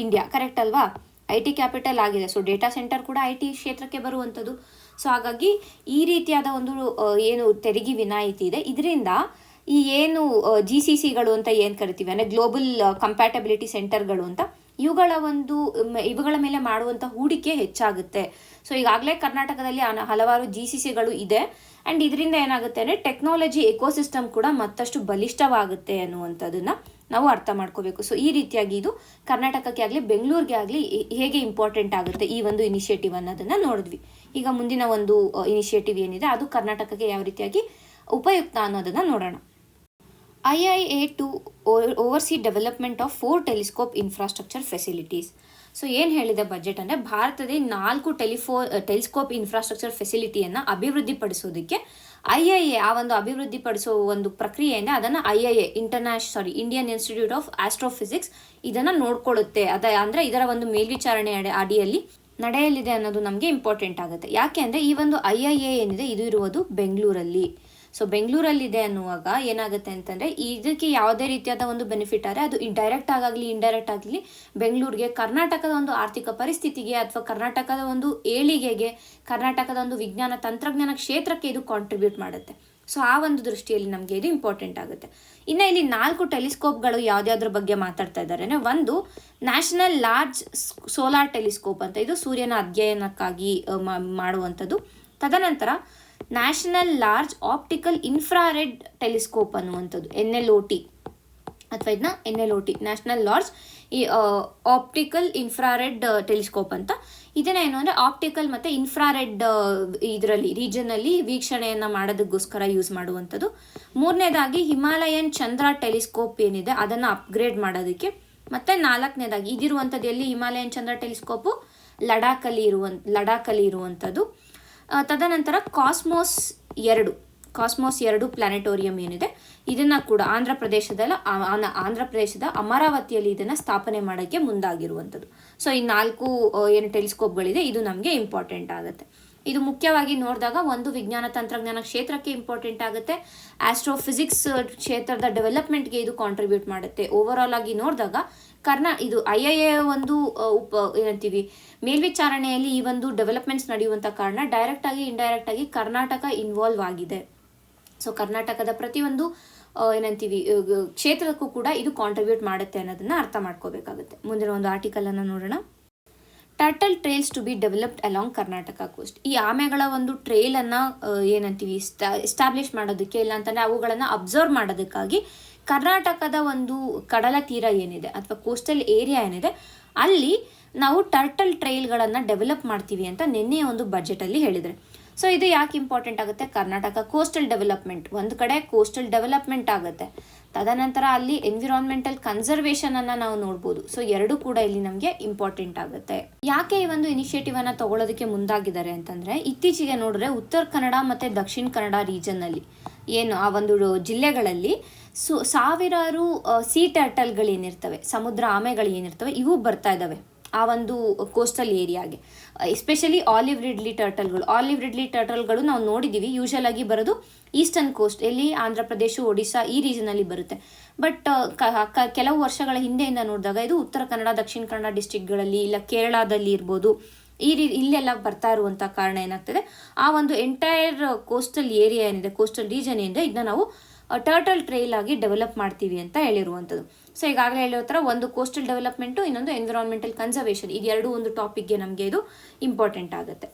India, correct ಅಲ್ವಾ? IT ಕ್ಯಾಪಿಟಲ್ ಆಗಿದೆ. ಸೊ ಡೇಟಾ ಸೆಂಟರ್ ಕೂಡ IT ಕ್ಷೇತ್ರಕ್ಕೆ ಬರುವಂಥದ್ದು. ಸೊ ಹಾಗಾಗಿ ಈ ರೀತಿಯಾದ ಒಂದು ಏನು ತೆರಿಗೆ ವಿನಾಯಿತಿ ಇದೆ, ಇದರಿಂದ ಈ ಏನು GCCಗಳು ಅಂತ ಏನು ಕರಿತೀವಿ, ಅಂದರೆ ಗ್ಲೋಬಲ್ ಕಂಪ್ಯಾಟಬಿಲಿಟಿ ಸೆಂಟರ್ಗಳು ಅಂತ, ಇವುಗಳ ಮೇಲೆ ಮಾಡುವಂಥ ಹೂಡಿಕೆ ಹೆಚ್ಚಾಗುತ್ತೆ. ಸೊ ಈಗಾಗಲೇ ಕರ್ನಾಟಕದಲ್ಲಿ ಹಲವಾರು GCCಗಳು ಇದೆ. ಆ್ಯಂಡ್ ಇದರಿಂದ ಏನಾಗುತ್ತೆ ಅಂದರೆ ಟೆಕ್ನಾಲಜಿ ಎಕೋಸಿಸ್ಟಮ್ ಕೂಡ ಮತ್ತಷ್ಟು ಬಲಿಷ್ಠವಾಗುತ್ತೆ ಅನ್ನುವಂಥದ್ದನ್ನು ನಾವು ಅರ್ಥ ಮಾಡ್ಕೋಬೇಕು. ಸೊ ಈ ರೀತಿಯಾಗಿ ಇದು ಕರ್ನಾಟಕಕ್ಕೆ ಆಗಲಿ ಬೆಂಗಳೂರಿಗೆ ಆಗಲಿ ಹೇಗೆ ಇಂಪಾರ್ಟೆಂಟ್ ಆಗುತ್ತೆ ಈ ಒಂದು ಇನಿಷಿಯೇಟಿವ್ ಅನ್ನೋದನ್ನು ನೋಡಿದ್ವಿ. ಈಗ ಮುಂದಿನ ಒಂದು ಇನಿಷಿಯೇಟಿವ್ ಏನಿದೆ ಅದು ಕರ್ನಾಟಕಕ್ಕೆ ಯಾವ ರೀತಿಯಾಗಿ ಉಪಯುಕ್ತ ಅನ್ನೋದನ್ನು ನೋಡೋಣ. IIA to oversee development of 4 telescope infrastructure facilities. So ಏನು ಹೇಳಿದೆ ಬಜೆಟ್ ಅಂದರೆ, ಭಾರತದಲ್ಲಿ 4 ಟೆಲಿಸ್ಕೋಪ್ ಇನ್ಫ್ರಾಸ್ಟ್ರಕ್ಚರ್ ಫೆಸಿಲಿಟಿಯನ್ನು ಅಭಿವೃದ್ಧಿಪಡಿಸೋದಕ್ಕೆ IIA ಆ ಒಂದು ಅಭಿವೃದ್ಧಿಪಡಿಸೋ ಒಂದು ಪ್ರಕ್ರಿಯೆಯಿಂದ ಅದನ್ನು IIA Indian institute of astrophysics ಇದನ್ನು ನೋಡ್ಕೊಳ್ಳುತ್ತೆ. ಅಂದರೆ ಇದರ ಒಂದು ಮೇಲ್ವಿಚಾರಣೆ ಅಡಿಯಲ್ಲಿ ನಡೆಯಲಿದೆ ಅನ್ನೋದು ನಮಗೆ ಇಂಪಾರ್ಟೆಂಟ್ ಆಗುತ್ತೆ. ಯಾಕೆ ಅಂದರೆ ಈ ಒಂದು IIA ಏನಿದೆ ಇದು ಇರುವುದು ಬೆಂಗಳೂರಲ್ಲಿ. ಸೊ ಬೆಂಗಳೂರಲ್ಲಿದೆ ಅನ್ನುವಾಗ ಏನಾಗುತ್ತೆ ಅಂತಂದರೆ, ಇದಕ್ಕೆ ಯಾವುದೇ ರೀತಿಯಾದ ಒಂದು ಬೆನಿಫಿಟ್ ಆದರೆ ಅದು ಡೈರೆಕ್ಟ್ ಆಗಲಿ ಇಂಡೈರೆಕ್ಟ್ ಆಗಲಿ ಬೆಂಗಳೂರಿಗೆ, ಕರ್ನಾಟಕದ ಒಂದು ಆರ್ಥಿಕ ಪರಿಸ್ಥಿತಿಗೆ ಅಥವಾ ಕರ್ನಾಟಕದ ಒಂದು ಏಳಿಗೆಗೆ, ಕರ್ನಾಟಕದ ಒಂದು ವಿಜ್ಞಾನ ತಂತ್ರಜ್ಞಾನ ಕ್ಷೇತ್ರಕ್ಕೆ ಇದು ಕಾಂಟ್ರಿಬ್ಯೂಟ್ ಮಾಡುತ್ತೆ. ಸೊ ಆ ಒಂದು ದೃಷ್ಟಿಯಲ್ಲಿ ನಮಗೆ ಇದು ಇಂಪಾರ್ಟೆಂಟ್ ಆಗುತ್ತೆ. ಇನ್ನು ಇಲ್ಲಿ 4 ಟೆಲಿಸ್ಕೋಪ್ಗಳು ಯಾವುದ್ಯಾವ್ದ್ರ ಬಗ್ಗೆ ಮಾತಾಡ್ತಾ ಇದ್ದಾರೆ. ಒಂದು ನ್ಯಾಷನಲ್ ಲಾರ್ಜ್ ಸೋಲಾರ್ ಟೆಲಿಸ್ಕೋಪ್ ಅಂತ, ಇದು ಸೂರ್ಯನ ಅಧ್ಯಯನಕ್ಕಾಗಿ ಮಾಡುವಂಥದ್ದು. ತದನಂತರ national large optical infrared telescope ಅನ್ನುವಂಥದ್ದು, NLOT ಅಥವಾ ಇದನ್ನ NLOT national large optical infrared telescope ಅಂತ. ಇದನ್ನ ಏನು ಅಂದರೆ ಆಪ್ಟಿಕಲ್ ಮತ್ತು ಇನ್ಫ್ರಾರೆಡ್ ಇದರಲ್ಲಿ ರೀಜನಲ್ಲಿ ವೀಕ್ಷಣೆಯನ್ನು ಮಾಡೋದಕ್ಕೋಸ್ಕರ ಯೂಸ್ ಮಾಡುವಂಥದ್ದು. ಮೂರನೇದಾಗಿ ಹಿಮಾಲಯನ್ ಚಂದ್ರ ಟೆಲಿಸ್ಕೋಪ್ ಏನಿದೆ ಅದನ್ನು ಅಪ್ಗ್ರೇಡ್ ಮಾಡೋದಕ್ಕೆ. ಮತ್ತು 4ನೇದಾಗಿ ಇದಿರುವಂಥದ್ದು ಎಲ್ಲಿ, ಹಿಮಾಲಯನ್ ಚಂದ್ರ ಟೆಲಿಸ್ಕೋಪು ಲಡಾಖಲ್ಲಿ ಇರುವಂಥದ್ದು. ತದನಂತರ ಕಾಸ್ಮೋಸ್ 2 ಪ್ಲಾನೆಟೋರಿಯಂ ಏನಿದೆ ಇದನ್ನು ಕೂಡ ಆಂಧ್ರ ಪ್ರದೇಶದ ಅಮರಾವತಿಯಲ್ಲಿ ಇದನ್ನು ಸ್ಥಾಪನೆ ಮಾಡೋಕ್ಕೆ ಮುಂದಾಗಿರುವಂಥದ್ದು. ಸೊ ಈ 4 ಏನು ಟೆಲಿಸ್ಕೋಪ್ಗಳಿದೆ ಇದು ನಮಗೆ ಇಂಪಾರ್ಟೆಂಟ್ ಆಗುತ್ತೆ. ಇದು ಮುಖ್ಯವಾಗಿ ನೋಡಿದಾಗ ಒಂದು ವಿಜ್ಞಾನ ತಂತ್ರಜ್ಞಾನ ಕ್ಷೇತ್ರಕ್ಕೆ ಇಂಪಾರ್ಟೆಂಟ್ ಆಗುತ್ತೆ, ಆಸ್ಟ್ರೋಫಿಸಿಕ್ಸ್ ಕ್ಷೇತ್ರದ ಡೆವಲಪ್ಮೆಂಟ್ಗೆ ಇದು ಕಾಂಟ್ರಿಬ್ಯೂಟ್ ಮಾಡುತ್ತೆ. ಓವರಾಲ್ ಆಗಿ ನೋಡಿದಾಗ ಇದು IIA ಒಂದು ಏನಂತೀವಿ ಮೇಲ್ವಿಚಾರಣೆಯಲ್ಲಿ ಈ ಒಂದು ಡೆವಲಪ್ಮೆಂಟ್ಸ್ ನಡೆಯುವಂಥ ಕಾರಣ ಡೈರೆಕ್ಟ್ ಆಗಿ ಇಂಡೈರೆಕ್ಟ್ ಆಗಿ ಕರ್ನಾಟಕ ಇನ್ವಾಲ್ವ್ ಆಗಿದೆ. ಸೊ ಕರ್ನಾಟಕದ ಪ್ರತಿಯೊಂದು ಏನಂತೀವಿ ಕ್ಷೇತ್ರಕ್ಕೂ ಕೂಡ ಇದು ಕಾಂಟ್ರಿಬ್ಯೂಟ್ ಮಾಡುತ್ತೆ ಅನ್ನೋದನ್ನ ಅರ್ಥ ಮಾಡ್ಕೋಬೇಕಾಗುತ್ತೆ. ಮುಂದಿನ ಒಂದು ಆರ್ಟಿಕಲ್ ಅನ್ನು ನೋಡೋಣ. Turtle trails to be developed along Karnataka coast. ಈ ಆಮೆಗಳ ಒಂದು ಟ್ರೇಲನ್ನು ಏನಂತೀವಿ ಎಸ್ಟಾಬ್ಲಿಷ್ ಮಾಡೋದಕ್ಕೆ, ಇಲ್ಲ ಅಂತಂದರೆ ಅವುಗಳನ್ನು ಅಬ್ಸರ್ವ್ ಮಾಡೋದಕ್ಕಾಗಿ ಕರ್ನಾಟಕದ ಒಂದು ಕಡಲ ತೀರ ಏನಿದೆ ಅಥವಾ ಕೋಸ್ಟಲ್ ಏರಿಯಾ ಏನಿದೆ ಅಲ್ಲಿ ನಾವು ಟರ್ಟಲ್ ಟ್ರೈಲ್ಗಳನ್ನು ಡೆವಲಪ್ ಮಾಡ್ತೀವಿ ಅಂತ ನಿನ್ನೆ ಒಂದು ಬಜೆಟಲ್ಲಿ ಹೇಳಿದರೆ. ಸೊ ಇದು ಯಾಕೆ ಇಂಪಾರ್ಟೆಂಟ್ ಆಗುತ್ತೆ, ಕರ್ನಾಟಕ ಕೋಸ್ಟಲ್ ಡೆವಲಪ್ಮೆಂಟ್ ಒಂದು ಕಡೆ ಕೋಸ್ಟಲ್ ಡೆವಲಪ್ಮೆಂಟ್ ಆಗುತ್ತೆ, ತದನಂತರ ಅಲ್ಲಿ ಎನ್ವಿರಾನ್ಮೆಂಟಲ್ ಕನ್ಸರ್ವೇಷನನ್ನು ನಾವು ನೋಡ್ಬೋದು. ಸೊ ಎರಡೂ ಕೂಡ ಇಲ್ಲಿ ನಮಗೆ ಇಂಪಾರ್ಟೆಂಟ್ ಆಗುತ್ತೆ. ಯಾಕೆ ಈ ಒಂದು ಇನಿಷಿಯೇಟಿವ್ ತಗೊಳ್ಳೋದಕ್ಕೆ ಮುಂದಾಗಿದ್ದಾರೆ ಅಂತಂದರೆ, ಇತ್ತೀಚೆಗೆ ನೋಡಿದ್ರೆ ಉತ್ತರ ಕನ್ನಡ ಮತ್ತು ದಕ್ಷಿಣ ಕನ್ನಡ ರೀಜನ್ನಲ್ಲಿ ಏನು ಆ ಒಂದು ಜಿಲ್ಲೆಗಳಲ್ಲಿ ಸಾವಿರಾರು ಸೀ ಟರ್ಟಲ್ಗಳೇನಿರ್ತವೆ, ಸಮುದ್ರ ಆಮೆಗಳು ಏನಿರ್ತವೆ ಇವು ಬರ್ತಾ ಇದ್ದಾವೆ ಆ ಒಂದು ಕೋಸ್ಟಲ್ ಏರಿಯಾಗೆ. ಎಸ್ಪೆಷಲಿ ಆಲಿವ್ ರಿಡ್ಲಿ ಟರ್ಟಲ್ಗಳು ನಾವು ನೋಡಿದ್ದೀವಿ. ಯೂಶಲ್ ಆಗಿ ಬರೋದು ಈಸ್ಟರ್ನ್ ಕೋಸ್ಟ್, ಎಲ್ಲಿ ಆಂಧ್ರ ಪ್ರದೇಶ, ಒಡಿಶಾ ಈ ರೀಜನಲ್ಲಿ ಬರುತ್ತೆ. ಬಟ್ ಕೆಲವು ವರ್ಷಗಳ ಹಿಂದೆಯಿಂದ ನೋಡಿದಾಗ ಇದು ಉತ್ತರ ಕನ್ನಡ, ದಕ್ಷಿಣ ಕನ್ನಡ ಡಿಸ್ಟ್ರಿಕ್ಟ್ಗಳಲ್ಲಿ, ಇಲ್ಲ ಕೇರಳದಲ್ಲಿ ಇರ್ಬೋದು, ಇಲ್ಲೆಲ್ಲ ಬರ್ತಾ ಇರುವಂಥ ಕಾರಣ ಏನಾಗ್ತದೆ, ಆ ಒಂದು ಎಂಟೈರ್ ಕೋಸ್ಟಲ್ ಏರಿಯಾ ಏನಿದೆ, ಕೋಸ್ಟಲ್ ರೀಜನ್ ಏನಿದೆ, ಇದನ್ನ ನಾವು ಟರ್ಟಲ್ ಟ್ರೈಲ್ ಆಗಿ ಡೆವಲಪ್ ಮಾಡ್ತೀವಿ ಅಂತ ಹೇಳಿರುವಂಥದ್ದು. ಸೊ ಈಗಾಗಲೇ ಹೇಳಿರೋ ಥರ ಒಂದು ಕೋಸ್ಟಲ್ ಡೆವಲಪ್ಮೆಂಟು, ಇನ್ನೊಂದು ಎನ್ವಿರಾನ್ಮೆಂಟಲ್ ಕನ್ಸರ್ವೇಷನ್, ಇದೆರಡೂ ಒಂದು ಟಾಪಿಕ್ಗೆ ನಮಗೆ ಇದು ಇಂಪಾರ್ಟೆಂಟ್ ಆಗುತ್ತೆ.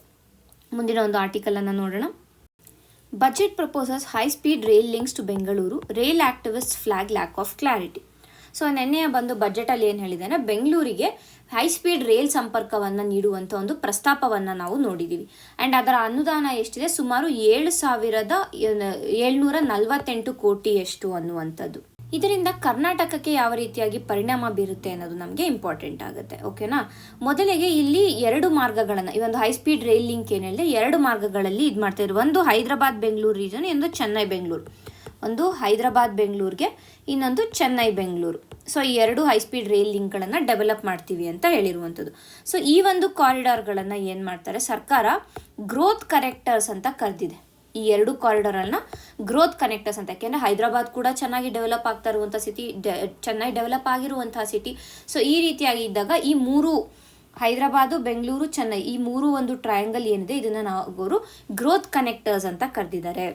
ಮುಂದಿನ ಒಂದು ಆರ್ಟಿಕಲನ್ನು ನೋಡೋಣ. Budget proposes high speed rail links to Bengaluru, rail activist flag lack of clarity. So ನೆನ್ನೆ ಬಂದು ಬಜೆಟಲ್ಲಿ ಏನು ಹೇಳಿದೆ ಅಂದರೆ, ಬೆಂಗಳೂರಿಗೆ ಹೈ ಸ್ಪೀಡ್ ರೈಲ್ ಸಂಪರ್ಕವನ್ನು ನೀಡುವಂಥ ಒಂದು ಪ್ರಸ್ತಾಪವನ್ನು ನಾವು ನೋಡಿದ್ದೀವಿ. ಆ್ಯಂಡ್ ಅದರ ಅನುದಾನ ಎಷ್ಟಿದೆ, ಸುಮಾರು 7,748 ಕೋಟಿಯಷ್ಟು ಅನ್ನುವಂಥದ್ದು. ಇದರಿಂದ ಕರ್ನಾಟಕಕ್ಕೆ ಯಾವ ರೀತಿಯಾಗಿ ಪರಿಣಾಮ ಬೀರುತ್ತೆ ಅನ್ನೋದು ನಮಗೆ ಇಂಪಾರ್ಟೆಂಟ್ ಆಗುತ್ತೆ. ಓಕೆನಾ. ಮೊದಲಿಗೆ ಇಲ್ಲಿ 2 ಮಾರ್ಗಗಳನ್ನು, ಈ ಒಂದು ಹೈ ಸ್ಪೀಡ್ ರೈಲ್ ಲಿಂಕ್ ಏನು ಹೇಳಿದೆ 2 ಮಾರ್ಗಗಳಲ್ಲಿ ಇದು ಮಾಡ್ತಾ ಇದ್ರು. ಒಂದು ಹೈದರಾಬಾದ್ ಬೆಂಗಳೂರು ರೀಜನ್, ಒಂದು ಚೆನ್ನೈ ಬೆಂಗಳೂರು. ಒಂದು ಹೈದರಾಬಾದ್ ಬೆಂಗಳೂರಿಗೆ, ಇನ್ನೊಂದು ಚೆನ್ನೈ ಬೆಂಗಳೂರು. ಸೊ ಈ 2 ಹೈ ಸ್ಪೀಡ್ ರೈಲ್ ಲಿಂಕ್ಗಳನ್ನು ಡೆವಲಪ್ ಮಾಡ್ತೀವಿ ಅಂತ ಹೇಳಿರುವಂಥದ್ದು. ಸೊ ಈ ಒಂದು ಕಾರಿಡಾರ್ಗಳನ್ನು ಏನು ಮಾಡ್ತಾರೆ, ಸರ್ಕಾರ ಗ್ರೋತ್ ಕನೆಕ್ಟರ್ಸ್ ಅಂತ ಕರೆದಿದೆ. ಈ 2 ಕಾರಿಡಾರನ್ನು ಗ್ರೋತ್ ಕನೆಕ್ಟರ್ಸ್ ಅಂತ. ಯಾಕೆಂದರೆ ಹೈದರಾಬಾದ್ ಕೂಡ ಚೆನ್ನಾಗಿ ಡೆವಲಪ್ ಆಗ್ತಾ ಇರುವಂಥ ಸಿಟಿ, ಚೆನ್ನೈ ಡೆವಲಪ್ ಆಗಿರುವಂತಹ ಸಿಟಿ. ಸೊ ಈ ರೀತಿಯಾಗಿ ಇದ್ದಾಗ ಈ 3 ಹೈದರಾಬಾದು, ಬೆಂಗಳೂರು, ಚೆನ್ನೈ, ಈ 3 ಒಂದು ಟ್ರಯಾಂಗಲ್ ಏನಿದೆ ಇದನ್ನು ಅವರು ಗ್ರೋತ್ ಕನೆಕ್ಟರ್ಸ್ ಅಂತ ಕರೆದಿದ್ದಾರೆ.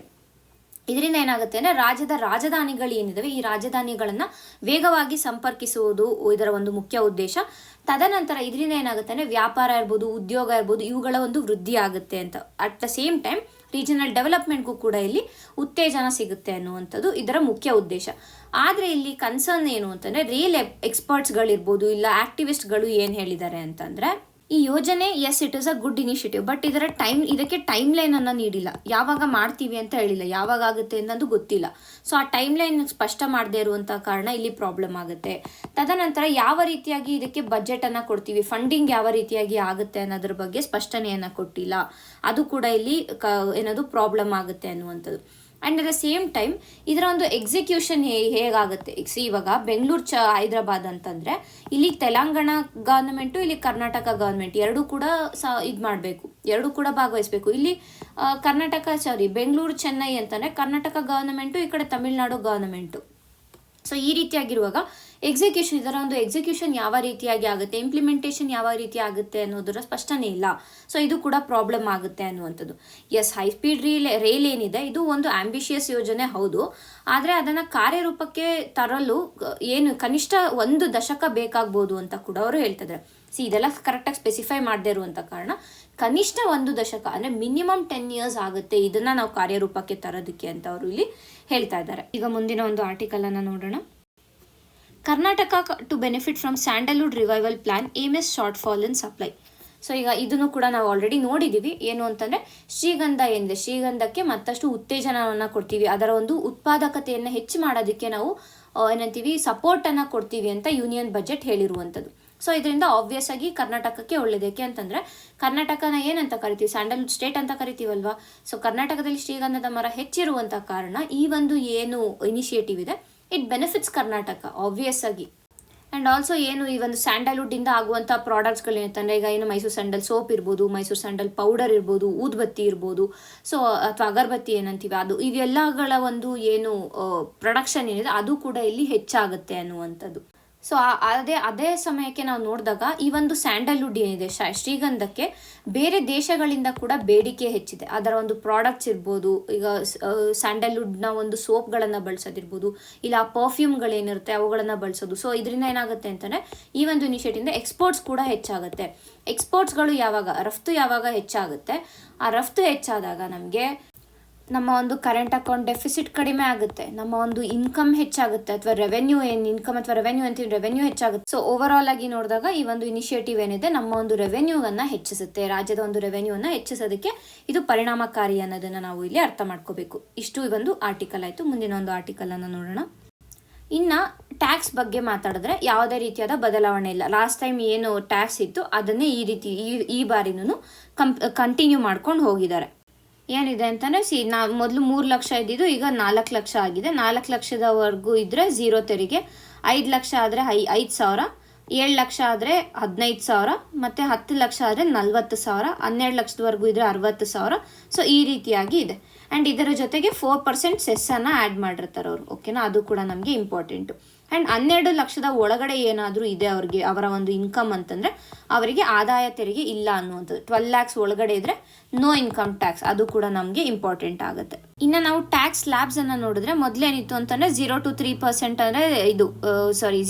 ಇದರಿಂದ ಏನಾಗುತ್ತೆ ಅಂದರೆ ರಾಜ್ಯದ ರಾಜಧಾನಿಗಳು ಏನಿದಾವೆ ಈ ರಾಜಧಾನಿಗಳನ್ನು ವೇಗವಾಗಿ ಸಂಪರ್ಕಿಸುವುದು ಇದರ ಒಂದು ಮುಖ್ಯ ಉದ್ದೇಶ. ತದನಂತರ ಇದರಿಂದ ಏನಾಗುತ್ತೆ ಅಂದರೆ ವ್ಯಾಪಾರ ಇರ್ಬೋದು, ಉದ್ಯೋಗ ಇರ್ಬೋದು, ಇವುಗಳ ಒಂದು ವೃದ್ಧಿ ಆಗುತ್ತೆ ಅಂತ. At the same time regional ಡೆವಲಪ್ಮೆಂಟ್ಗೂ ಕೂಡ ಇಲ್ಲಿ ಉತ್ತೇಜನ ಸಿಗುತ್ತೆ ಅನ್ನುವಂಥದ್ದು ಇದರ ಮುಖ್ಯ ಉದ್ದೇಶ. ಆದರೆ ಇಲ್ಲಿ ಕನ್ಸರ್ನ್ ಏನು ಅಂತಂದರೆ ರಿಯಲ್ ಎಕ್ಸ್ಪರ್ಟ್ಸ್ಗಳಿರ್ಬೋದು, ಇಲ್ಲ ಆಕ್ಟಿವಿಸ್ಟ್ಗಳು ಏನು ಹೇಳಿದ್ದಾರೆ ಅಂತಂದರೆ, ಈ ಯೋಜನೆ as it is a good initiative, but ಇದಕ್ಕೆ ಟೈಮ್ ಲೈನನ್ನು ನೀಡಿಲ್ಲ. ಯಾವಾಗ ಮಾಡ್ತೀವಿ ಅಂತ ಹೇಳಿಲ್ಲ, ಯಾವಾಗ ಆಗುತ್ತೆ ಅನ್ನೋದು ಗೊತ್ತಿಲ್ಲ. ಸೊ ಆ ಟೈಮ್ ಲೈನ್ ಸ್ಪಷ್ಟ ಮಾಡದೇ ಇರುವಂಥ ಕಾರಣ ಇಲ್ಲಿ ಪ್ರಾಬ್ಲಮ್ ಆಗುತ್ತೆ. ತದನಂತರ ಯಾವ ರೀತಿಯಾಗಿ ಇದಕ್ಕೆ ಬಜೆಟನ್ನು ಕೊಡ್ತೀವಿ, ಫಂಡಿಂಗ್ ಯಾವ ರೀತಿಯಾಗಿ ಆಗುತ್ತೆ ಅನ್ನೋದ್ರ ಬಗ್ಗೆ ಸ್ಪಷ್ಟನೆಯನ್ನು ಕೊಟ್ಟಿಲ್ಲ. ಅದು ಕೂಡ ಇಲ್ಲಿ ಏನದು ಪ್ರಾಬ್ಲಮ್ ಆಗುತ್ತೆ ಅನ್ನುವಂಥದ್ದು. And at the same time ಇದರ ಒಂದು ಎಕ್ಸಿಕ್ಯೂಷನ್ ಹೇಗಾಗುತ್ತೆ. ಇವಾಗ ಬೆಂಗಳೂರು ಹೈದರಾಬಾದ್ ಅಂತಂದರೆ ಇಲ್ಲಿ ತೆಲಂಗಾಣ ಗವರ್ನಮೆಂಟು, ಇಲ್ಲಿ ಕರ್ನಾಟಕ ಗವರ್ನಮೆಂಟ್ ಎರಡೂ ಕೂಡ ಇದು ಮಾಡಬೇಕು, ಎರಡೂ ಕೂಡ ಭಾಗವಹಿಸಬೇಕು. ಇಲ್ಲಿ ಬೆಂಗಳೂರು ಚೆನ್ನೈ ಅಂತಂದರೆ ಕರ್ನಾಟಕ ಗವರ್ನಮೆಂಟು, ಈ ಕಡೆ ತಮಿಳುನಾಡು ಗವರ್ನಮೆಂಟು. ಸೊ ಈ ರೀತಿಯಾಗಿರುವಾಗ ಇದರ ಒಂದು ಎಕ್ಸಿಕ್ಯೂಷನ್ ಯಾವ ರೀತಿಯಾಗಿ ಆಗುತ್ತೆ, ಇಂಪ್ಲಿಮೆಂಟೇಷನ್ ಯಾವ ರೀತಿ ಆಗುತ್ತೆ ಅನ್ನೋದರ ಸ್ಪಷ್ಟನೆ ಇಲ್ಲ. ಸೊ ಇದು ಕೂಡ ಪ್ರಾಬ್ಲಮ್ ಆಗುತ್ತೆ ಅನ್ನುವಂಥದ್ದು. ಎಸ್, ಹೈ ಸ್ಪೀಡ್ ರೈಲ್ ಏನಿದೆ ಇದು ಒಂದು ಆಂಬಿಷಿಯಸ್ ಯೋಜನೆ ಹೌದು, ಆದರೆ ಅದನ್ನು ಕಾರ್ಯರೂಪಕ್ಕೆ ತರಲು ಕನಿಷ್ಠ 1 ದಶಕ ಬೇಕಾಗ್ಬೋದು ಅಂತ ಕೂಡ ಅವರು ಹೇಳ್ತಿದ್ದಾರೆ. ಇದೆಲ್ಲ ಕರೆಕ್ಟಾಗಿ ಸ್ಪೆಸಿಫೈ ಮಾಡದೇ ಇರುವಂಥ ಕಾರಣ ಕನಿಷ್ಠ 1 ದಶಕ ಅಂದರೆ ಮಿನಿಮಮ್ 10 ಇಯರ್ಸ್ ಆಗುತ್ತೆ ಇದನ್ನು ನಾವು ಕಾರ್ಯರೂಪಕ್ಕೆ ತರೋದಕ್ಕೆ ಅಂತ ಅವರು ಇಲ್ಲಿ ಹೇಳ್ತಾ ಇದ್ದಾರೆ. ಈಗ ಮುಂದಿನ ಒಂದು ಆರ್ಟಿಕಲನ್ನು ನೋಡೋಣ. Karnataka to benefit from sandalwood revival plan aims shortfall in supply. So ಈಗ ಇದನ್ನು ಕೂಡ ನಾವು ಆಲ್ರೆಡಿ ನೋಡಿದ್ದೀವಿ. ಏನು ಅಂತಂದರೆ ಶ್ರೀಗಂಧ ಏನಿದೆ, ಶ್ರೀಗಂಧಕ್ಕೆ ಮತ್ತಷ್ಟು ಉತ್ತೇಜನವನ್ನು ಕೊಡ್ತೀವಿ, ಅದರ ಒಂದು ಉತ್ಪಾದಕತೆಯನ್ನು ಹೆಚ್ಚು ಮಾಡೋದಕ್ಕೆ ನಾವು ಏನಂತೀವಿ ಸಪೋರ್ಟನ್ನು ಕೊಡ್ತೀವಿ ಅಂತ ಯೂನಿಯನ್ ಬಜೆಟ್ ಹೇಳಿರುವಂಥದ್ದು. ಸೊ ಇದರಿಂದ ಆಬ್ವಿಯಸ್ ಆಗಿ ಕರ್ನಾಟಕಕ್ಕೆ ಒಳ್ಳೆಯದಕ್ಕೆ ಅಂತಂದರೆ ಕರ್ನಾಟಕನ ಏನಂತ ಕರಿತೀವಿ, ಸ್ಯಾಂಡಲ್ವುಡ್ ಸ್ಟೇಟ್ ಅಂತ ಕರಿತೀವಲ್ವಾ. ಸೊ ಕರ್ನಾಟಕದಲ್ಲಿ ಶ್ರೀಗಂಧದ ಮರ ಹೆಚ್ಚಿರುವಂಥ ಕಾರಣ ಈ ಒಂದು ಏನು ಇನಿಷಿಯೇಟಿವ್ ಇದೆ ಇಟ್ ಬೆನಿಫಿಟ್ಸ್ ಕರ್ನಾಟಕ ಆಬ್ವಿಯಸ್ ಆಗಿ. ಆ್ಯಂಡ್ ಆಲ್ಸೋ ಈ ಒಂದು ಸ್ಯಾಂಡಲ್ವುಡ್ಡಿಂದ ಆಗುವಂಥ ಪ್ರಾಡಕ್ಟ್ಸ್ಗಳು ಏನಂತಂದರೆ ಈಗ ಮೈಸೂರು ಸ್ಯಾಂಡಲ್ ಸೋಪ್ ಇರ್ಬೋದು, ಮೈಸೂರು ಸ್ಯಾಂಡಲ್ ಪೌಡರ್ ಇರ್ಬೋದು, ಊದುಬತ್ತಿ ಇರ್ಬೋದು, ಸೊ ಅಥವಾ ಅಗರಬತ್ತಿ ಏನಂತೀವಿ ಅದು, ಇವೆಲ್ಲಗಳ ಒಂದು ಪ್ರೊಡಕ್ಷನ್ ಏನಿದೆ ಅದು ಕೂಡ ಇಲ್ಲಿ ಹೆಚ್ಚಾಗುತ್ತೆ ಅನ್ನುವಂಥದ್ದು. ಸೊ ಅದೇ ಸಮಯಕ್ಕೆ ನಾವು ನೋಡಿದಾಗ ಈ ಒಂದು ಸ್ಯಾಂಡಲ್ವುಡ್ ಏನಿದೆ ಶ್ರೀಗಂಧಕ್ಕೆ ಬೇರೆ ದೇಶಗಳಿಂದ ಕೂಡ ಬೇಡಿಕೆ ಹೆಚ್ಚಿದೆ. ಅದರ ಒಂದು ಪ್ರಾಡಕ್ಟ್ಸ್ ಇರ್ಬೋದು, ಈಗ ಸ್ಯಾಂಡಲ್ವುಡ್ನ ಒಂದು ಸೋಪ್ಗಳನ್ನು ಬಳಸೋದಿರ್ಬೋದು, ಇಲ್ಲ ಪರ್ಫ್ಯೂಮ್ಗಳೇನಿರುತ್ತೆ ಅವುಗಳನ್ನು ಬಳಸೋದು. ಸೊ ಇದರಿಂದ ಏನಾಗುತ್ತೆ ಅಂತಂದರೆ ಈ ಒಂದು ಇನಿಷಿಯೇಟಿವಿಂದ ಎಕ್ಸ್ಪೋರ್ಟ್ಸ್ ಕೂಡ ಹೆಚ್ಚಾಗುತ್ತೆ. ಎಕ್ಸ್ಪೋರ್ಟ್ಸ್ಗಳು ರಫ್ತು ಯಾವಾಗ ಹೆಚ್ಚಾಗುತ್ತೆ, ಆ ರಫ್ತು ಹೆಚ್ಚಾದಾಗ ನಮಗೆ ನಮ್ಮ ಒಂದು ಕರೆಂಟ್ ಅಕೌಂಟ್ ಡೆಫಿಸಿಟ್ ಕಡಿಮೆ ಆಗುತ್ತೆ, ನಮ್ಮ ಒಂದು ಇನ್ಕಮ್ ಹೆಚ್ಚಾಗುತ್ತೆ, ಅಥವಾ ರೆವೆನ್ಯೂ ರೆವೆನ್ಯೂ ಹೆಚ್ಚಾಗುತ್ತೆ. ಸೊ ಓವರ್ ಆಲ್ ಆಗಿ ನೋಡಿದಾಗ ಈ ಒಂದು ಇನಿಷಿಯೇಟಿವ್ ಏನಿದೆ ನಮ್ಮ ಒಂದು ರೆವೆನ್ಯೂವನ್ನು ಹೆಚ್ಚಿಸುತ್ತೆ, ರಾಜ್ಯದ ಒಂದು ರೆವೆನ್ಯೂವನ್ನು ಹೆಚ್ಚಿಸೋದಕ್ಕೆ ಇದು ಪರಿಣಾಮಕಾರಿ ಅನ್ನೋದನ್ನು ನಾವು ಇಲ್ಲಿ ಅರ್ಥ ಮಾಡ್ಕೋಬೇಕು. ಇಷ್ಟು ಈ ಒಂದು ಆರ್ಟಿಕಲ್ ಆಯಿತು. ಮುಂದಿನ ಒಂದು ಆರ್ಟಿಕಲನ್ನು ನೋಡೋಣ. ಇನ್ನು ಟ್ಯಾಕ್ಸ್ ಬಗ್ಗೆ ಮಾತಾಡಿದ್ರೆ ಯಾವುದೇ ರೀತಿಯಾದ ಬದಲಾವಣೆ ಇಲ್ಲ. ಲಾಸ್ಟ್ ಟೈಮ್ ಏನು ಟ್ಯಾಕ್ಸ್ ಇತ್ತು ಅದನ್ನೇ ಈ ಬಾರಿನೂ ಕಂಟಿನ್ಯೂ ಮಾಡ್ಕೊಂಡು ಹೋಗಿದ್ದಾರೆ. ಏನಿದೆ ಅಂತಂದರೆ ಮೊದಲು 3 ಲಕ್ಷ ಇದ್ದಿದ್ದು ಈಗ 4 ಲಕ್ಷ ಆಗಿದೆ. 4 ಲಕ್ಷದವರೆಗೂ ಇದ್ದರೆ 0 ತೆರಿಗೆ, 5 ಲಕ್ಷ ಆದರೆ 5,000, 7 ಲಕ್ಷ ಆದರೆ 15,000, ಮತ್ತು 10 ಲಕ್ಷ ಆದರೆ 40,000, 12 ಲಕ್ಷದವರೆಗೂ ಇದ್ದರೆ 60,000. ಸೊ ಈ ರೀತಿಯಾಗಿ ಇದೆ. ಆ್ಯಂಡ್ ಇದರ ಜೊತೆಗೆ 4% ಸೆಸ್ಸನ್ನು ಆ್ಯಡ್ ಮಾಡಿರ್ತಾರೆ ಅವರು, ಓಕೆನಾ, ಅದು ಕೂಡ ನಮಗೆ ಇಂಪಾರ್ಟೆಂಟು. ಆ್ಯಂಡ್ 12 ಲಕ್ಷದ ಒಳಗಡೆ ಏನಾದರೂ ಇದೆ ಅವರ ಒಂದು ಇನ್ಕಮ್ ಅಂತಂದರೆ ಅವರಿಗೆ ಆದಾಯ ತೆರಿಗೆ ಇಲ್ಲ ಅನ್ನುವಂಥದ್ದು. 12 ಲ್ಯಾಕ್ಸ್ ಒಳಗಡೆ ಇದ್ದರೆ ನೋ ಇನ್ಕಮ್ ಟ್ಯಾಕ್ಸ್, ಅದು ಕೂಡ ನಮಗೆ ಇಂಪಾರ್ಟೆಂಟ್ ಆಗುತ್ತೆ. ಇನ್ನು ನಾವು ಟ್ಯಾಕ್ಸ್ ಸ್ಲ್ಯಾಬ್ಸನ್ನು ನೋಡಿದ್ರೆ ಮೊದಲೇನಿತ್ತು ಅಂತಂದರೆ 0 to 3% ಅಂದರೆ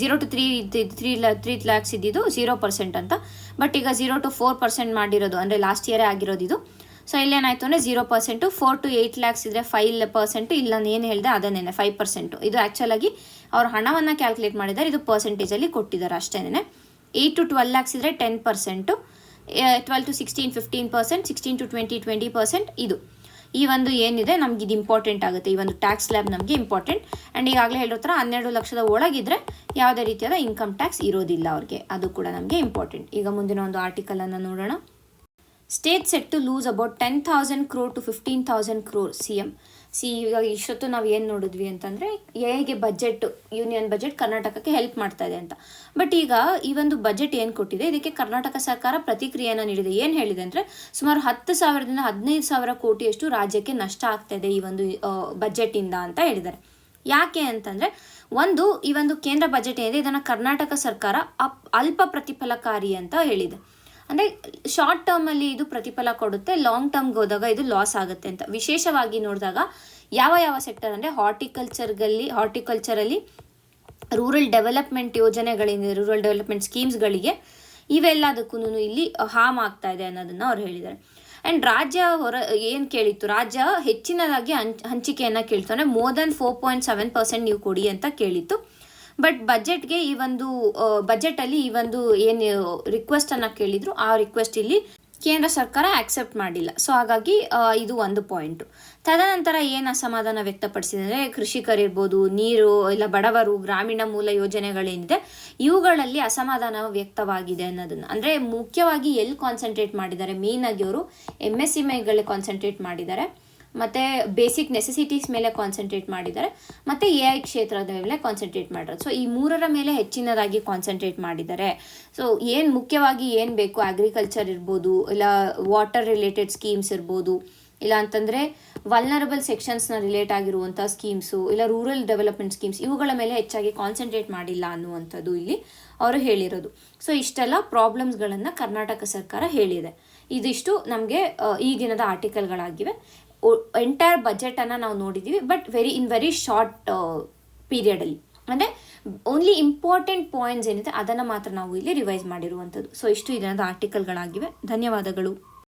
0 to 3 ಲ್ಯಾಕ್ಸ್ ಇದ್ದಿದ್ದು 0% ಅಂತ. ಬಟ್ ಈಗ 0 to 4% ಮಾಡಿರೋದು, ಅಂದರೆ ಲಾಸ್ಟ್ ಇಯರೇ ಆಗಿರೋದು ಇದು. ಸೊ ಇಲ್ಲೇನಾಯಿತು ಅಂದರೆ 0%, 4 to 8 ಲ್ಯಾಕ್ಸ್ ಇದ್ದರೆ 5%, ಇಲ್ಲ ನಾನು ಏನು ಹೇಳಿದೆ ಅದನ್ನೇ 5%. ಇದು ಆ್ಯಕ್ಚುಲಾಗಿ ಅವ್ರು ಹಣವನ್ನು ಕ್ಯಾಲ್ಕುಲೇಟ್ ಮಾಡಿದ್ದಾರೆ, ಇದು ಪರ್ಸೆಂಟೇಜಲ್ಲಿ ಕೊಟ್ಟಿದ್ದಾರೆ ಅಷ್ಟೇನೆ. 8 to 12 ಲ್ಯಾಕ್ಸ್ ಇದ್ದರೆ 10%, 12 to 16 15%, 16 to 20 20%. ಈ ಒಂದು ಏನಿದೆ ನಮ್ಗೆ ಇದು ಇಂಪಾರ್ಟೆಂಟ್ ಆಗುತ್ತೆ, ಈ ಒಂದು ಟ್ಯಾಕ್ಸ್ ಸ್ಲ್ಯಾಬ್ ನಮಗೆ ಇಂಪಾರ್ಟೆಂಟ್. ಆ್ಯಂಡ್ ಈಗಾಗಲೇ ಹೇಳಿರೋ ಥರ 12 ಲಕ್ಷದ ಒಳಗಿದ್ರೆ ಯಾವುದೇ ರೀತಿಯಾದ ಇನ್ಕಮ್ ಟ್ಯಾಕ್ಸ್ ಇರೋದಿಲ್ಲ ಅವ್ರಿಗೆ, ಅದು ಕೂಡ ನಮಗೆ ಇಂಪಾರ್ಟೆಂಟ್. ಈಗ ಮುಂದಿನ ಒಂದು ಆರ್ಟಿಕಲನ್ನು ನೋಡೋಣ. State set to lose about 10,000 crore to 15,000 crore CM. ಈಗ ಇಷ್ಟೊತ್ತು ನಾವು ಏನು ನೋಡಿದ್ವಿ ಅಂತಂದರೆ ಹೇಗೆ ಬಜೆಟ್, ಯೂನಿಯನ್ ಬಜೆಟ್ ಕರ್ನಾಟಕಕ್ಕೆ ಹೆಲ್ಪ್ ಮಾಡ್ತಾ ಇದೆ ಅಂತ. ಬಟ್ ಈಗ ಈ ಒಂದು ಬಜೆಟ್ ಏನು ಕೊಟ್ಟಿದೆ, ಇದಕ್ಕೆ ಕರ್ನಾಟಕ ಸರ್ಕಾರ ಪ್ರತಿಕ್ರಿಯೆಯನ್ನು ನೀಡಿದೆ. ಏನು ಹೇಳಿದೆ ಅಂದರೆ ಸುಮಾರು 10,000ದಿಂದ 15,000 ಕೋಟಿಯಷ್ಟು ರಾಜ್ಯಕ್ಕೆ ನಷ್ಟ ಆಗ್ತಾ ಇದೆ ಈ ಒಂದು ಬಜೆಟಿಂದ ಅಂತ ಹೇಳಿದ್ದಾರೆ. ಯಾಕೆ ಅಂತಂದರೆ ಈ ಒಂದು ಕೇಂದ್ರ ಬಜೆಟ್ ಏನಿದೆ ಇದನ್ನು ಕರ್ನಾಟಕ ಸರ್ಕಾರ ಅಲ್ಪ ಪ್ರತಿಫಲಕಾರಿ ಅಂತ ಹೇಳಿದೆ. ಅಂದರೆ ಶಾರ್ಟ್ ಟರ್ಮಲ್ಲಿ ಇದು ಪ್ರತಿಫಲ ಕೊಡುತ್ತೆ, ಲಾಂಗ್ ಟರ್ಮ್ಗೆ ಹೋದಾಗ ಇದು ಲಾಸ್ ಆಗುತ್ತೆ ಅಂತ. ವಿಶೇಷವಾಗಿ ನೋಡಿದಾಗ ಯಾವ ಸೆಕ್ಟರ್ ಅಂದರೆ ಹಾರ್ಟಿಕಲ್ಚರಲ್ಲಿ ರೂರಲ್ ಡೆವಲಪ್ಮೆಂಟ್ ಯೋಜನೆಗಳಿಂದ, ರೂರಲ್ ಡೆವಲಪ್ಮೆಂಟ್ ಸ್ಕೀಮ್ಸ್ಗಳಿಗೆ ಇವೆಲ್ಲದಕ್ಕೂ ಇಲ್ಲಿ ಹಾಮ್ ಆಗ್ತಾ ಇದೆ ಅನ್ನೋದನ್ನು ಅವ್ರು ಹೇಳಿದ್ದಾರೆ. ಆ್ಯಂಡ್ ರಾಜ್ಯ ಏನು ಕೇಳಿತ್ತು, ರಾಜ್ಯ ಹೆಚ್ಚಿನದಾಗಿ ಹಂಚಿಕೆಯನ್ನು ಕೇಳಿತ್ತು. ಅಂದರೆ ಮೋರ್ ದೆನ್ 4.7% ನೀವು ಕೊಡಿ ಅಂತ ಕೇಳಿತ್ತು. ಬಟ್ ಬಜೆಟ್ಗೆ ಬಜೆಟಲ್ಲಿ ಈ ಒಂದು ಏನು ರಿಕ್ವೆಸ್ಟನ್ನು ಕೇಳಿದ್ರು ಆ ರಿಕ್ವೆಸ್ಟ್ ಇಲ್ಲಿ ಕೇಂದ್ರ ಸರ್ಕಾರ ಆಕ್ಸೆಪ್ಟ್ ಮಾಡಿಲ್ಲ. ಸೊ ಹಾಗಾಗಿ ಇದು ಒಂದು ಪಾಯಿಂಟು. ತದನಂತರ ಏನು ಅಸಮಾಧಾನ ವ್ಯಕ್ತಪಡಿಸಿದೆ ಅಂದರೆ ಕೃಷಿಕರಿರ್ಬೋದು, ನೀರು, ಇಲ್ಲ ಬಡವರು, ಗ್ರಾಮೀಣ ಮೂಲ ಯೋಜನೆಗಳೇನಿದೆ ಇವುಗಳಲ್ಲಿ ಅಸಮಾಧಾನ ವ್ಯಕ್ತವಾಗಿದೆ ಅನ್ನೋದನ್ನು. ಅಂದರೆ ಮುಖ್ಯವಾಗಿ ಎಲ್ಲಿ ಕಾನ್ಸಂಟ್ರೇಟ್ ಮಾಡಿದ್ದಾರೆ, ಮೇಯ್ನಾಗಿ ಅವರು MSMEಗಳೇ ಕಾನ್ಸಂಟ್ರೇಟ್ ಮಾಡಿದ್ದಾರೆ, ಮತ್ತು ಬೇಸಿಕ್ ನೆಸೆಸಿಟೀಸ್ ಮೇಲೆ ಕಾನ್ಸಂಟ್ರೇಟ್ ಮಾಡಿದ್ದಾರೆ, ಮತ್ತು AI ಕ್ಷೇತ್ರದ ಮೇಲೆ ಕಾನ್ಸಂಟ್ರೇಟ್ ಮಾಡಿರೋದು. ಸೊ ಈ ಮೂರರ ಮೇಲೆ ಹೆಚ್ಚಿನದಾಗಿ ಕಾನ್ಸಂಟ್ರೇಟ್ ಮಾಡಿದ್ದಾರೆ. ಸೊ ಮುಖ್ಯವಾಗಿ ಏನು ಬೇಕು, ಅಗ್ರಿಕಲ್ಚರ್ ಇರ್ಬೋದು, ಇಲ್ಲ ವಾಟರ್ ರಿಲೇಟೆಡ್ ಸ್ಕೀಮ್ಸ್ ಇರ್ಬೋದು, ಇಲ್ಲ ಅಂತಂದರೆ ವಲ್ನರಬಲ್ ಸೆಕ್ಷನ್ಸ್ನ ರಿಲೇಟ್ ಆಗಿರುವಂಥ ಸ್ಕೀಮ್ಸು, ಇಲ್ಲ ರೂರಲ್ ಡೆವಲಪ್ಮೆಂಟ್ ಸ್ಕೀಮ್ಸ್, ಇವುಗಳ ಮೇಲೆ ಹೆಚ್ಚಾಗಿ ಕಾನ್ಸಂಟ್ರೇಟ್ ಮಾಡಿಲ್ಲ ಅನ್ನುವಂಥದ್ದು ಇಲ್ಲಿ ಅವರು ಹೇಳಿರೋದು. ಸೊ ಇಷ್ಟೆಲ್ಲ ಪ್ರಾಬ್ಲಮ್ಸ್ಗಳನ್ನು ಕರ್ನಾಟಕ ಸರ್ಕಾರ ಹೇಳಿದೆ. ಇದಿಷ್ಟು ನಮಗೆ ಈ ದಿನದ ಆರ್ಟಿಕಲ್ಗಳಾಗಿವೆ. ಎಂಟೈರ್ ಬಜೆಟನ್ನು ನಾವು ನೋಡಿದ್ದೀವಿ, ಬಟ್ ವೆರಿ ಶಾರ್ಟ್ ಪೀರಿಯಡಲ್ಲಿ. ಅಂದರೆ ಓನ್ಲಿ ಇಂಪಾರ್ಟೆಂಟ್ ಪಾಯಿಂಟ್ಸ್ ಏನಿದೆ ಅದನ್ನು ಮಾತ್ರ ನಾವು ಇಲ್ಲಿ ರಿವೈಸ್ ಮಾಡಿರುವಂಥದ್ದು. ಸೊ ಇಷ್ಟು ಈ ದಿನದ ಆರ್ಟಿಕಲ್ಗಳಾಗಿವೆ. ಧನ್ಯವಾದಗಳು.